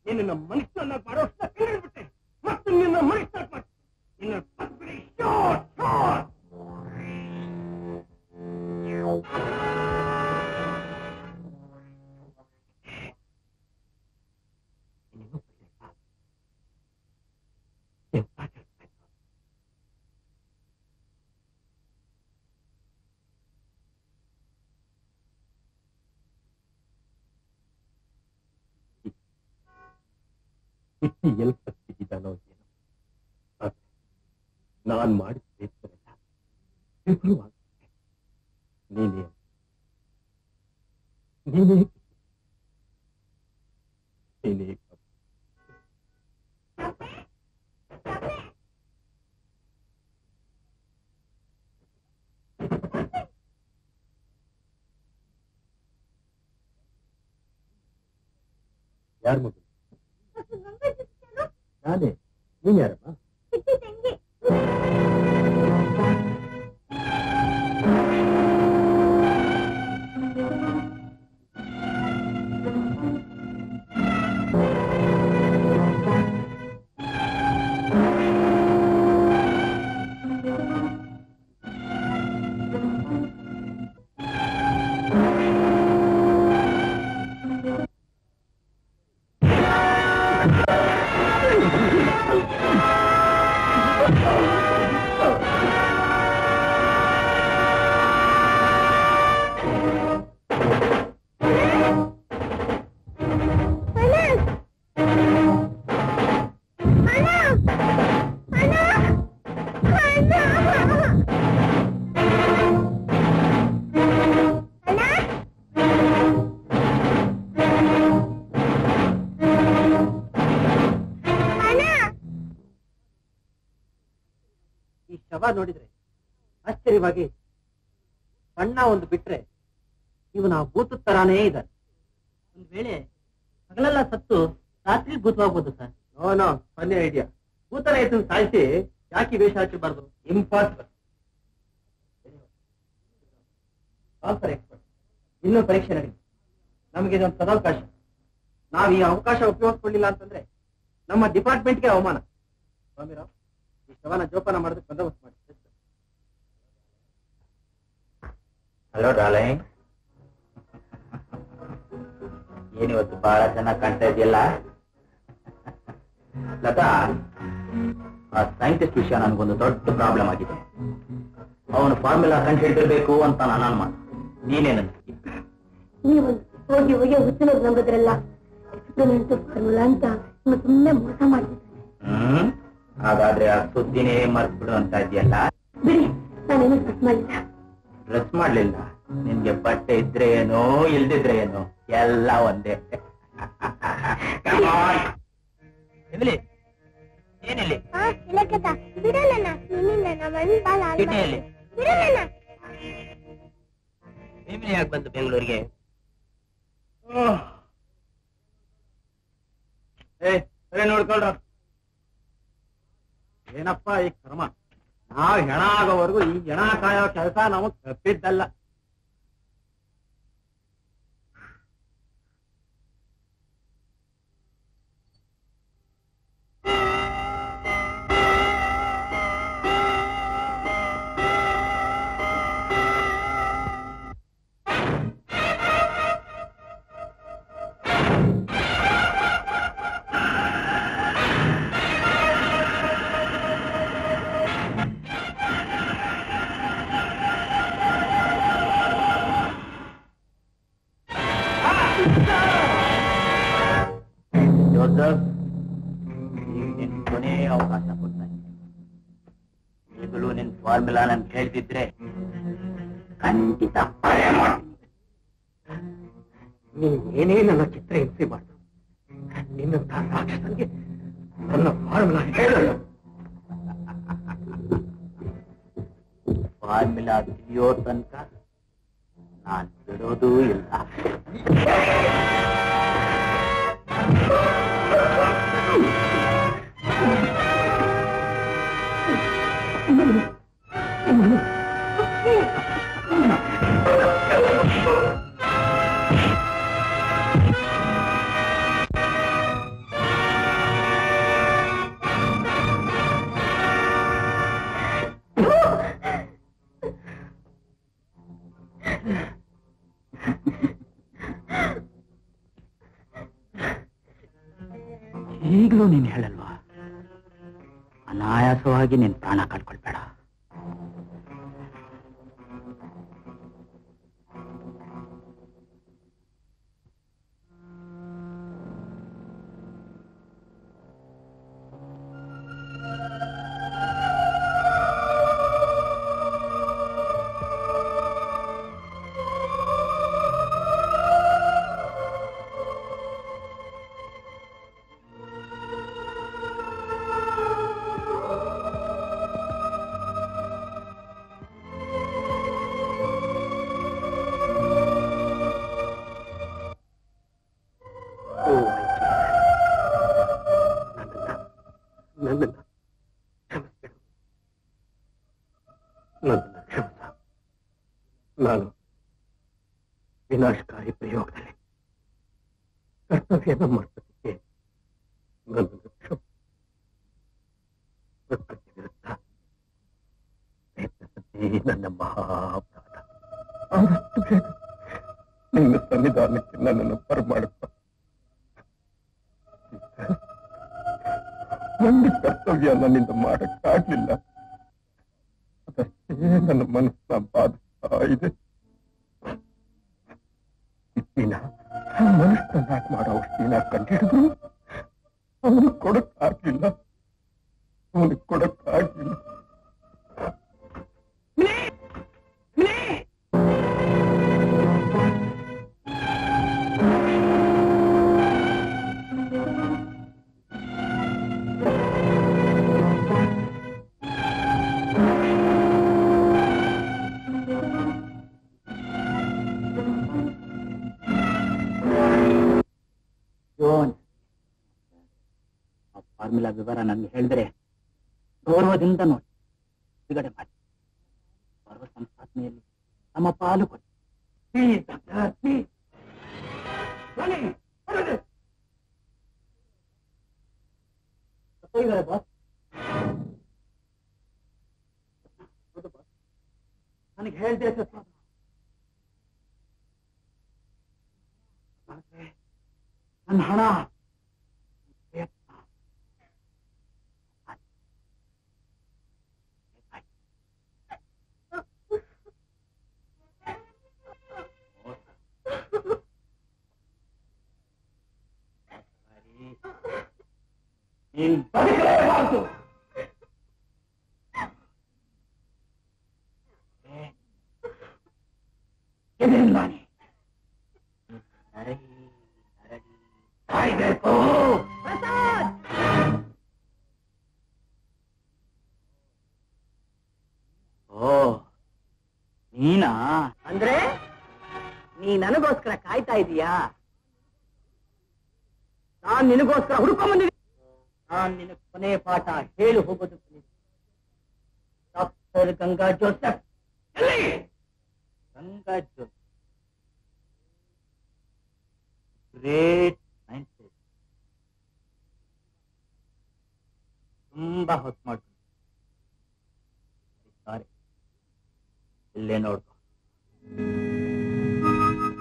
ನಿನ್ನ ಮನುಷ್ಯನ ಮಾಡೋಷ್ಟ ಕೇಳಿಬಿಟ್ಟೆ ಮತ್ತು ನಿನ್ನ ಮನುಷ್ಯ ನಿನ್ನ ಎಲ್ಲಿ ಸತ್ತಿದ್ದಾನೋ ಏನೋ ನಾನ್ ಮಾಡಿದ ಪ್ರಯತ್ನವೆಲ್ಲ ವಿಫಲವಾಗುತ್ತೆ ನೀನೇ ನೀನೇ ನೀನೇ ಯಾರ ಮಗು ನಾನೇ ನೀನ್ ಯಾರಮ್ಮ ನೋಡಿದ್ರೆ ಆಶ್ಚರ್ಯವಾಗಿ ಬಣ್ಣ ಒಂದು ಬಿಟ್ರೆ ಇವನ ಭೂತದ ತರಾನೇ ಇದ್ದಾರೆ. ಒಂದ್ ವೇಳೆ ಹಗಲೆಲ್ಲ ಸತ್ತು ರಾತ್ರಿ ಭೂತವಾಗ್ಬೋದು ಸರ್. No funny idea. ಭೂತನ ಎತ್ತು ಸಾಯಿಸಿ ಯಾಕೆ ವೇಷ ಹಾಕಬಾರ್ದು? ಇಂಪಾಸಿಬಲ್. ಎಕ್ಸ್ಪರ್ಟ್, ಇನ್ನೂ ಪರೀಕ್ಷೆ ನಡೀಲಿ. ನಮಗೆ ಇದೊಂದು ಸದಾವಕಾಶ. ನಾವು ಈ ಅವಕಾಶ ಉಪಯೋಗಿಸ್ಕೊಳ್ಳಿಲ್ಲ ಅಂತಂದ್ರೆ ನಮ್ಮ ಡಿಪಾರ್ಟ್ಮೆಂಟ್ಗೆ ಅವಮಾನ. ಸ್ವಾಮಿರಾವ್, ಈ ಶವನ ಜೋಪಾನ ಮಾಡೋದಕ್ಕೆ ಬಂದೋಬಸ್ತ್ ಮಾಡಿ. ಹಲೋ ಡಾರ್ಲಿಂಗ್, ಏನಿವತ್ತು ಬಹಳ ಚೆನ್ನಾಗಿ ಕಾಣ್ತಾ ಇದೆಯಲ್ಲ. ಲತಾ, ಆ ಸೈಂಟಿಸ್ಟ್ ವಿಷಯ ನನಗೊಂದು ದೊಡ್ಡ ಪ್ರಾಬ್ಲಮ್ ಆಗಿದೆ. ಅವನು ಫಾರ್ಮುಲಾ ಕಂಡು ಹಿಡಿದಿರ್ಬೇಕು ಅಂತ ನಾನು ಅನುಮಾನ. ನೀನೇನಂತ? ನೀವು ಹೋಗಿ ಹೋಗಿ ಹುಚ್ಚಿನೋದು ನಂಬಿದ್ರಲ್ಲ, ಎಕ್ಸ್ಪೆರಿಮೆಂಟ್ ಫಾರ್ಮುಲಾ ಅಂತ ಸುಮ್ಮನೆ ಮೋಸ ಮಾಡ್ತಿದ್ದಾರೆ. ಹಾಗಾದ್ರೆ ಆ ಸುದ್ದಿನೇ ಮರ್ತ್ಬಿಡು ಅಂತ ಇದೆಯಲ್ಲ. ಬಿಡಿ, ನಾನೇನು ಡ್ರೆಸ್ ಮಾಡಿಲ್ಲ. ಡ್ರೆಸ್ ಮಾಡ್ಲಿಲ್ಲ? ನಿನ್ಗೆ ಬಟ್ಟೆ ಇದ್ರೆ ಏನೋ ಇಲ್ದಿದ್ರೆ ಏನೋ ಎಲ್ಲ ಒಂದೇ. ಏನಿಲ್ಲಿ ಯಾಕೆ ಬಂತು ಬೆಂಗಳೂರಿಗೆ? ನೋಡ್ಕೊಳ್ರ, ಏನಪ್ಪಾ ಈ ಕ್ರಮ? ನಾವ್ ಹೆಣ ಆಗೋವರೆಗೂ ಈ ಹೆಣ ಕಾಯೋ ಕೆಲಸ ನಮಗ್ ತಪ್ಪಿದ್ದಲ್ಲ. ಜೋಸಫ್, ಈಗ ನಿನ್ ಕೊನೆ ಅವಕಾಶ ಕೊಡ್ತಾ ಇದ್ದೀನಿ. ಈಗಲೂ ನಿನ್ ಫಾರ್ಮುಲಾ ನನ್ ಕೇಳ್ತಿದ್ರೆ ಖಂಡಿತ ಪರೆ ಮಾಡ್ತೀನಿ. ನೀನೇನೇ ನನ್ನ ಚಿತ್ರ ಹಿಂಸೆ ಮಾಡು, ನಿನ್ನಂತ ರಾಕ್ಷಸನಿಗೆ ನನ್ನ ಫಾರ್ಮುಲಾ ಹೇಳಲ್ಲ. ಫಾರ್ಮುಲಾ ತಿಳಿಯೋ ತನಕ ನಾನ್ ಬಿಡೋದೂ ಇಲ್ಲ. ಈಗಲೂ ನೀನ್ ಹೇಳಲ್ವಾ, ಅನಾಯಾಸವಾಗಿ ನಿನ್ ಪ್ರಾಣ ಕಳ್ಕೊಳ್ಬೇಡ. ನಾನು ವಿನಾಶಕಾರಿ ಪ್ರಯೋಗದಲ್ಲಿ ಕರ್ತವ್ಯನ ಮಾಡ್ತಕ್ಕೆ ಪ್ರಕೃತಿ ವಿರುದ್ಧ ಪ್ರಯತ್ನಿಸದೇ ನನ್ನ ಮಹಾಪರಾಧ. ಆದಷ್ಟು ಬೇಗ ನಿನ್ನ ಸನ್ನಿಧಾನಕ್ಕೆ ನನ್ನನ್ನು ಬರಮಾಡಪ್ಪ. ಒಂದು ಕರ್ತವ್ಯ ನನ್ನಿಂದ ಮಾಡಕ್ಕಾಗ್ಲಿಲ್ಲ, ಅದಷ್ಟೇ ನನ್ನ ಮನಸ್ಸನ್ನ ಬಾಧಿಸ್ತಾ ಇದೆ. ಮನಸ್ಸನ್ನ ಮಾಡೋ ಔಷಧಿನ ಕಂಡಿಡಿದ್ರು ಅವನು ಕೊಡಕ್ಕಾಗ್ಲಿಲ್ಲ. ಫಾರ್ಮುಲಾ ವಿವರ ನನಗೆ ಹೇಳಿದ್ರೆ ಗೌರವದಿಂದ ನೋಡಿ ಬಿಡುಗಡೆ ಮಾಡಿ ಬರುವ ಸಂಪಾದನೆಯಲ್ಲಿ ನಮ್ಮ ಪಾಲು ಕೊಡಿ. ನನಗೆ ಹೇಳ್ದೆ ನನ್ನ ಹಣ ನೀನ್ ಬದುಕಲೇಬಾರದು. ಕಾಯ್ಬೇಕು. ಓ ನೀನಾ? ಅಂದ್ರೆ ನೀ ನನಗೋಸ್ಕರ ಕಾಯ್ತಾ ಇದೀಯಾ? ನಾನ್ ನಿನಗೋಸ್ಕರ ಹುಡ್ಕೊಂಡ್ ಬಂದಿದ್ದೀನಿ. ನಾನ್ ನಿನ್ನ ಕೊನೆ ಪಾಠ ಹೇಳಿ ಹೋಗೋದು doctor Ganga Joseph. Ganga Joseph great scientist. ತುಂಬಾ ಹೊತ್ತು ಮಾಡ್ತೀನಿ. ಸಾರಿ, ಇಲ್ಲೇ ನೋಡ್ಕೊ.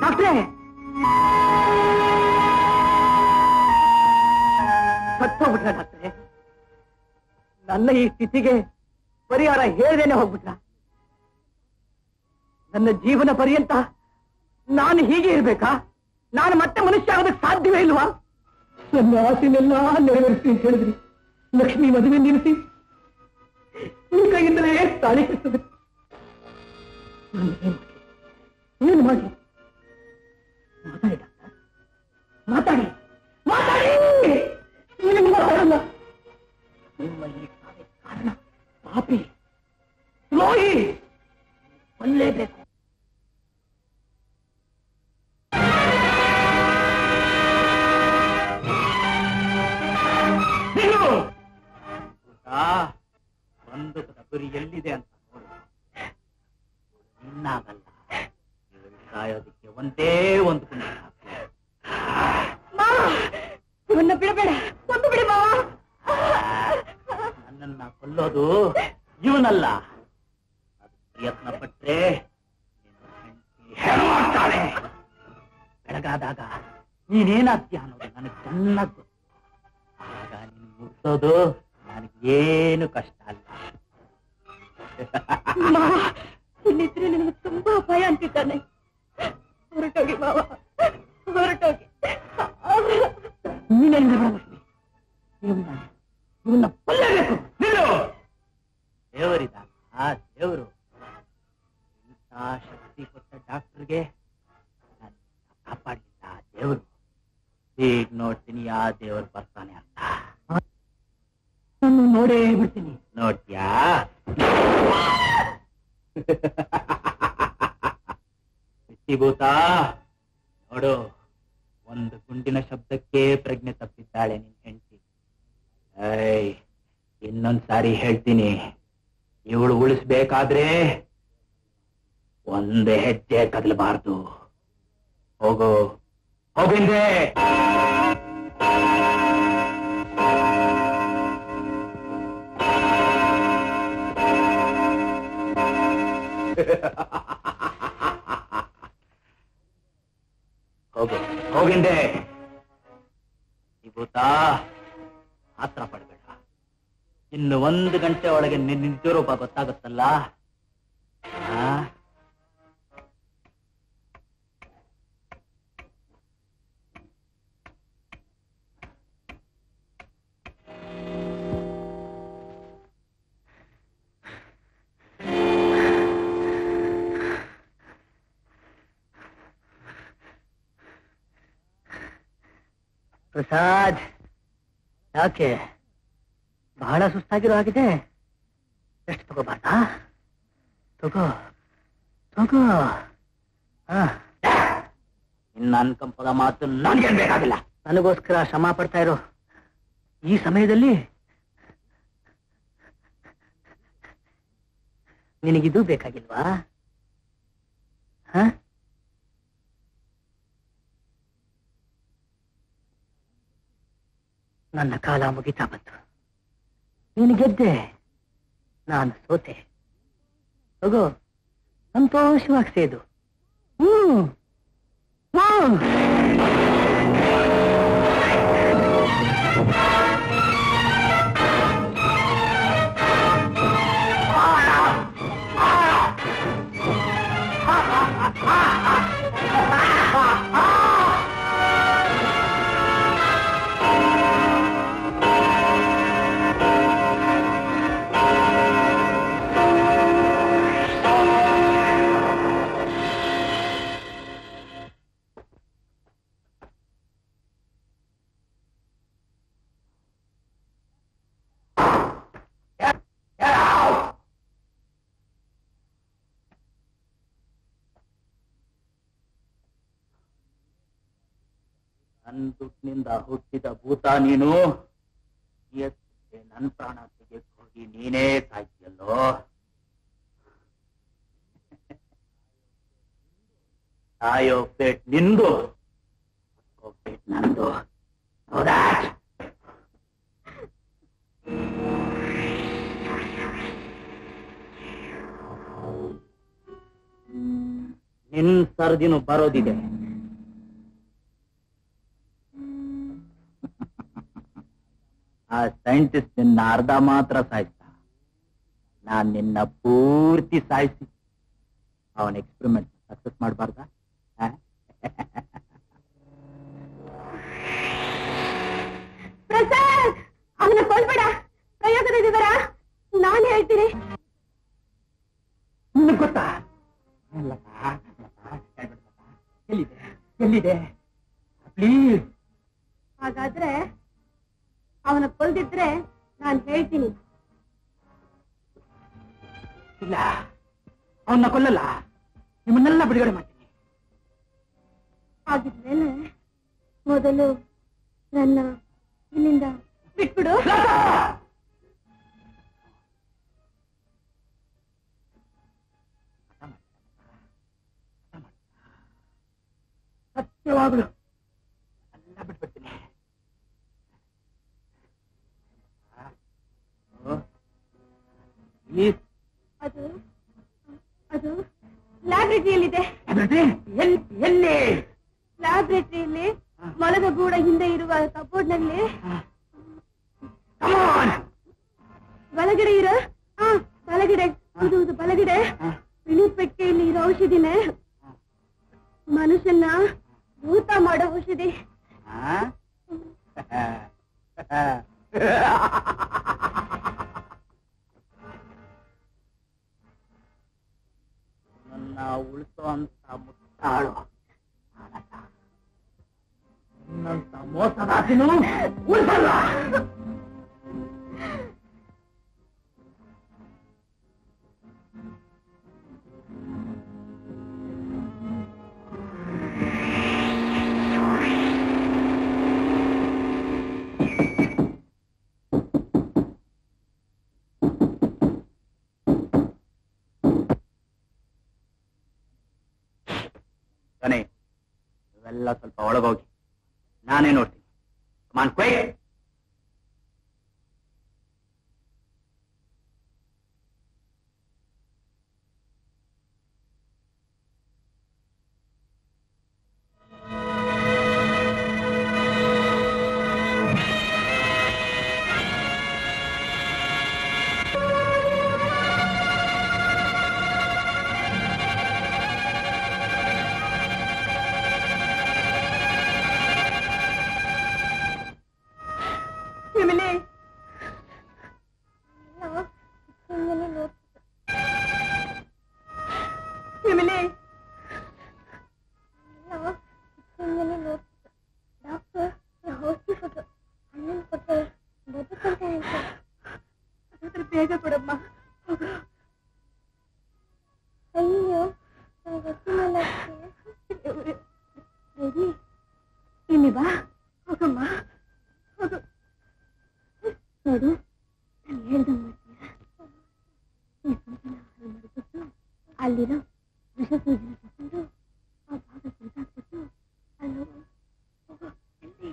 ಡಾಕ್ಟ್ರೇ, ಸತ್ತೋಗ್ಬಿಟ್ರ ಡಾಕ್ಟ್ರೇ? ನನ್ನ ಈ ಸ್ಥಿತಿಗೆ ಪರಿಹಾರ ಹೇಳ್ದೇನೆ ಹೋಗ್ಬಿಟ್ರ? ನನ್ನ ಜೀವನ ಪರ್ಯಂತ ನಾನು ಹೀಗೆ ಇರ್ಬೇಕಾ? ನಾನು ಮತ್ತೆ ಮನುಷ್ಯ ಆಗೋದಕ್ಕೆ ಸಾಧ್ಯವೇ ಇಲ್ವಾ? ನನ್ನ ಆಸೆನೆಲ್ಲ ನೆರವೇರಿಸಿ ಅಂತ ಹೇಳಿದ್ರಿ. ಲಕ್ಷ್ಮಿ ಮದುವೆ ನಿಲ್ಲಿಸಿ ನಿಮ್ ಕೈಯಿಂದಲೇ ತಾಳಿ ಕಟ್ಟಿಸಿದ್ರಿ. ಏನು ಮಾಡಿ? ಮಾತಾಡಿ ಡಾಕ್ಟರ್, ಮಾತಾಡಿ ಮಾತಾಡಿ. ಮಾತಾಡಲ್ಲ. ನಿಮ್ಮ ಈ ಕಾರಣ ಪಾಪಿ ದ್ರೋಹಿ ಕೊಲ್ಲೇಬೇಕು. ಒಂದು ಗುರಿ ಎಲ್ಲಿದೆ ಅಂತ ನೋಡಿ. ಇನ್ನಾಗಲ್ಲ, ಸಾಯೋದಕ್ಕೆ ಒಂದೇ ಒಂದು ಗುಂಡು. ಇವನ್ನ ಬಿಡಬೇಡ, ಒಂದು ಬಿಡಿ ಮಾವ. ನನ್ನನ್ನ ಕೊಲ್ಲೋದು ಇವನಲ್ಲ. ಅದು ಪ್ರಯತ್ನ ಪಟ್ರೆ ಮಾಡ್ತಾಳೆ. ಬೆಳಗಾದಾಗ ನೀನೇನಾಗ್ತೀಯ ಅನ್ನೋದು ನನಗೆ ಚೆನ್ನಾಗಿ ಗೊತ್ತು. ಆಗ ನೀನು ಮುಗಿಸೋದು ನನಗೇನು ಕಷ್ಟ ಅಲ್ಲ. ಇಲ್ಲಿದ್ರೆ ನಿನಗೆ ತುಂಬಾ ಭಯ ಅಂತಿದ್ದಾನೆ. ಹೊರಟೋಗಿ ಮಾವ, ಹೊರಟೋಗಿ. ಇವನ್ನ ಕೊಲ್ಲಬೇಕು. ದೇವರಿದ ಆ ದೇವರು ಇಂಥ ಶಕ್ತಿ ಕೊಟ್ಟ ಡಾಕ್ಟರ್ಗೆ ನನ್ನ ಕಾಪಾಡಲಿಲ್ಲ ಆ ದೇವರು. ಈಗ ನೋಡ್ತೀನಿ ಆ ದೇವರು ಬರ್ತಾನೆ ಅಂತ. ನಾನು ನೋಡೇ ಬಿಡ್ತೀನಿ. ನೋಡ್ತೀಯಾ? ಭೂತ ನೋಡು, ಒಂದು ಗುಂಡಿನ ಶಬ್ದಕ್ಕೆ ಪ್ರಜ್ಞೆ ತಪ್ಪಿದ್ದಾಳೆ ನಿನ್ ಹೆಂಡತಿ. ಇನ್ನೊಂದ್ಸಾರಿ ಹೇಳ್ತೀನಿ, ಇವಳು ಉಳಿಸ್ಬೇಕಾದ್ರೆ ಒಂದೇ ಹೆಜ್ಜೆ ಕದಲಬಾರ್ದು. ಹೋಗು, ಹೋಗಿಂದೆ. ಹೋಗು, ಹೋಗಿಂದೆ. ಈ ಭೂತ ಆತ್ರ ಪಡ್ಬೇಡ. ಇನ್ನು 1 ಗಂಟೆ ಒಳಗೆ ನಿಜ ರೂಪ ಗೊತ್ತಾಗುತ್ತಲ್ಲ. ಪ್ರಸಾದ್, ಯಾಕೆ ಬಹಳ ಸುಸ್ತಾಗಿರೋ ಆಗಿದೆ? ಎಷ್ಟು ತಗೋಬಾರ್ದಾ? ತಗೋ ತಗೋ. ಇನ್ನ ಅನ್ಕಂಪದ ಮಾತು ನನಗೇನ್ ಬೇಕಾಗಿಲ್ಲ. ನನಗೋಸ್ಕರ ಶ್ರಮ ಪಡ್ತಾ ಇರೋ. ಈ ಸಮಯದಲ್ಲಿ ನಿನಗಿದು ಬೇಕಾಗಿಲ್ವಾ? ನನ್ನ ಕಾಲ ಮುಗಿತಾ ಬಂತು. ನೀನು ಗೆದ್ದೆ, ನಾನು ಸೋತೆ. ಹೋಗೋ, ಸಂತೋಷವಾಗಿ ಸೇದು. ನನ್ನ ದುಡ್ಡಿನಿಂದ ಹುಟ್ಟಿದ ಭೂತ ನೀನು. ನನ್ನ ಪ್ರಾಣ ತೆಗೆದು ಹೋಗಿ ನೀನೇ ಸಾಯ್ತಿಯಲ್ಲೋ. ಸಾಯೋ ಪೇಟ್ ನಿಂದು, ಪೇಟ್ ನಂದು. ನಿನ್ ಸರ್ದಿನೂ ಬರೋದಿದೆ. ಆ ಸೈಂಟಿಸ್ಟ್ ನಿನ್ನ ಅರ್ಧ ಮಾತ್ರ ಸಾಯಿಸ್ತ, ನಾನ್ ನಿನ್ನ ಪೂರ್ತಿ ಸಾಯಿಸಿ ಅವನ ಎಕ್ಸ್ಪೆರಿಮೆಂಟ್ ಸಕ್ಸಸ್ ಮಾಡಬಾರ್ದ? ಪ್ರಸಾದ್, ಅವನ ಕೊಲ್ಬೇಡ. ಪ್ರಯೋಗದಿದ್ದಾರ, ನಾನು ಹೇಳ್ತೀನಿ. ನಿನಗೆ ಗೊತ್ತಾ? ಎಲ್ಲಿದೆ ಎಲ್ಲಿದೆ? ಪ್ಲೀಸ್. ಹಾಗಾದ್ರೆ ಅವನ ಕೊಲ್ದಿದ್ರೆ ನಾನು ಹೇಳ್ತೀನಿ. ಇಲ್ಲ, ಅವನ್ನ ಕೊಲ್ಲಲ್ಲ, ನಿಮ್ಮನ್ನೆಲ್ಲ ಬಿಡುಗಡೆ ಮಾಡ್ತೀನಿ. ಹಾಗಿದ್ಮೇಲೆ ಮೊದಲು ನನ್ನ ಇಲ್ಲಿಂದ ಬಿಟ್ಬಿಡು. ಸತ್ಯವಾಗಲು ಎಲ್ಲ ಬಿಟ್ಬಿಡ್ತೀನಿ. ಅದು ಅದು ಲ್ಯಾಬ್ರೇಟರಿಯಲ್ಲಿದೆ. ಎಲ್ಲಿ? ಲ್ಯಾಬ್ರೇಟರಿಯಲ್ಲಿ ಮೊಲದ ಗೂಡ ಹಿಂದೆ ಇರುವ ಕಬೋರ್ಡ್ನಲ್ಲಿ ಬಲಗಡೆ ಇರೋ ಬಲಗಡೆ ಇದು ಬಲಗಡೆ ಬಿಳಿ ಪೆಟ್ಟಿಗೆಯಲ್ಲಿ ಇರೋ ಔಷಧಿನೇ ಮನುಷ್ಯನ ಭೂತ ಮಾಡೋ ಔಷಧಿ. ನನ್ನ ಉಳಿಸೋ ಅಂತ ಮುಟ್ಟಾಳು ನಿನ್ನಂತ ಮೋಸದಾಸಿನೂ ಉಳಿಸಲ್ಲ. ಇವೆಲ್ಲ ಸ್ವಲ್ಪ ಒಳಗೋಗಿ ನಾನೇ ನೋಡ್ತೀನಿ. Come on quick. ಬೇಗ ಕೊಡಮ್ಮ. ಅಯ್ಯೋ ಇಲ್ಲಿ ಬಾ, ಹೋಗಮ್ಮ ಹೋಗು. ಅಲ್ಲಿರೋ ವಿಷಸೂಜಿನ ತಗೊಂಡು ಆ ಭಾಗ ಸುತ್ತಾಕ್ಬಿಟ್ಟು ಅಲ್ಲಿ ಹೋಗೋ ಜಲ್ದಿ.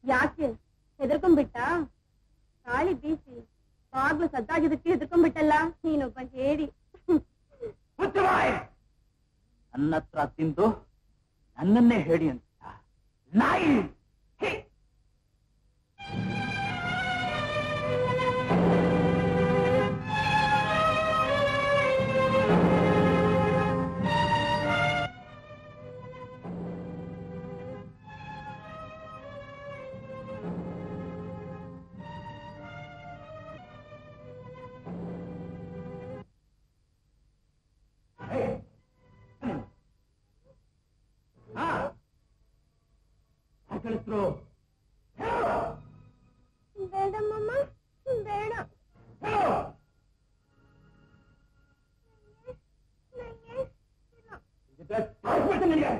ಯಾಕೆ ಹೆದರ್ಕೊಂಡ್ಬಿಟ್ಟ? ಗಾಳಿ ಬೀಸಿ ಬಾಗ್ಲು ಸದ್ದಾಗಿದ್ದಕ್ಕೆ ಹೆದರ್ಕೊಂಡ್ಬಿಟ್ಟಲ್ಲ ನೀನೊಬ್ಬ ಹೇಳಿ. ನನ್ನ ಹತ್ರ ತಿಂದು ನನ್ನನ್ನೇ ಹೇಳಿ ಅಂತ ನಾಯಿ. ಬೇಡ ಮಮ್ಮ, ಬೇಡ. ನಿಮ್ಗೆ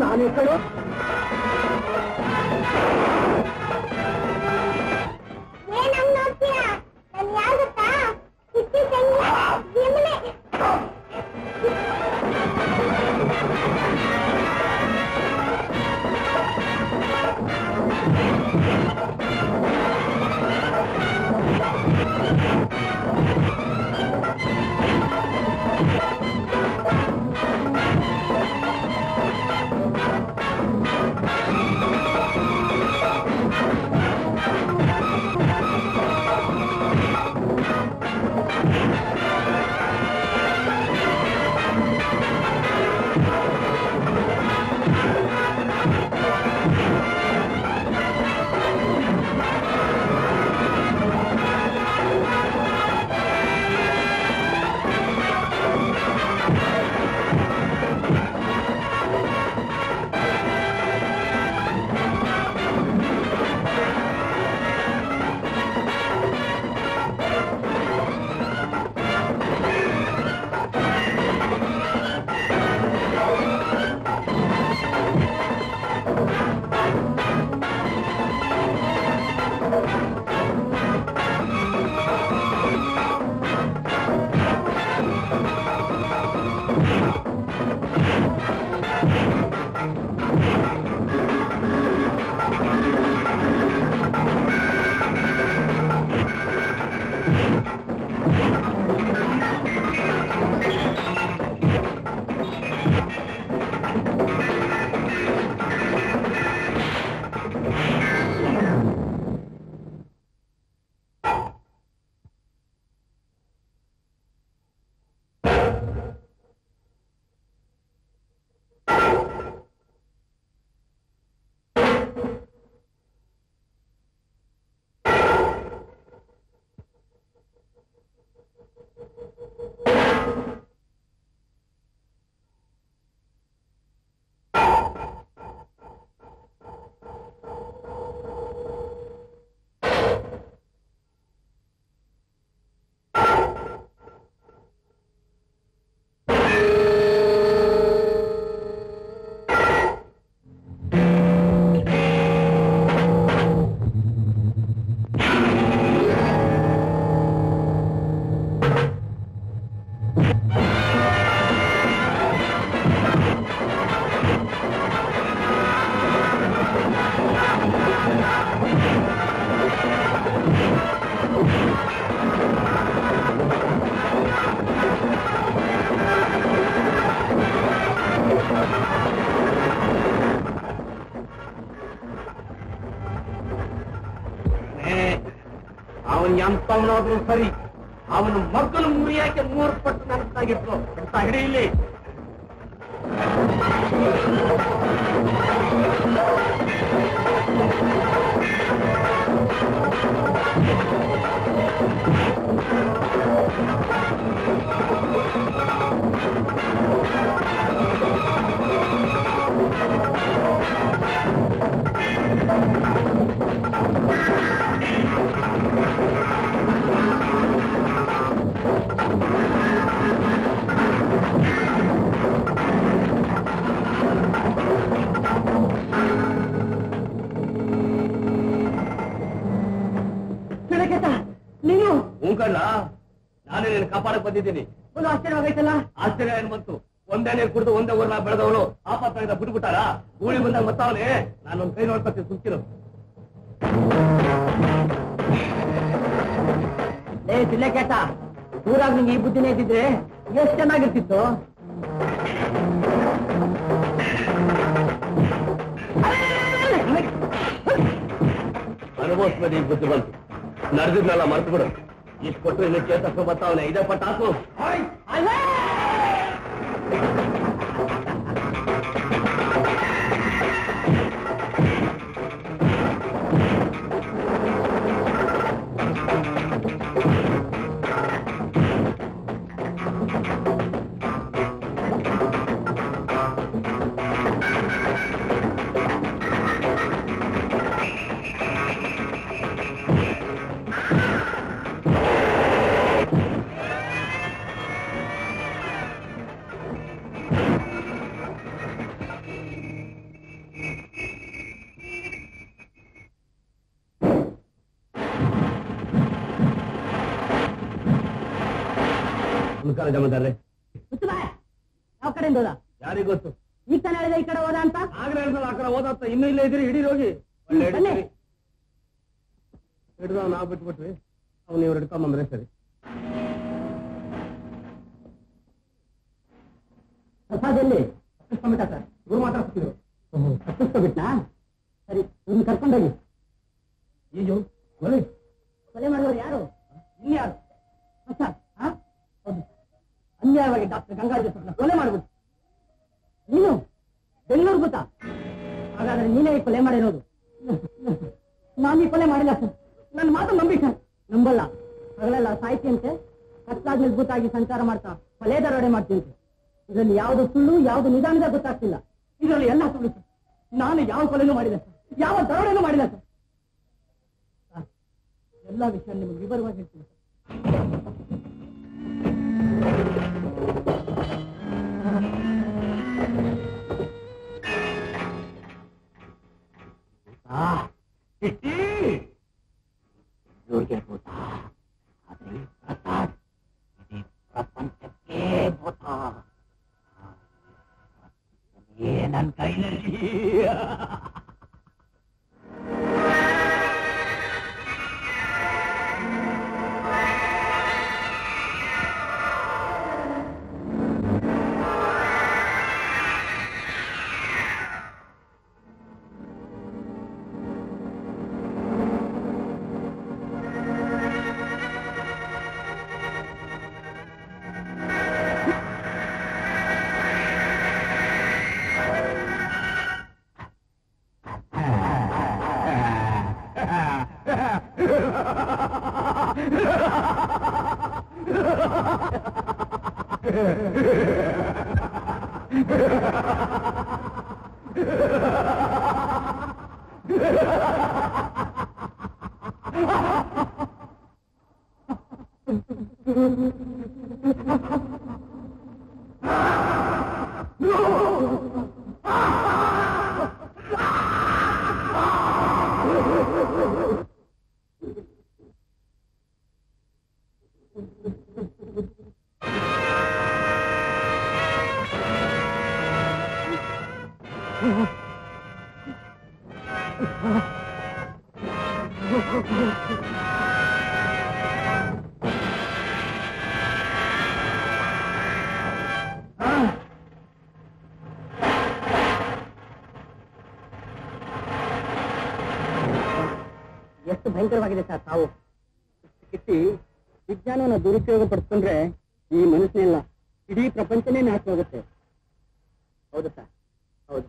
ನಾನೇ ಕಡೆ ಅವನ್ ಎಂತವನಾದ್ರೂ ಸರಿ, ಅವನ ಮಕ್ಕಳು ಮುರಿಯಾಕೆ 3 ಪಟ್ಟು ನನಸಾಗಿತ್ತು ಅಂತ ಹಿಡಿಯಿಲಿ. ನೀನು ಕಳ್ಳ, ನಾನೇ ನೀನು ಕಾಪಾಡಕ್ ಬಂದಿದ್ದೀನಿ. ಒಂದು ಆಶ್ಚರ್ಯವಾಗೈತಲ್ಲ. ಆಶ್ಚರ್ಯ ಏನ್ ಬಂತು? ಒಂದೇ ನೀರು ಕುಡಿದು ಒಂದೇ ಊರ್ನ ಬೆಳೆದವಳು ಆಪತ್ತಾಗಿದ್ದ ಬಿಟ್ಬಿಟ್ಟಾರ. ಊಳಿ ಬಂದಾಗ ಮತ್ತವನೇ ನಾನೊಂದ್ ಕೈ ನೋಡ್ಕೊತೀನಿ, ಸುಮ್ಕಿರು. ಸಿಳ್ಳೆ ಕೇಟ, ಊರಾಗ ನಿಂಗೆ ಈ ಬುದ್ಧಿನೇ ಇದ್ದಿದ್ರೆ ಎಷ್ಟು ಚೆನ್ನಾಗಿರ್ತಿತ್ತು. ಅನುಭವಿಸ್ಬೇಡಿ, ಈ ಬುದ್ಧಿ ಬಂತು. ನಡೆದಿದ್ನಲ್ಲ ಮರ್ತು ಬಿಡು. ಇಷ್ಟು ಕೊಟ್ಟರು ಇನ್ನು ಚೇತಸ್ಕೊ ಬರ್ತಾವನೆ. ಇದೇ ಪಟ್ಟ ಹಾಕು. ನಮಸ್ಕಾರ ಜಮೀನ್ದಾರ್ರೆ. ಯಾವ ಕಡೆಯಿಂದ ಹೋದ? ಯಾರಿಗ್ ಗೊತ್ತು? ಈಗ ತಾನೇ ಹೇಳಿದ ಈ ಕಡೆ ಹೋದ ಅಂತ. ಆಗ್ಲೇ ಹೇಳ್ದಲ್ಲ ಆ ಕಡೆ ಹೋದತ್ತ. ಇನ್ನೂ ಇಲ್ಲೇ ಇದ್ರಿ, ಹಿಡೀರಿ ಹೋಗಿ. ಹಿಡ್ದ ನಾವು ಬಿಟ್ಬಿಟ್ವಿ, ಅವ್ನು ಇವ್ರು ಹಿಡ್ಕೊಂಬಂದ್ರೆ ಸರಿ. ಪ್ರಸಾದಲ್ಲಿ ತಪ್ಪಿಸ್ಕೊಂಡ್ಬಿಟ್ಟ ಸರ್. ಇವ್ರು ಮಾತಾಡ್ತಿದ್ರು. ತಪ್ಪಿಸ್ಕೊಂಡ್ಬಿಟ್ನಾ? ಸರಿ, ಇವ್ರನ್ನ ಕರ್ಕೊಂಡೋಗಿ. ಅಯ್ಯೋ, ಕೊಲೆ ಕೊಲೆ ಮಾಡಿದವರು ಯಾರು? ಇನ್ಯಾರು? ಪ್ರಸಾದ್. ಹೌದು, ಅನ್ಯಾಯವಾಗಿ ಡಾಕ್ಟರ್ ಗಂಗಾಧರ್ ಕೊಲೆ ಮಾಡ್ಬಿಟ್ಟು. ನೀನು ಬೆಂಗಳೂರು ಗೊತ್ತಾ? ಹಾಗಾದ್ರೆ ನೀನೇ ಈ ಕೊಲೆ ಮಾಡಿರೋದು. ನಾನು ಈ ಕೊಲೆ ಮಾಡಿಲ್ಲ ಸರ್. ನನ್ನ ಮಾತು ನಂಬಿ ಸರ್. ನಂಬಲ್ಲ. ಹಗಲೆಲ್ಲ ಸಾಹಿತ್ಯ ಅಂತೆ, ಕತ್ಲಾದ್ಮೇಲೆ ಗೊತ್ತಾಗಿ ಸಂಚಾರ ಮಾಡ್ತಾ ಕೊಲೆ ದರೋಡೆ ಮಾಡ್ತೀನಿ. ಇದರಲ್ಲಿ ಯಾವುದು ಸುಳ್ಳು, ಯಾವುದು ನಿಧಾನದ ಗೊತ್ತಾಗ್ತಿಲ್ಲ. ಇದರಲ್ಲಿ ಎಲ್ಲ ಸುಳ್ಳು ಸರ್. ನಾನು ಯಾವ ಕೊಲೆನೂ ಮಾಡಿಲ್ಲ ಸರ್, ಯಾವ ದರೋಡೆನೂ ಮಾಡಿಲ್ಲ ಸರ್. ಎಲ್ಲ ವಿಷಯ ನಿಮಗೆ ವಿವರವಾಗಿ ಹೇಳ್ತೀನಿ ಸರ್. ಇವ್ರಿಗೆ ಭೂತ, ಆದ್ರೆ ಪ್ರಸಾದ್ ಇಡೀ ಪ್ರಪಂಚಕ್ಕೆ ಭೂತ. ನನ್ ಕೈನಲ್ಲಿ ಎಷ್ಟು ಭಯಂಕರವಾಗಿದೆ ಸರ್ ತಾವು. ಕಿಟ್ಟಿ ವಿಜ್ಞಾನವನ್ನ ದುರುಪಯೋಗ ಪಡಿಸ್ಕೊಂಡ್ರೆ ಈ ಮನುಷ್ಯನೆಲ್ಲ ಇಡೀ ಪ್ರಪಂಚನೇ ನಾಶವಾಗುತ್ತೆ. ಹೌದು ಸರ್, ಹೌದು.